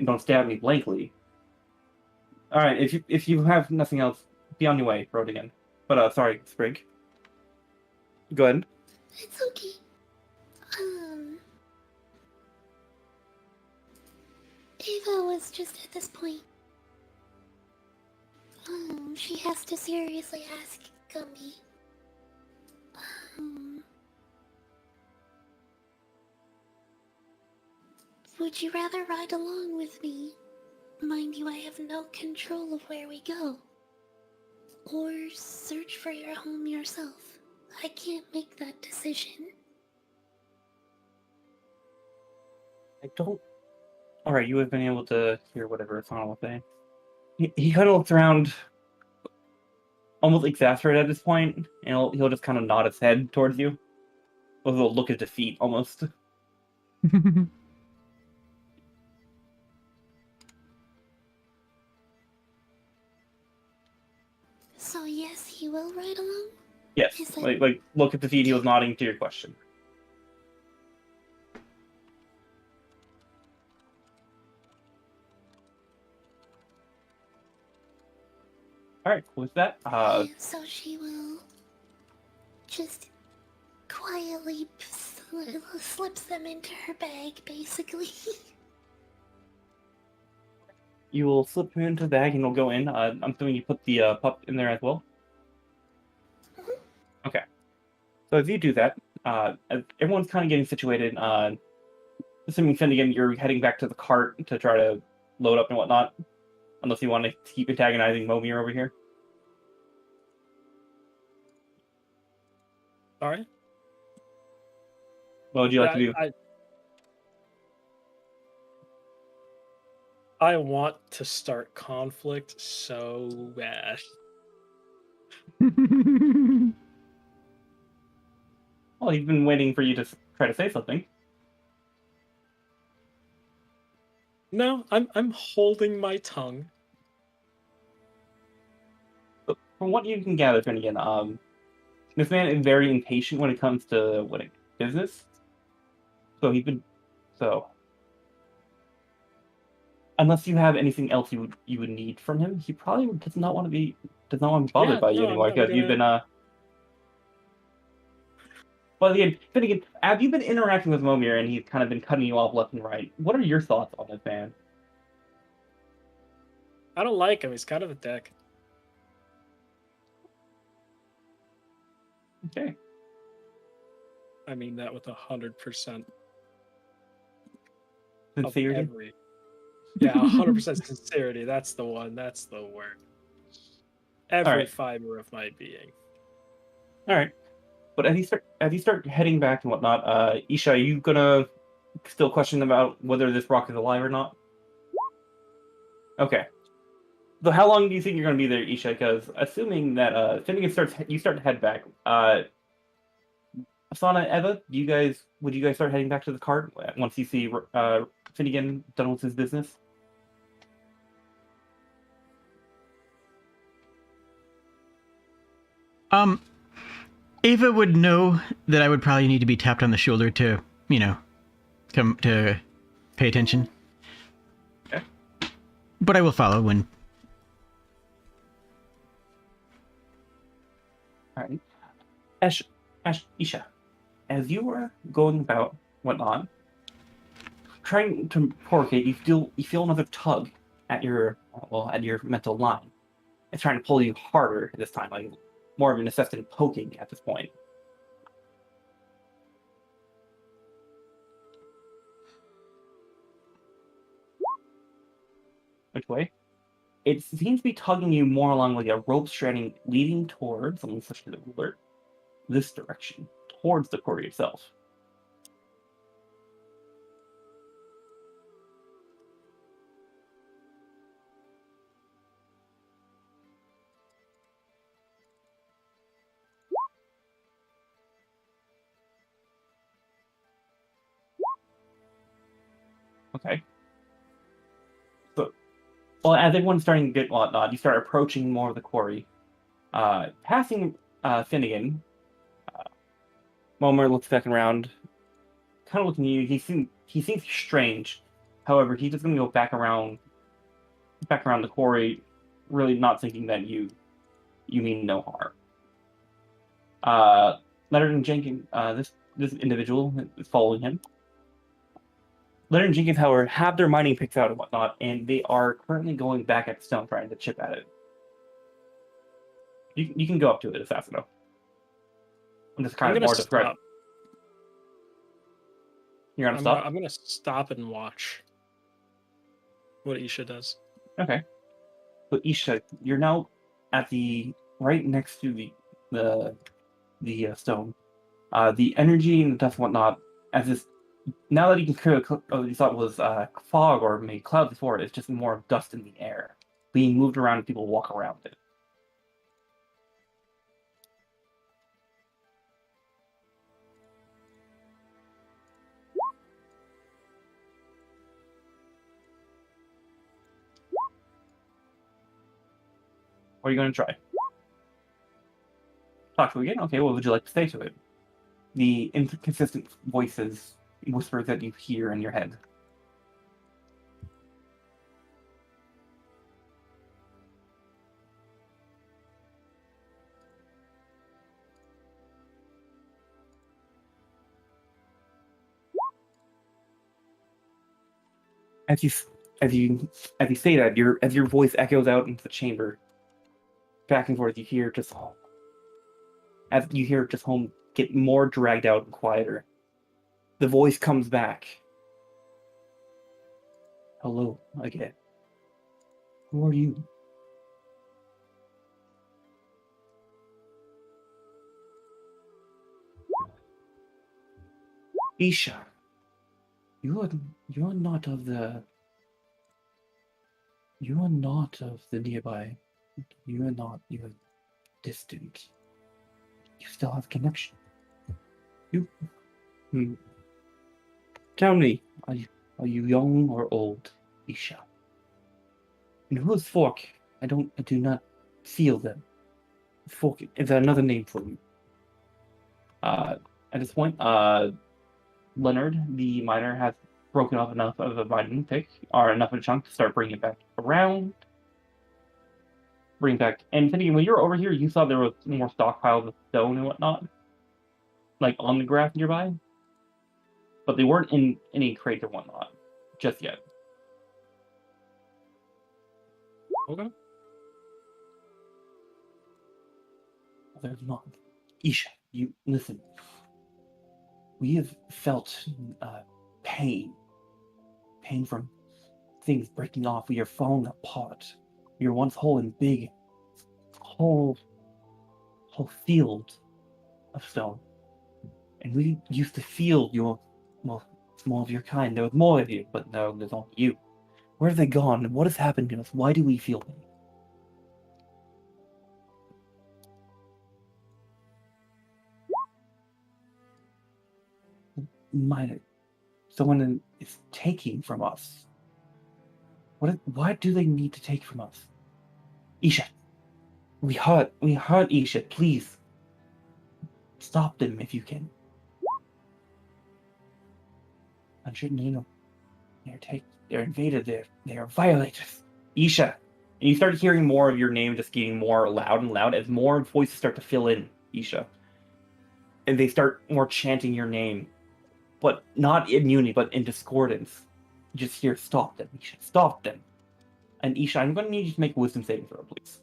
don't stab me blankly. All right, if you have nothing else, be on your way, Rodigan. But sorry, Sprig. Go ahead. It's okay. Ava was just at this point. She has to seriously ask Gumby. Would you rather ride along with me? Mind you, I have no control of where we go. Or search for your home yourself. I can't make that decision. I don't. All right, you have been able to hear whatever Sana was saying. He kind of looks around, almost exasperated at this point, and he'll just kind of nod his head towards you, with a look of defeat, almost. So yes, he will ride along? Yes, Is it- like look at defeat. He was nodding to your question. All right, with that, Yeah, so she will just quietly slips them into her bag, basically. you will slip him into the bag and he'll go in. I'm assuming you put the pup in there as well. Okay. So as you do that, as everyone's kind of getting situated, assuming Finnegan, you're heading back to the cart to try to load up and whatnot, unless you want to keep antagonizing Momir over here. Sorry? What would you like to do? I want to start conflict so bad. Well, he's been waiting for you to try to say something. No, I'm holding my tongue. But from what you can gather, Finnegan, this man is very impatient when it comes to business. So unless you have anything else you would need from him, he probably does not want to be bothered by you anymore because you've been Well, again, Finnegan, have you been interacting with Momir and he's kind of been cutting you off left and right? What are your thoughts on this man? I don't like him. He's kind of a dick. Okay. I mean that with 100% Sincerity? Yeah, 100% sincerity. That's the one. That's the word. Every right. fiber of my being. All right. But as you start heading back and whatnot, Isha, are you gonna still question about whether this rock is alive or not? Okay. So how long do you think you're gonna be there, Isha? Because assuming that Finnegan you start to head back. Asana, Eva, would you guys start heading back to the cart once you see Finnegan done with his business? Ava would know that I would probably need to be tapped on the shoulder to, come to pay attention. Okay. But I will follow when... All right. Isha, as you were going about whatnot, trying to porcate, you feel another tug at your mental line. It's trying to pull you harder this time, like more of a necessity poking at this point. Which way? It seems to be tugging you more along like a rope stranding leading towards, let me switch to the ruler, this direction, towards the quarry itself. Okay. So, well, as everyone's starting to get whatnot, you start approaching more of the quarry. Passing Finnegan, Momer looks back around, kind of looking at you. He seems strange. However, he's just gonna go back around the quarry, really not thinking that you mean no harm. Leonard and Jenkins, this individual is following him. Leonard and Jenkins, however, have their mining picks out and whatnot, and they are currently going back at the stone, trying to chip at it. You can go up to it, Assassino. I'm just kind of more describing. You're gonna stop? I'm gonna stop and watch what Isha does. Okay. So Isha, you're now at the right next to the stone. The energy and the dust and whatnot, as this now that you can clear, you thought it was fog or maybe clouds before, it's just more of dust in the air being moved around and people walk around it. What are you going to try? Talk to it again? Okay, what would you like to say to it? The inconsistent voices, whispers that you hear in your head. As you say that, as your voice echoes out into the chamber, back and forth, you hear just home get more dragged out and quieter. The voice comes back. Hello again. Who are you? Isha. You are not of the nearby. You are distant. You still have connection. Tell me, are you young or old, Isha? And who's Fork? I do not feel them. Fork is there another name for you? At this point, Leonard, the miner, has broken off enough of a mining pick, or enough of a chunk to start bringing it back around. Bring back. And thinking, when you were over here, you saw there was more stockpiles of stone and whatnot, like on the grass nearby. But they weren't in any crates or whatnot just yet. Okay. There's not. Isha, you listen. We have felt pain from things breaking off. We are falling apart. We were once whole and big, whole field of stone, and we used to feel your more of your kind. There was more of you, but no, there's only you. Where have they gone? What has happened to us? Why do we feel pain? Someone is taking from us. Why do they need to take from us? Isha, we hurt Isha. Please stop them if you can. I'm sure they're invaded. They are violators. Isha. And you start hearing more of your name just getting more loud and loud as more voices start to fill in, Isha. And they start more chanting your name. But not in unity, but in discordance. You just hear, stop them, Isha, stop them. And Isha, I'm going to need you to make a wisdom saving throw, please.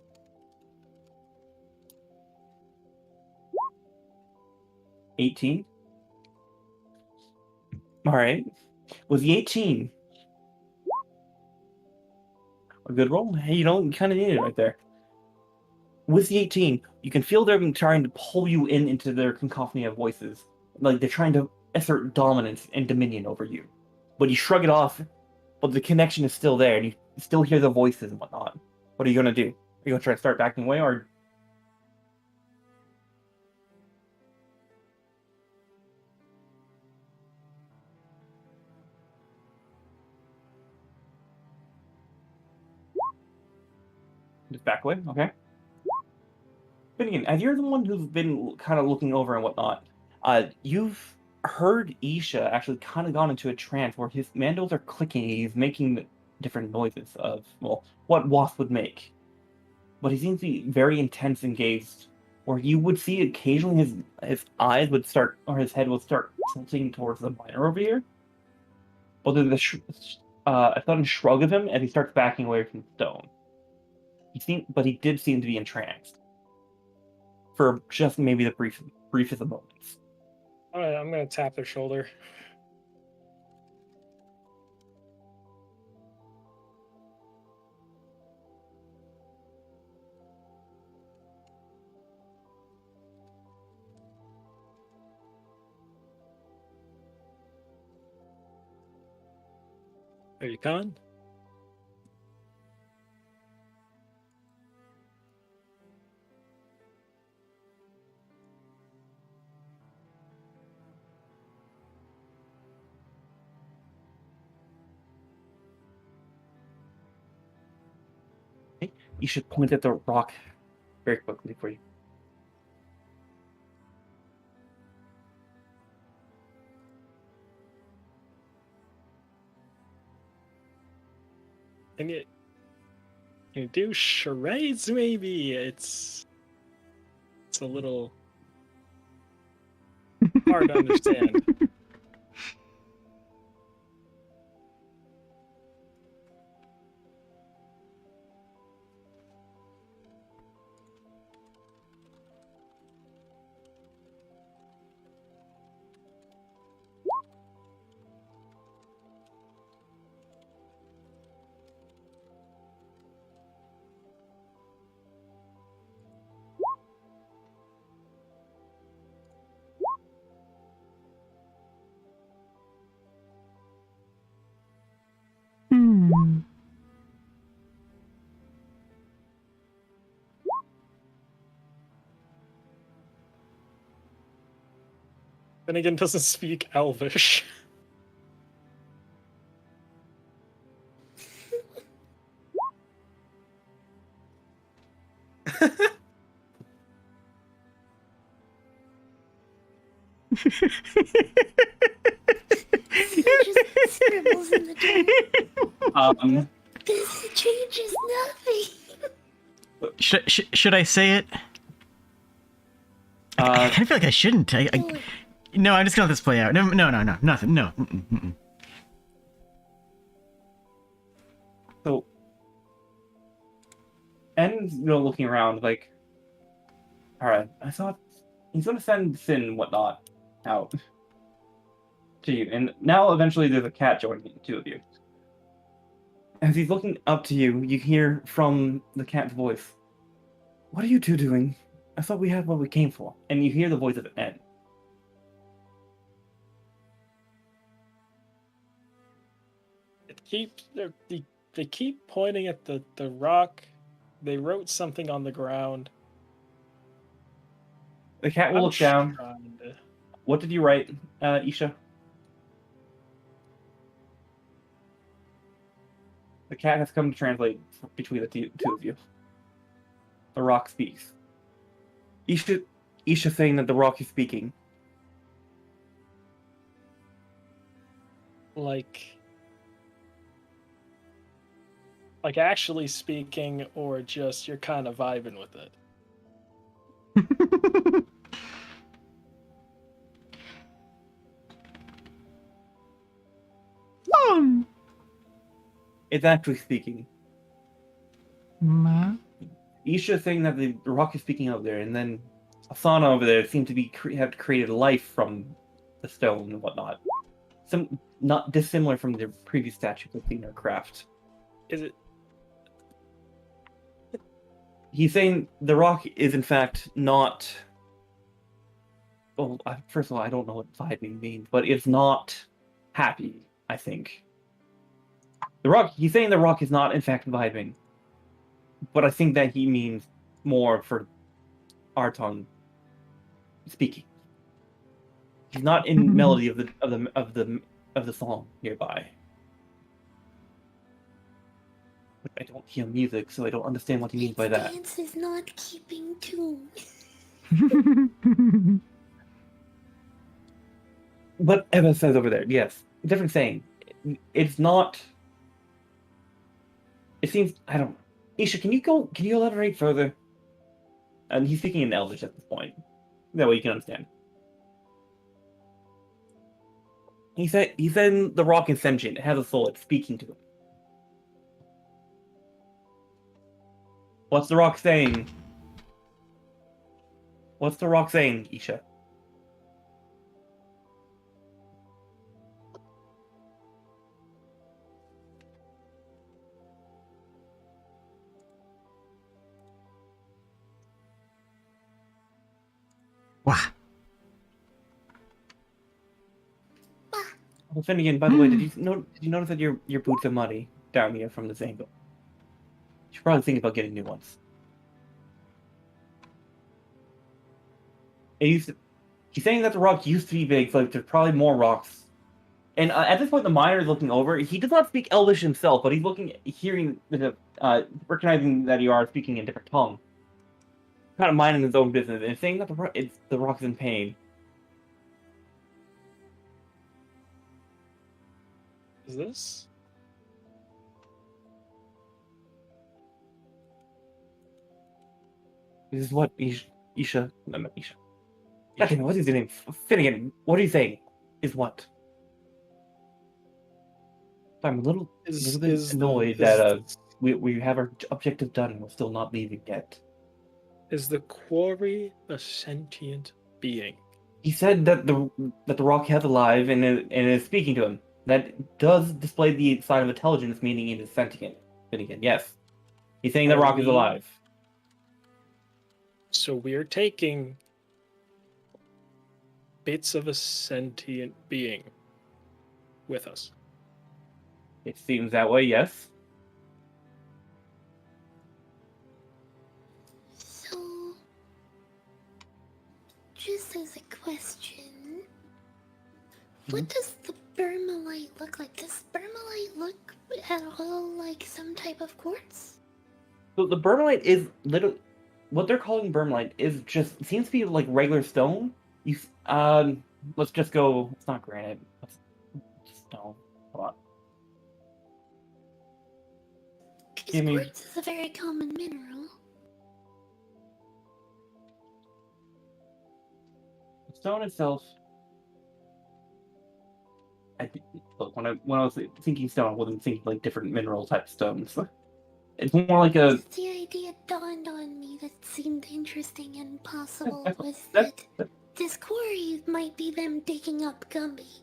18. Alright. Was the 18 a good roll? Hey, you kind of need it right there. With the 18, you can feel them trying to pull you into their cacophony of voices. Like they're trying to assert dominance and dominion over you. But you shrug it off, but the connection is still there, and you still hear the voices and whatnot. What are you going to do? Are you going to try to start backing away, or... Just back away? Okay. But again, as you're the one who's been kind of looking over and whatnot, you've heard Isha actually kind of gone into a trance where his mandals are clicking and he's making different noises of, well, what Wasp would make. But he seems to be very intense and gazed, where you would see occasionally his eyes would start, or his head would start tilting towards the miner over here. But there's a sudden shrug of him as he starts backing away from the stone. But he did seem to be entranced. For just maybe the briefest of moments. Alright, I'm gonna tap their shoulder. Are you coming? You should point at the rock very quickly for you. And you do charades, maybe? It's a little hard to understand. Finnegan doesn't speak Elvish. Just scribbles in the dirt. This changes nothing. Should I say it? I kind of feel like I shouldn't. No, I'm just gonna let this play out. No, nothing. No. So, En's looking around like, all right, I thought he's gonna send Sin and whatnot out to you, and now eventually there's a cat joining the two of you. As he's looking up to you, you hear from the cat's voice, "What are you two doing? I thought we had what we came for." And you hear the voice of En. They keep pointing at the rock. They wrote something on the ground. The cat will look down. What did you write, Isha? The cat has come to translate between the two of you. The rock speaks. Isha saying that the rock is speaking. Like Like actually speaking, or just you're kind of vibing with it? It's actually speaking. Ma? Isha saying that the rock is speaking out there, and then Asana over there seemed to be have created life from the stone and whatnot. Some not dissimilar from the previous statue of Cleaner Craft. Is it? He's saying the rock is in fact not. Well, first of all, I don't know what vibing means, but it's not happy. I think the rock. He's saying the rock is not in fact vibing, but I think that he means more for our tongue speaking. He's not in melody of the song nearby. But I don't hear music, so I don't understand what he means by Its that. dance is not keeping tune. But Eva says over there, yes, different saying. It's not. It seems I don't. Isha, can you elaborate further? And he's speaking in Elvish at this point. That way you can understand. He said the rock is sentient. It has a soul. It's speaking to him. What's the rock saying? What's the rock saying, Isha? Wah. Well, Finnegan, by the way, did you notice that your boots are muddy down here from this angle? You should probably think about getting new ones. He's saying that the rock used to be big, so like, there's probably more rocks. And at this point, the miner is looking over. He does not speak Elvish himself, but he's recognizing that you are speaking in a different tongue. Kind of minding his own business, and saying that the rock is in pain. Is this? This is what Isha. No, not Isha. God damn it, what is his name? Finnegan, what are you saying? Is what? I'm a little bit annoyed that we have our objective done and we're still not leaving yet. Is the quarry a sentient being? He said that the rock has alive and is speaking to him. That does display the sign of intelligence, meaning it is sentient. Finnegan, yes. He's saying the Are rock is we- alive. So we're taking bits of a sentient being with us. It seems that way, yes. So, just as a question, what does the Bermalite look like? Does Bermalite look at all like some type of quartz? So the Bermalite is literally what they're calling Bermalite is just seems to be like regular stone. Let's just go. It's not granite. Let's stone. Hold on. Because Give me- quartz is a very common mineral. The stone itself. Look, when I was thinking stone, I wasn't thinking like different mineral type stones. It's more like a. Just the idea dawned on me that seemed interesting and possible was that- that this quarry might be them digging up Gumby.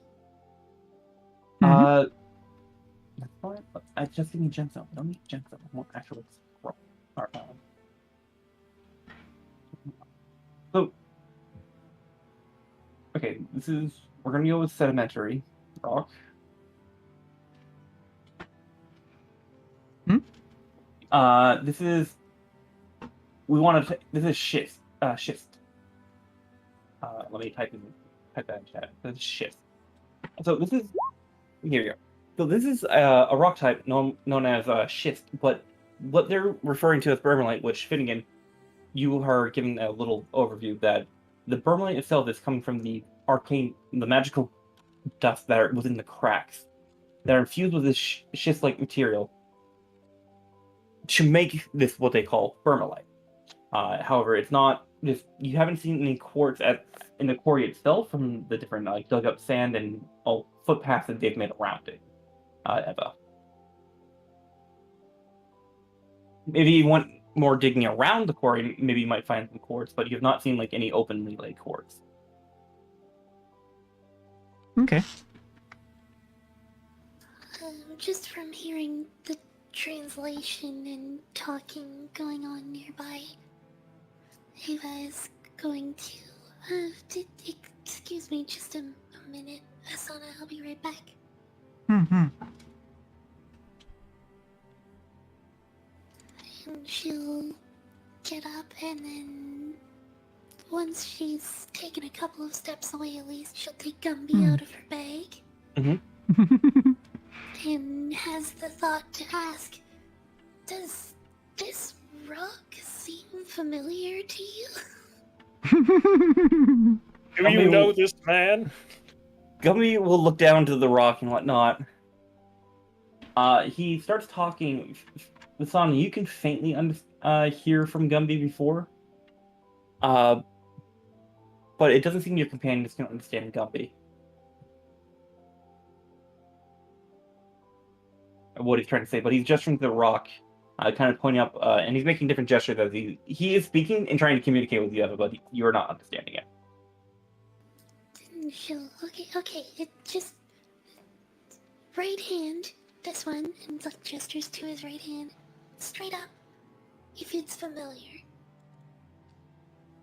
That's fine. I just need gemstone. I don't need gemstone. I want actual scroll. Alright. So, okay, we're gonna go with sedimentary rock. This is schist. Schist. Let me type that in chat. This is schist. So this is here we go. So this is a rock type known as schist, but what they're referring to as Bermalite, which Finnegan, you are giving a little overview that the Bermalite itself is coming from the magical dust that are within the cracks that are infused with this schist-like material. to make this what they call permalite. However, it's not just you haven't seen any quartz in the quarry itself from the different like dug up sand and all footpaths that they've made around it. Ever. Maybe you want more digging around the quarry, maybe you might find some quartz, but you have not seen like any openly laid quartz. Okay. Just from hearing the translation and talking going on nearby, Ava is going to. Excuse me, just a minute, Asana. I'll be right back. Mm-hmm. And she'll get up, and then once she's taken a couple of steps away, at least she'll take Gumby out of her bag. And has the thought to ask, does this rock seem familiar to you? Do you know this man? Gumby will look down to the rock and whatnot. He starts talking. Lasana, you can faintly hear from Gumby before. But it doesn't seem your companion is going to understand Gumby. What he's trying to say, but he's gesturing to the rock, kind of pointing up, and he's making different gestures as he is speaking and trying to communicate with you, but you are not understanding it. She'll, okay, it just, right hand, this one, and like gestures to his right hand, straight up, if it's familiar.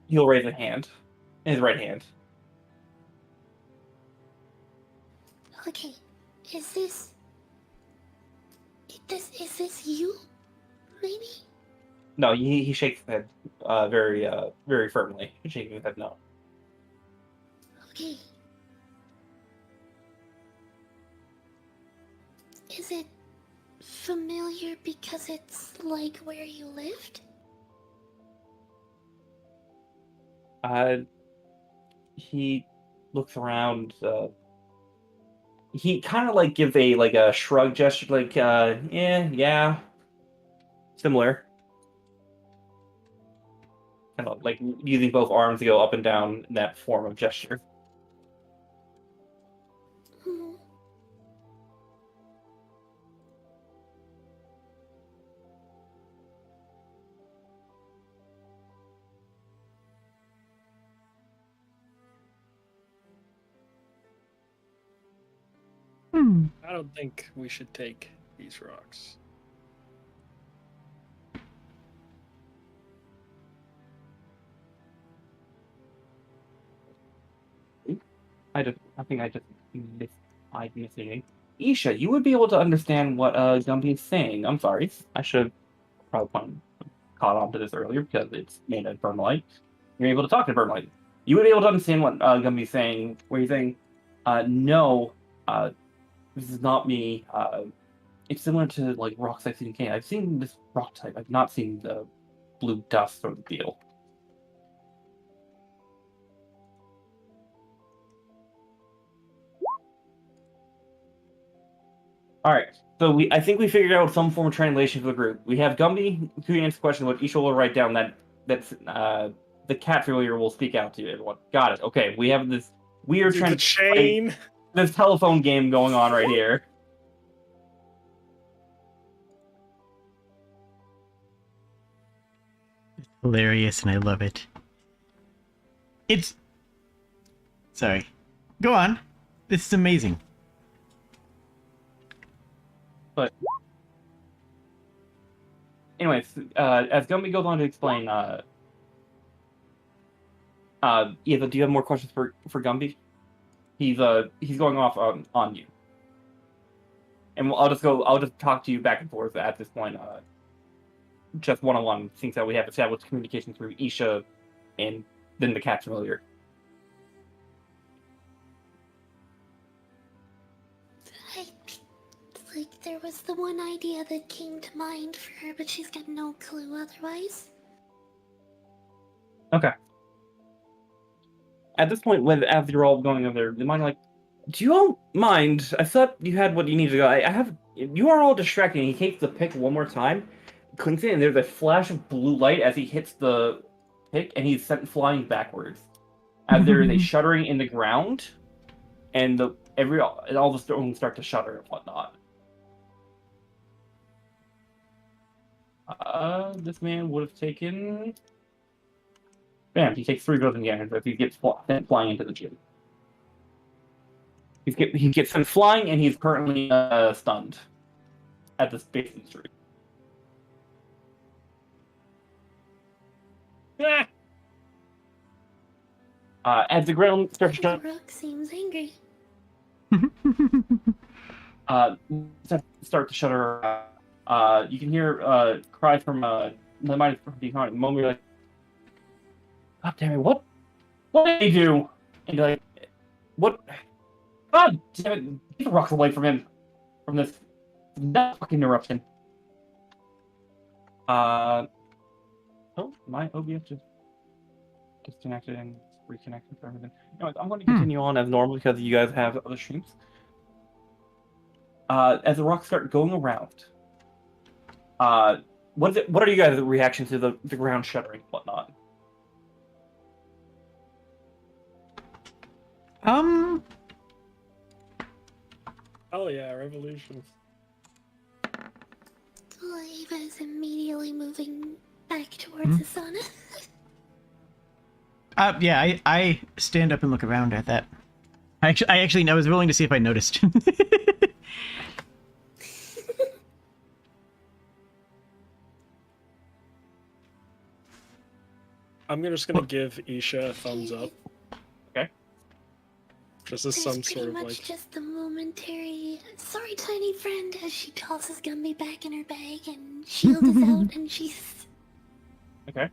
He'll raise a hand, his right hand. Okay, is this you? Maybe? No, he shakes his head very firmly, shaking his head no. Okay. Is it familiar because it's like where you lived? He looks around. He kind of like gives a shrug gesture, like yeah, similar. Kind of like using both arms to go up and down in that form of gesture. I don't think we should take these rocks. I think I just missed anything. Isha, you would be able to understand what Gumby is saying. I'm sorry. I should have probably caught on to this earlier because it's made of Vermalite. You're able to talk to Vermalite. You would be able to understand what Gumby's saying. Where he's saying, no, this is not me. It's similar to like rocks I've seen in Canada. I've seen this rock type. I've not seen the blue dust or the deal. All right, so I think we figured out some form of translation for the group. We have Gumby who answers the question, but Isha will write down that's the cat familiar will speak out to you. Everyone, got it? Okay, we have this weird chain. This telephone game going on right here. It's hilarious, and I love it. Sorry. Go on. This is amazing. But anyways, as Gumby goes on to explain, Eva, do you have more questions for Gumby? He's going off on you, and I'll just talk to you back and forth at this point, just one-on-one, since that we have established communication through Isha, and then the cat familiar. Like, there was the one idea that came to mind for her, but she's got no clue otherwise. Okay. At this point, as you're all going over there, the mind like, do you all mind? I thought you had what you needed to go. You are all distracting. He takes the pick one more time, couldn't see it, and there's a flash of blue light as he hits the pick, and he's sent flying backwards. As there is a shuddering in the ground, and all the stones start to shudder and whatnot. This man would have taken. Bam! He takes 3 goes in the air if he gets sent flying into the gym. He gets sent flying, and he's currently stunned at the base of the tree. Yeah. As the ground starts to Rook seems angry. start to shudder. You can hear cries from the mighty from behind. Moment like, God damn it! What did he do? And you're like, what? God damn it! Get the rocks away from him, from that fucking eruption. Oh, my OBS just disconnected and reconnected for everything. Anyways, I'm going to continue on as normal because you guys have other streams. As the rocks start going around, what are you guys' reactions to the ground shuddering and whatnot? Oh yeah, revolutions. Well, Ava is immediately moving back towards the sauna. Yeah, I stand up and look around at that. I was willing to see if I noticed. I'm just gonna give Isha a thumbs up. Okay. Just as There's some pretty sort of much like. just a momentary sorry tiny friend as she tosses Gumby back in her bag and shield is out and she's Okay.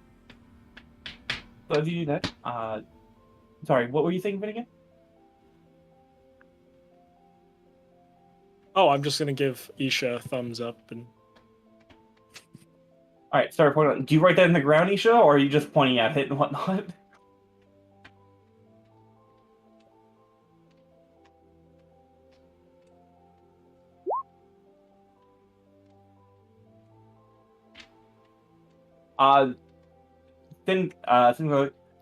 So as you do that, sorry, what were you thinking again? Oh, I'm just gonna give Isha a thumbs up and. All right, sorry. Do you write that in the ground, Isha, or are you just pointing at it and whatnot?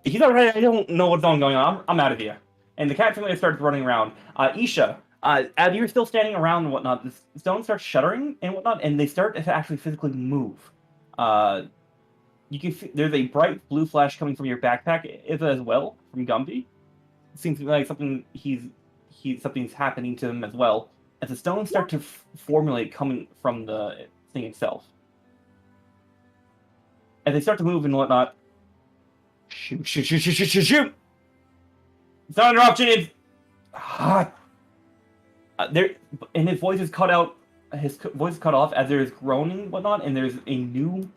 He's alright. I don't know what's going on. I'm out of here. And the cat family starts running around. Isha, as you're still standing around and whatnot, the stone starts shuddering and whatnot, and they start to actually physically move. You can there's a bright blue flash coming from your backpack as well from Gumby. It seems like something's happening to him as well. As the stones start to formulate coming from the thing itself. As they start to move and whatnot, shoot! It's not an interruption. It's there, and his voice is cut out. His voice is cut off as there is groaning and whatnot, and there's a new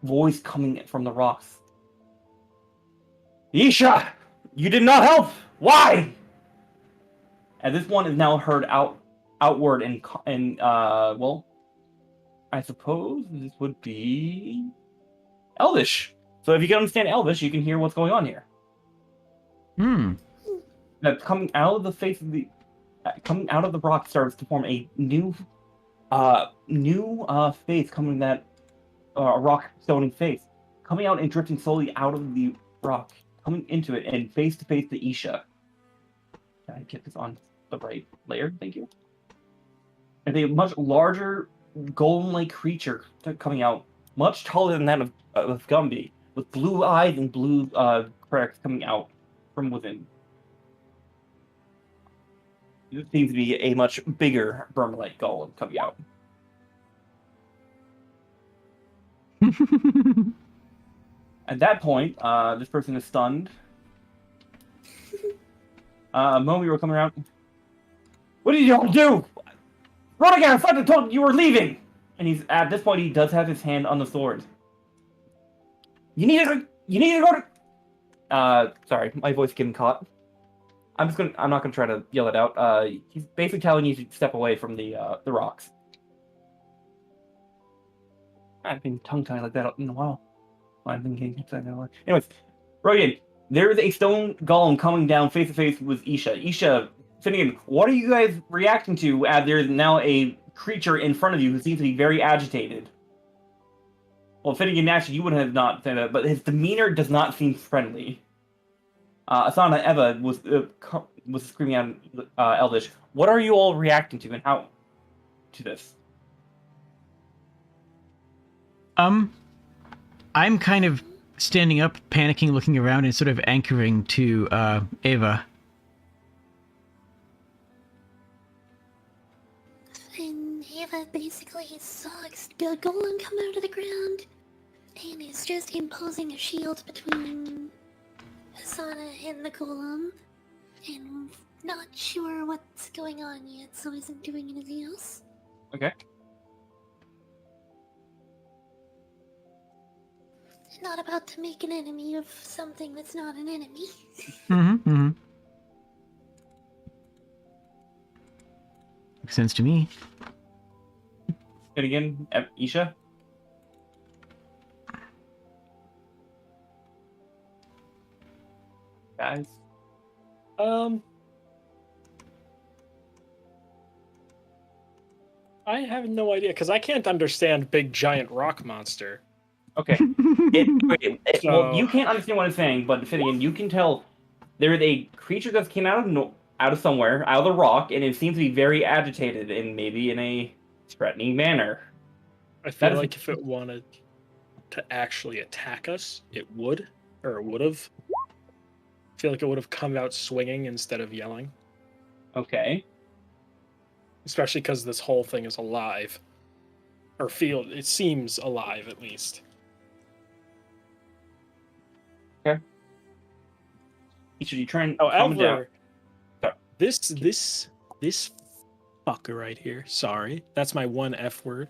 voice coming from the rocks. Isha, you did not help. Why? And this one is now heard outward and well, I suppose this would be Elvish. So if you can understand Elvish, you can hear what's going on here. That's coming out of the face of the rock starts to form a new face coming that rock stoning face coming out and drifting slowly out of the rock, coming into it and face to face to Isha. Can I get this on the right layer? Thank you. And a much larger golem-like creature coming out, much taller than that of Gumby, with blue eyes and blue cracks coming out from within. This seems to be a much bigger Burma-like golem coming out. At that point, this person is stunned. Momi will come around. What did y'all do? Run again! I thought I told you were leaving! And he's at this point he does have his hand on the sword. You need to go to sorry, my voice getting caught. I'm not gonna try to yell it out. He's basically telling you to step away from the rocks. I haven't been tongue-tied like that in a while. I've been getting tongue-tied in a while. Anyways, Rogan, there is a stone golem coming down face to face with Isha. Isha, Finnegan, what are you guys reacting to as there is now a creature in front of you who seems to be very agitated? Well, Finnegan, naturally, you would have not said that, but his demeanor does not seem friendly. Asana Eva was screaming out Elvish. What are you all reacting to, and how to this? I'm kind of standing up, panicking, looking around, and sort of anchoring to Ava. And Eva basically saw a golem come out of the ground, and is just imposing a shield between Asana and the golem, and not sure what's going on yet, so isn't doing anything else. Okay. Not about to make an enemy of something that's not an enemy. Makes sense to me. Finnegan, Isha? Guys? I have no idea because I can't understand big giant rock monster. Okay. Well, you can't understand what it's saying, but Finnegan, you can tell there's a creature that came out of somewhere, out of the rock, and it seems to be very agitated and maybe in a threatening manner. I feel like if it wanted to actually attack us, it would, or it would have. I feel like it would have come out swinging instead of yelling. Okay. Especially because this whole thing is alive. Or it seems alive, at least. Okay. Should you try and calm down? However, this fucker right here, sorry, that's my one F word.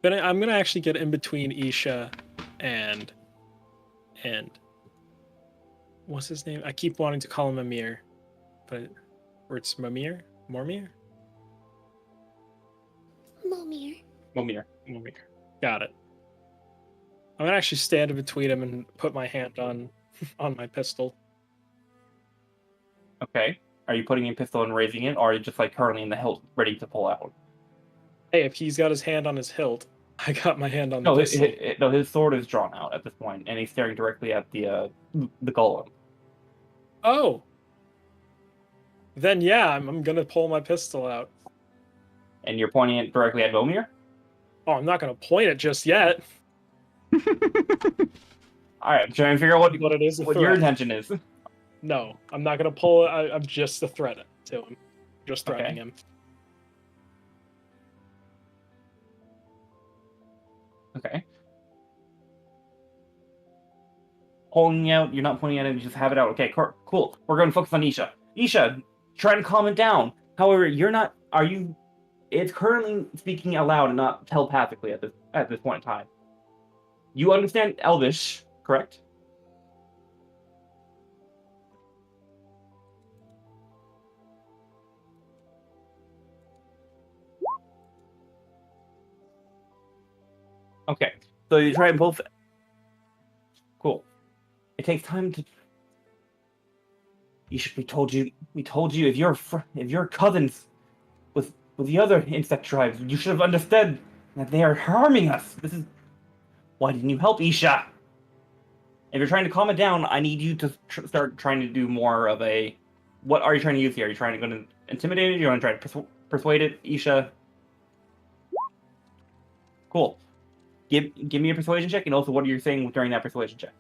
But I'm gonna actually get in between Isha and what's his name? I keep wanting to call him Amir, but or it's Momir. Got it. I'm gonna actually stand in between him and put my hand on my pistol. Okay. Are you putting your pistol and raising it, or are you just like currently in the hilt, ready to pull out? Hey, if he's got his hand on his hilt, I got my hand on the pistol. No, his sword is drawn out at this point, and he's staring directly at the golem. Oh. Then yeah, I'm gonna pull my pistol out. And you're pointing it directly at Vomir? Oh, I'm not gonna point it just yet. Alright, I'm trying to figure out what But it is a your threat. intention is. No, I'm not gonna pull it. I'm just a threat to him. Just threatening him. Okay. Pulling out, you're not pointing at it, you just have it out. Okay, cool. We're going to focus on Isha. Isha, try to calm it down. However, it's currently speaking aloud and not telepathically at this point in time. You understand Elvish, correct? Okay, so you try both. Cool. It takes time to. We told you if your cousins with the other insect tribes, you should have understood that they are harming us. Why didn't you help Isha? If you're trying to calm it down, I need you to start trying to do more of a. What are you trying to use here? Are you trying to go to intimidate it? You want to try to persuade it, Isha? Cool. Give me a persuasion check, and also what are you saying during that persuasion check?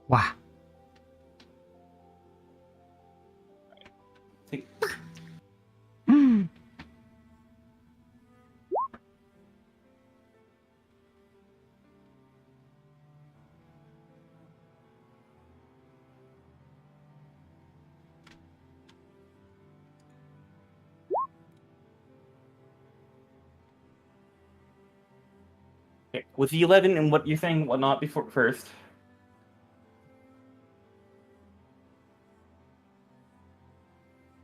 Wow. Okay. With the 11 and what you're saying, whatnot before first.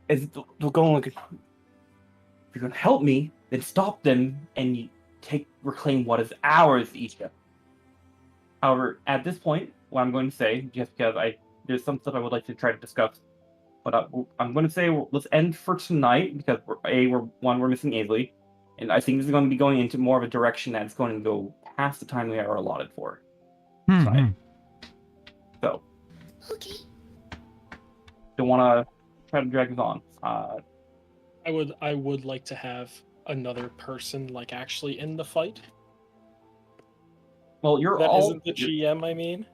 Is they're going like, if you're gonna help me, then stop them and you reclaim what is ours, Isha. However, at this point, what I'm going to say, just because there's some stuff I would like to try to discuss, but I'm going to say let's end for tonight because we're missing Ainsley, and I think this is going to be going into more of a direction that's going to go past the time we are allotted for tonight. So, Okay. don't want to try to drag this on. I would like to have another person like actually in the fight. Well, you're That all isn't the GM, I mean.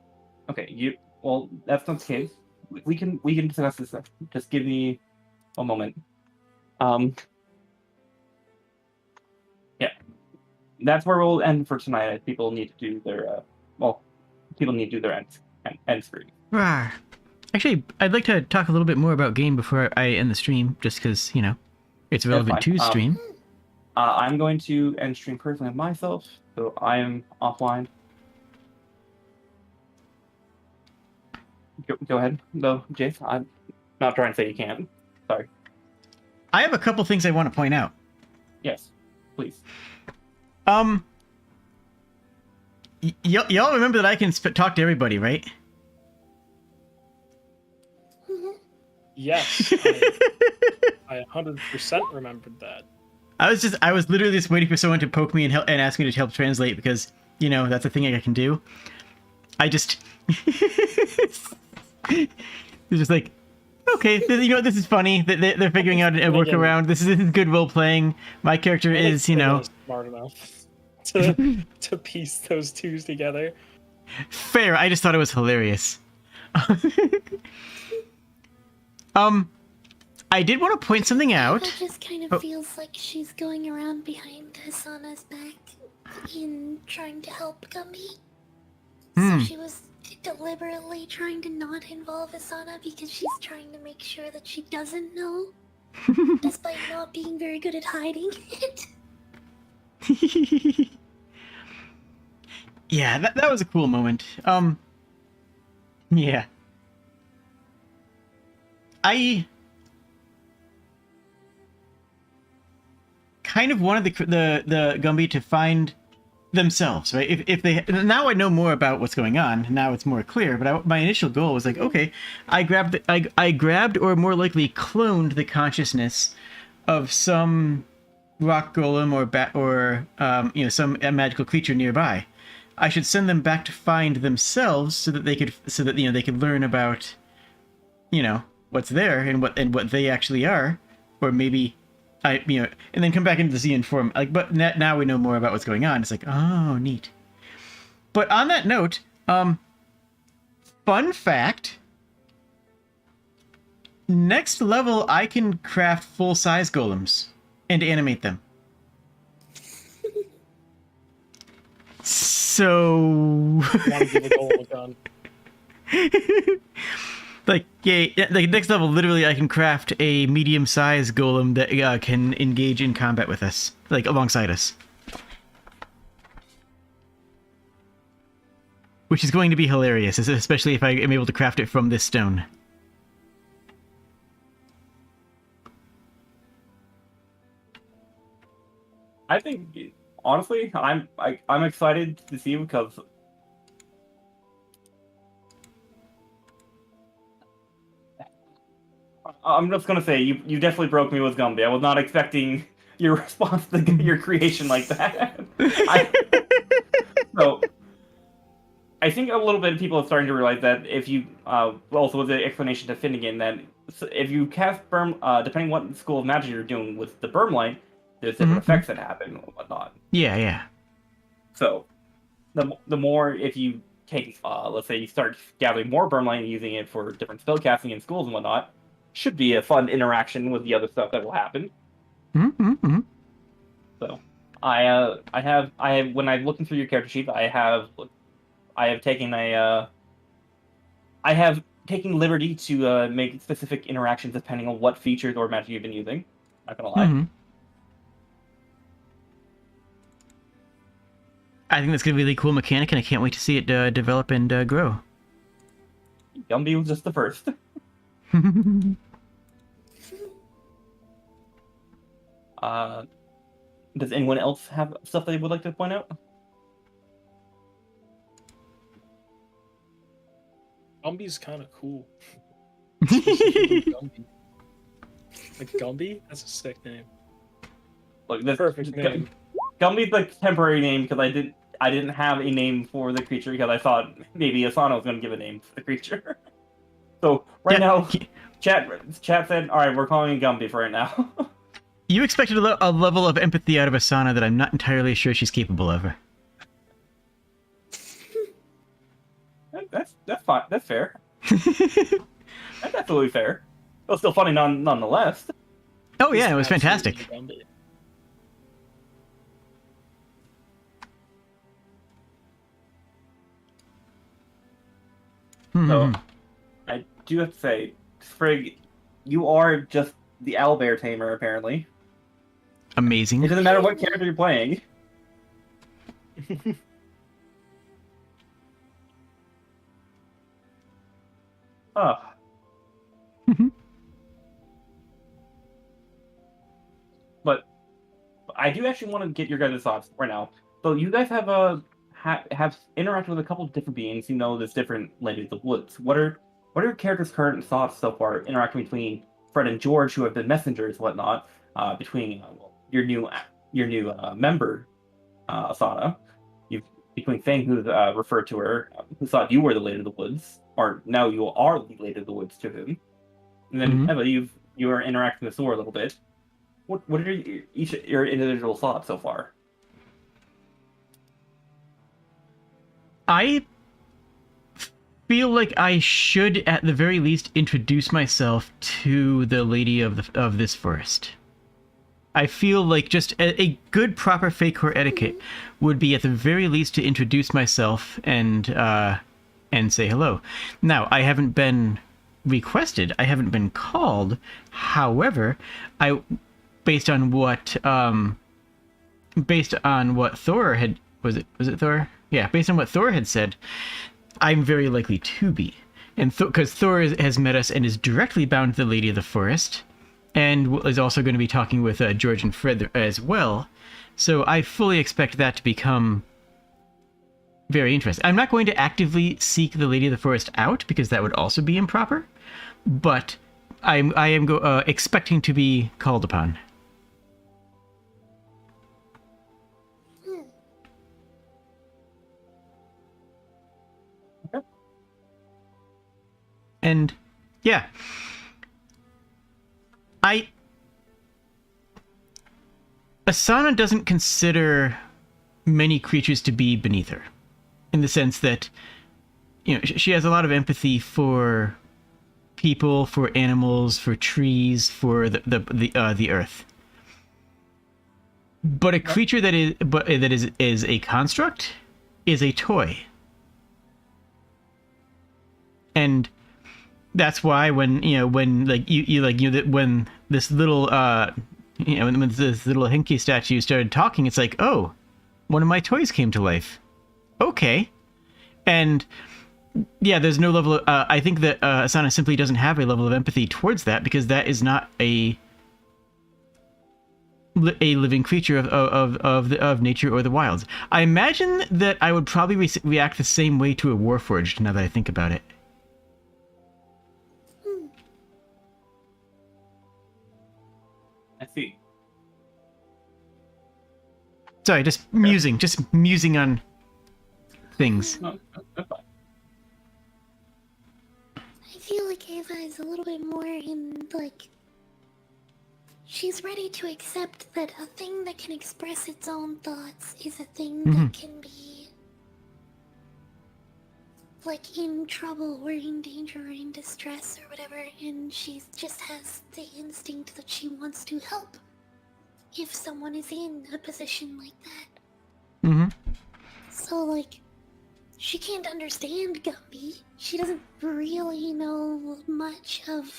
okay. Well, that's not the case. We can discuss this. Just give me a moment. Yeah, that's where we'll end for tonight. People need to do their people need to do their ends free. Rawr. Actually, I'd like to talk a little bit more about game before I end the stream, just because, you know, it's relevant to stream. I'm going to end stream personally myself, so I am offline. Go ahead, though, Jace. I'm not trying to say you can't. Sorry. I have a couple things I want to point out. Yes, please. Y'all remember that I can talk to everybody, right? Yes, I 100% remembered that. I was literally just waiting for someone to poke me and ask me to help translate because, you know, that's a thing I can do. I just... It's just like, okay, you know what, this is funny. They're figuring out a workaround. This is good role playing. My character is, you know... smart enough to piece those two together. Fair, I just thought it was hilarious. I did want to point something out. It just kind of feels like she's going around behind Hasana's back in trying to help Gumby. So she was deliberately trying to not involve Hasana because she's trying to make sure that she doesn't know, despite not being very good at hiding it. Yeah, that was a cool moment. Yeah. I kind of wanted the Gumby to find themselves, right? If they now I know more about what's going on. Now it's more clear. But my initial goal was like, okay, I grabbed or more likely cloned the consciousness of some rock golem or you know, some magical creature nearby. I should send them back to find themselves so that you know, they could learn about, you know, what's there and what they actually are, or maybe you know, and then come back into the Xeon form. Like, but now we know more about what's going on. It's like, oh, neat. But on that note, fun fact: next level, I can craft full-size golems and animate them. So, Want to give a golem a gun. like, yeah, like next level, literally, I can craft a medium-sized golem that can engage in combat with us, like alongside us, which is going to be hilarious, especially if I am able to craft it from this stone. I think, honestly, I'm excited to see because I'm just gonna say you definitely broke me with Gumby. I was not expecting your response to your creation like that. So I think a little bit of people are starting to realize that if you also with the explanation to Finnegan that if you cast Burm, depending what school of magic you're doing with the Burmlight, there's different effects that happen and whatnot. Yeah. So the more if you take let's say you start gathering more Burmlight and using it for different spell casting in schools and whatnot, should be a fun interaction with the other stuff that will happen. So I have when I'm looking through your character sheet, I have taken liberty to make specific interactions depending on what features or magic you've been using. Not gonna lie. I think that's gonna be a really cool mechanic, and I can't wait to see it develop and grow. Gumby was just the first. Does anyone else have stuff they would like to point out? Gumby's kind of cool. Gumby. Like Gumby? That's a sick name. Look, this Perfect name. Gumby's the temporary name because I didn't have a name for the creature because I thought maybe Asana was going to give a name for the creature. So right now, chat said, "All right, we're calling it Gumby for right now." You expected a level of empathy out of Asana that I'm not entirely sure she's capable of. That's fine. That's fair. That's absolutely fair. It was still funny nonetheless. Oh yeah, it was Absolutely fantastic. Gumby. So I do have to say, Frigg, you are just the owlbear tamer apparently. It Amazing. doesn't matter what character you're playing. Oh. But I do actually want to get your guys' thoughts right now. So you guys have have interacted with a couple of different beings. You know, there's different Lady of the Woods. What are your characters' current thoughts so far interacting between Fred and George, who have been messengers, whatnot, between your new member, Asana, between Fang, who's referred to her, who thought you were the Lady of the Woods, or now you are the Lady of the Woods to him, and then Eva, you are interacting with Thor a little bit. What are your individual thoughts so far? I feel like I should, at the very least, introduce myself to the lady of this forest. I feel like just a good, proper fake core etiquette would be, at the very least, to introduce myself and say hello. Now, I haven't been requested. I haven't been called. However, based on what Thor had, was it Thor? Yeah, based on what Thor had said, I'm very likely to be. And because Thor has met us and is directly bound to the Lady of the Forest, and is also going to be talking with George and Fred as well. So I fully expect that to become very interesting. I'm not going to actively seek the Lady of the Forest out, because that would also be improper, but I am expecting to be called upon. And yeah, Asana doesn't consider many creatures to be beneath her, in the sense that, you know, she has a lot of empathy for people, for animals, for trees, for the earth. But a creature that is a construct is a toy. And that's why when this little when this little Hinky statue started talking, it's like, oh, one of my toys came to life. Okay. And yeah, there's no level of, I think that Asana simply doesn't have a level of empathy towards that, because that is not a living creature of nature or the wilds. I imagine that I would probably react the same way to a Warforged, now that I think about it. I see. Sorry, just musing on things. No, that's fine. I feel like Ava is a little bit more in, like, she's ready to accept that a thing that can express its own thoughts is a thing that can be, like, in trouble or in danger or in distress or whatever, and she just has the instinct that she wants to help if someone is in a position like that. So, like, she can't understand Gumby. She doesn't really know much of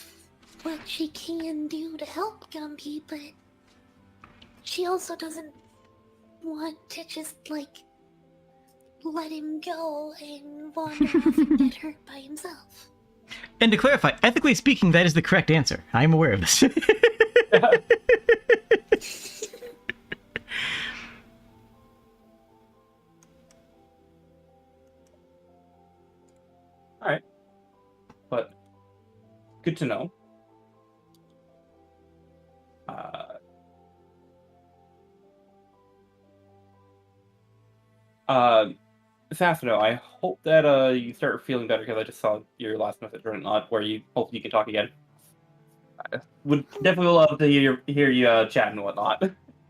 what she can do to help Gumby, but she also doesn't want to just, like, let him go and wander off and get hurt by himself. And to clarify, ethically speaking, that is the correct answer. I am aware of this. Alright. But good to know. Safino, I hope that you start feeling better, because I just saw your last message or not, where you hope you can talk again. I would definitely love to hear you chat and whatnot.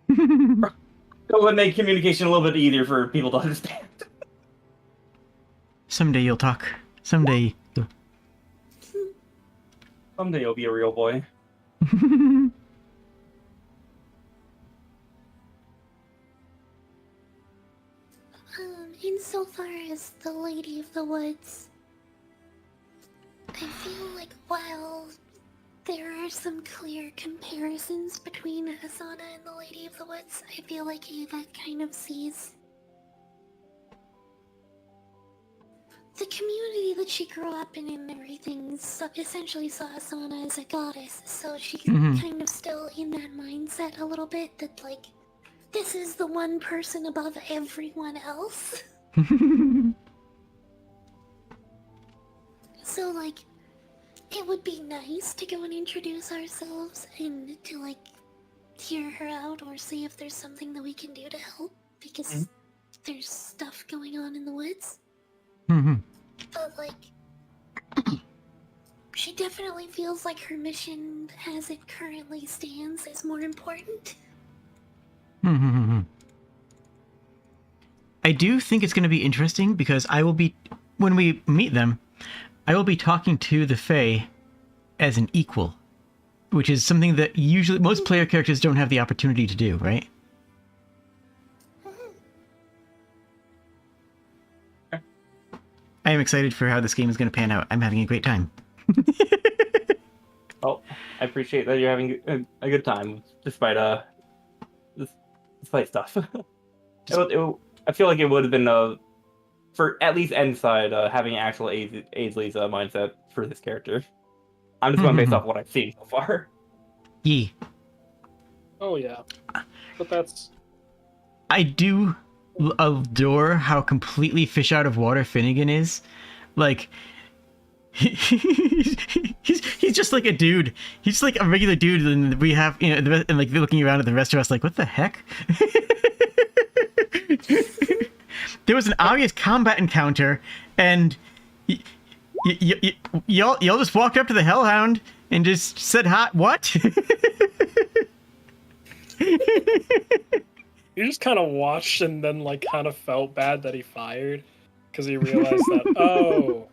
It would make communication a little bit easier for people to understand. Someday you'll talk. Someday you'll... Someday you'll be a real boy. Insofar as the Lady of the Woods, I feel like while there are some clear comparisons between Asana and the Lady of the Woods, I feel like Ava kind of sees the community that she grew up in and everything, so essentially saw Asana as a goddess, so she's kind of still in that mindset a little bit that, like, this is the one person above everyone else. So, like, it would be nice to go and introduce ourselves and to, like, hear her out or see if there's something that we can do to help, because there's stuff going on in the woods. But, like, she definitely feels like her mission as it currently stands is more important. I do think it's going to be interesting, because I will be, when we meet them, I will be talking to the Fae as an equal, which is something that usually most player characters don't have the opportunity to do, right? I am excited for how this game is going to pan out. I'm having a great time. Oh, I appreciate that you're having a good time, despite stuff. I feel like it would have been for at least Inside having actual Ainsley's mindset for this character. I'm just going based off what I've seen so far. Yee. Oh yeah, but that's I do adore how completely fish out of water Finnegan is. Like, he's just like a dude. He's just like a regular dude, and we have, you know, and like looking around at the rest of us, like, what the heck? There was an obvious combat encounter, and y'all just walked up to the Hellhound and just said, "Hot what?" you just kind of watched and then like kind of felt bad that he fired because he realized that oh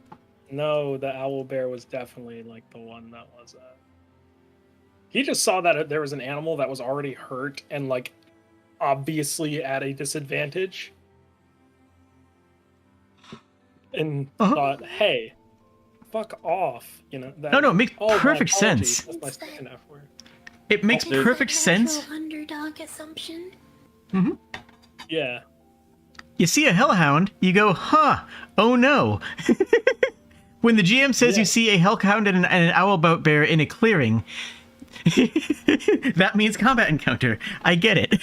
no, the owl bear was definitely like the one that was. He just saw that there was an animal that was already hurt and like obviously at a disadvantage, and thought, "Hey, fuck off!" You know. That, No, it makes oh, perfect sense. That's my second F word. It makes perfect sense. Underdog assumption. Yeah. You see a Hellhound, you go, huh, oh no. When the GM says you see a Hellhound and an owl bear in a clearing, that means combat encounter. I get it.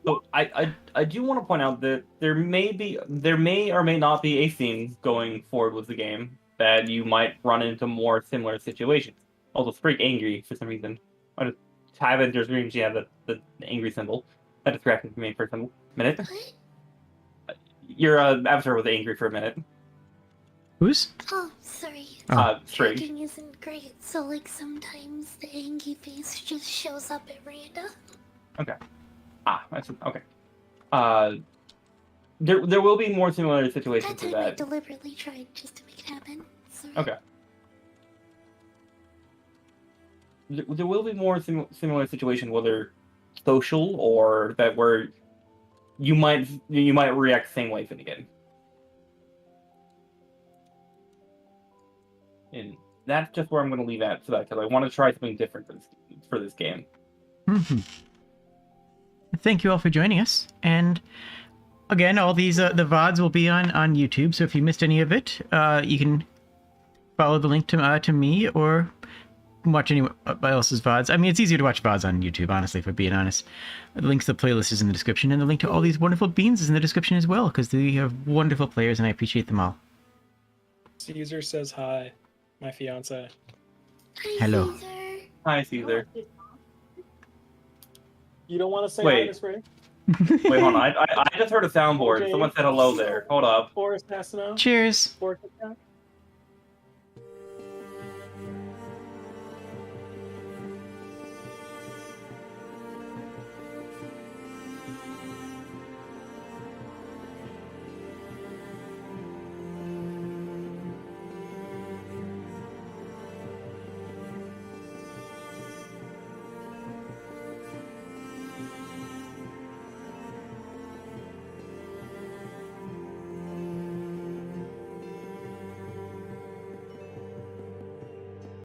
So I do want to point out that there may or may not be a theme going forward with the game that you might run into more similar situations. Also, it's pretty angry for some reason. I just have it, there's green, yeah, the angry symbol. That distracted me for a minute. Your avatar was angry for a minute. Who's? Oh, sorry. Sprig. Tracking isn't great, so like sometimes the angry face just shows up at random. Okay. Okay. There will be more similar situations That to time I that. deliberately tried just to make it happen. Sorry. Okay. There will be more similar situations, whether social or that where you might react the same way, Finnegan. And that's just where I'm going to leave at for that, because I want to try something different for this game. thank you all for joining us. And again, all these the VODs will be on YouTube. So if you missed any of it, you can follow the link to me or watch anyone else's VODs. I mean, it's easier to watch VODs on YouTube, honestly, if we're being honest. The link to the playlist is in the description, and the link to all these wonderful beans is in the description as well, because they have wonderful players, and I appreciate them all. Caesar says hi, my fiance. Hi, Hello. Caesar. Hi, Caesar. You don't want to say Wait. hi, Miss Ray? Wait, hold on. I just heard a soundboard. Okay. Someone said hello there. Hold up. Or Assassino? Cheers. Or Kit Kat?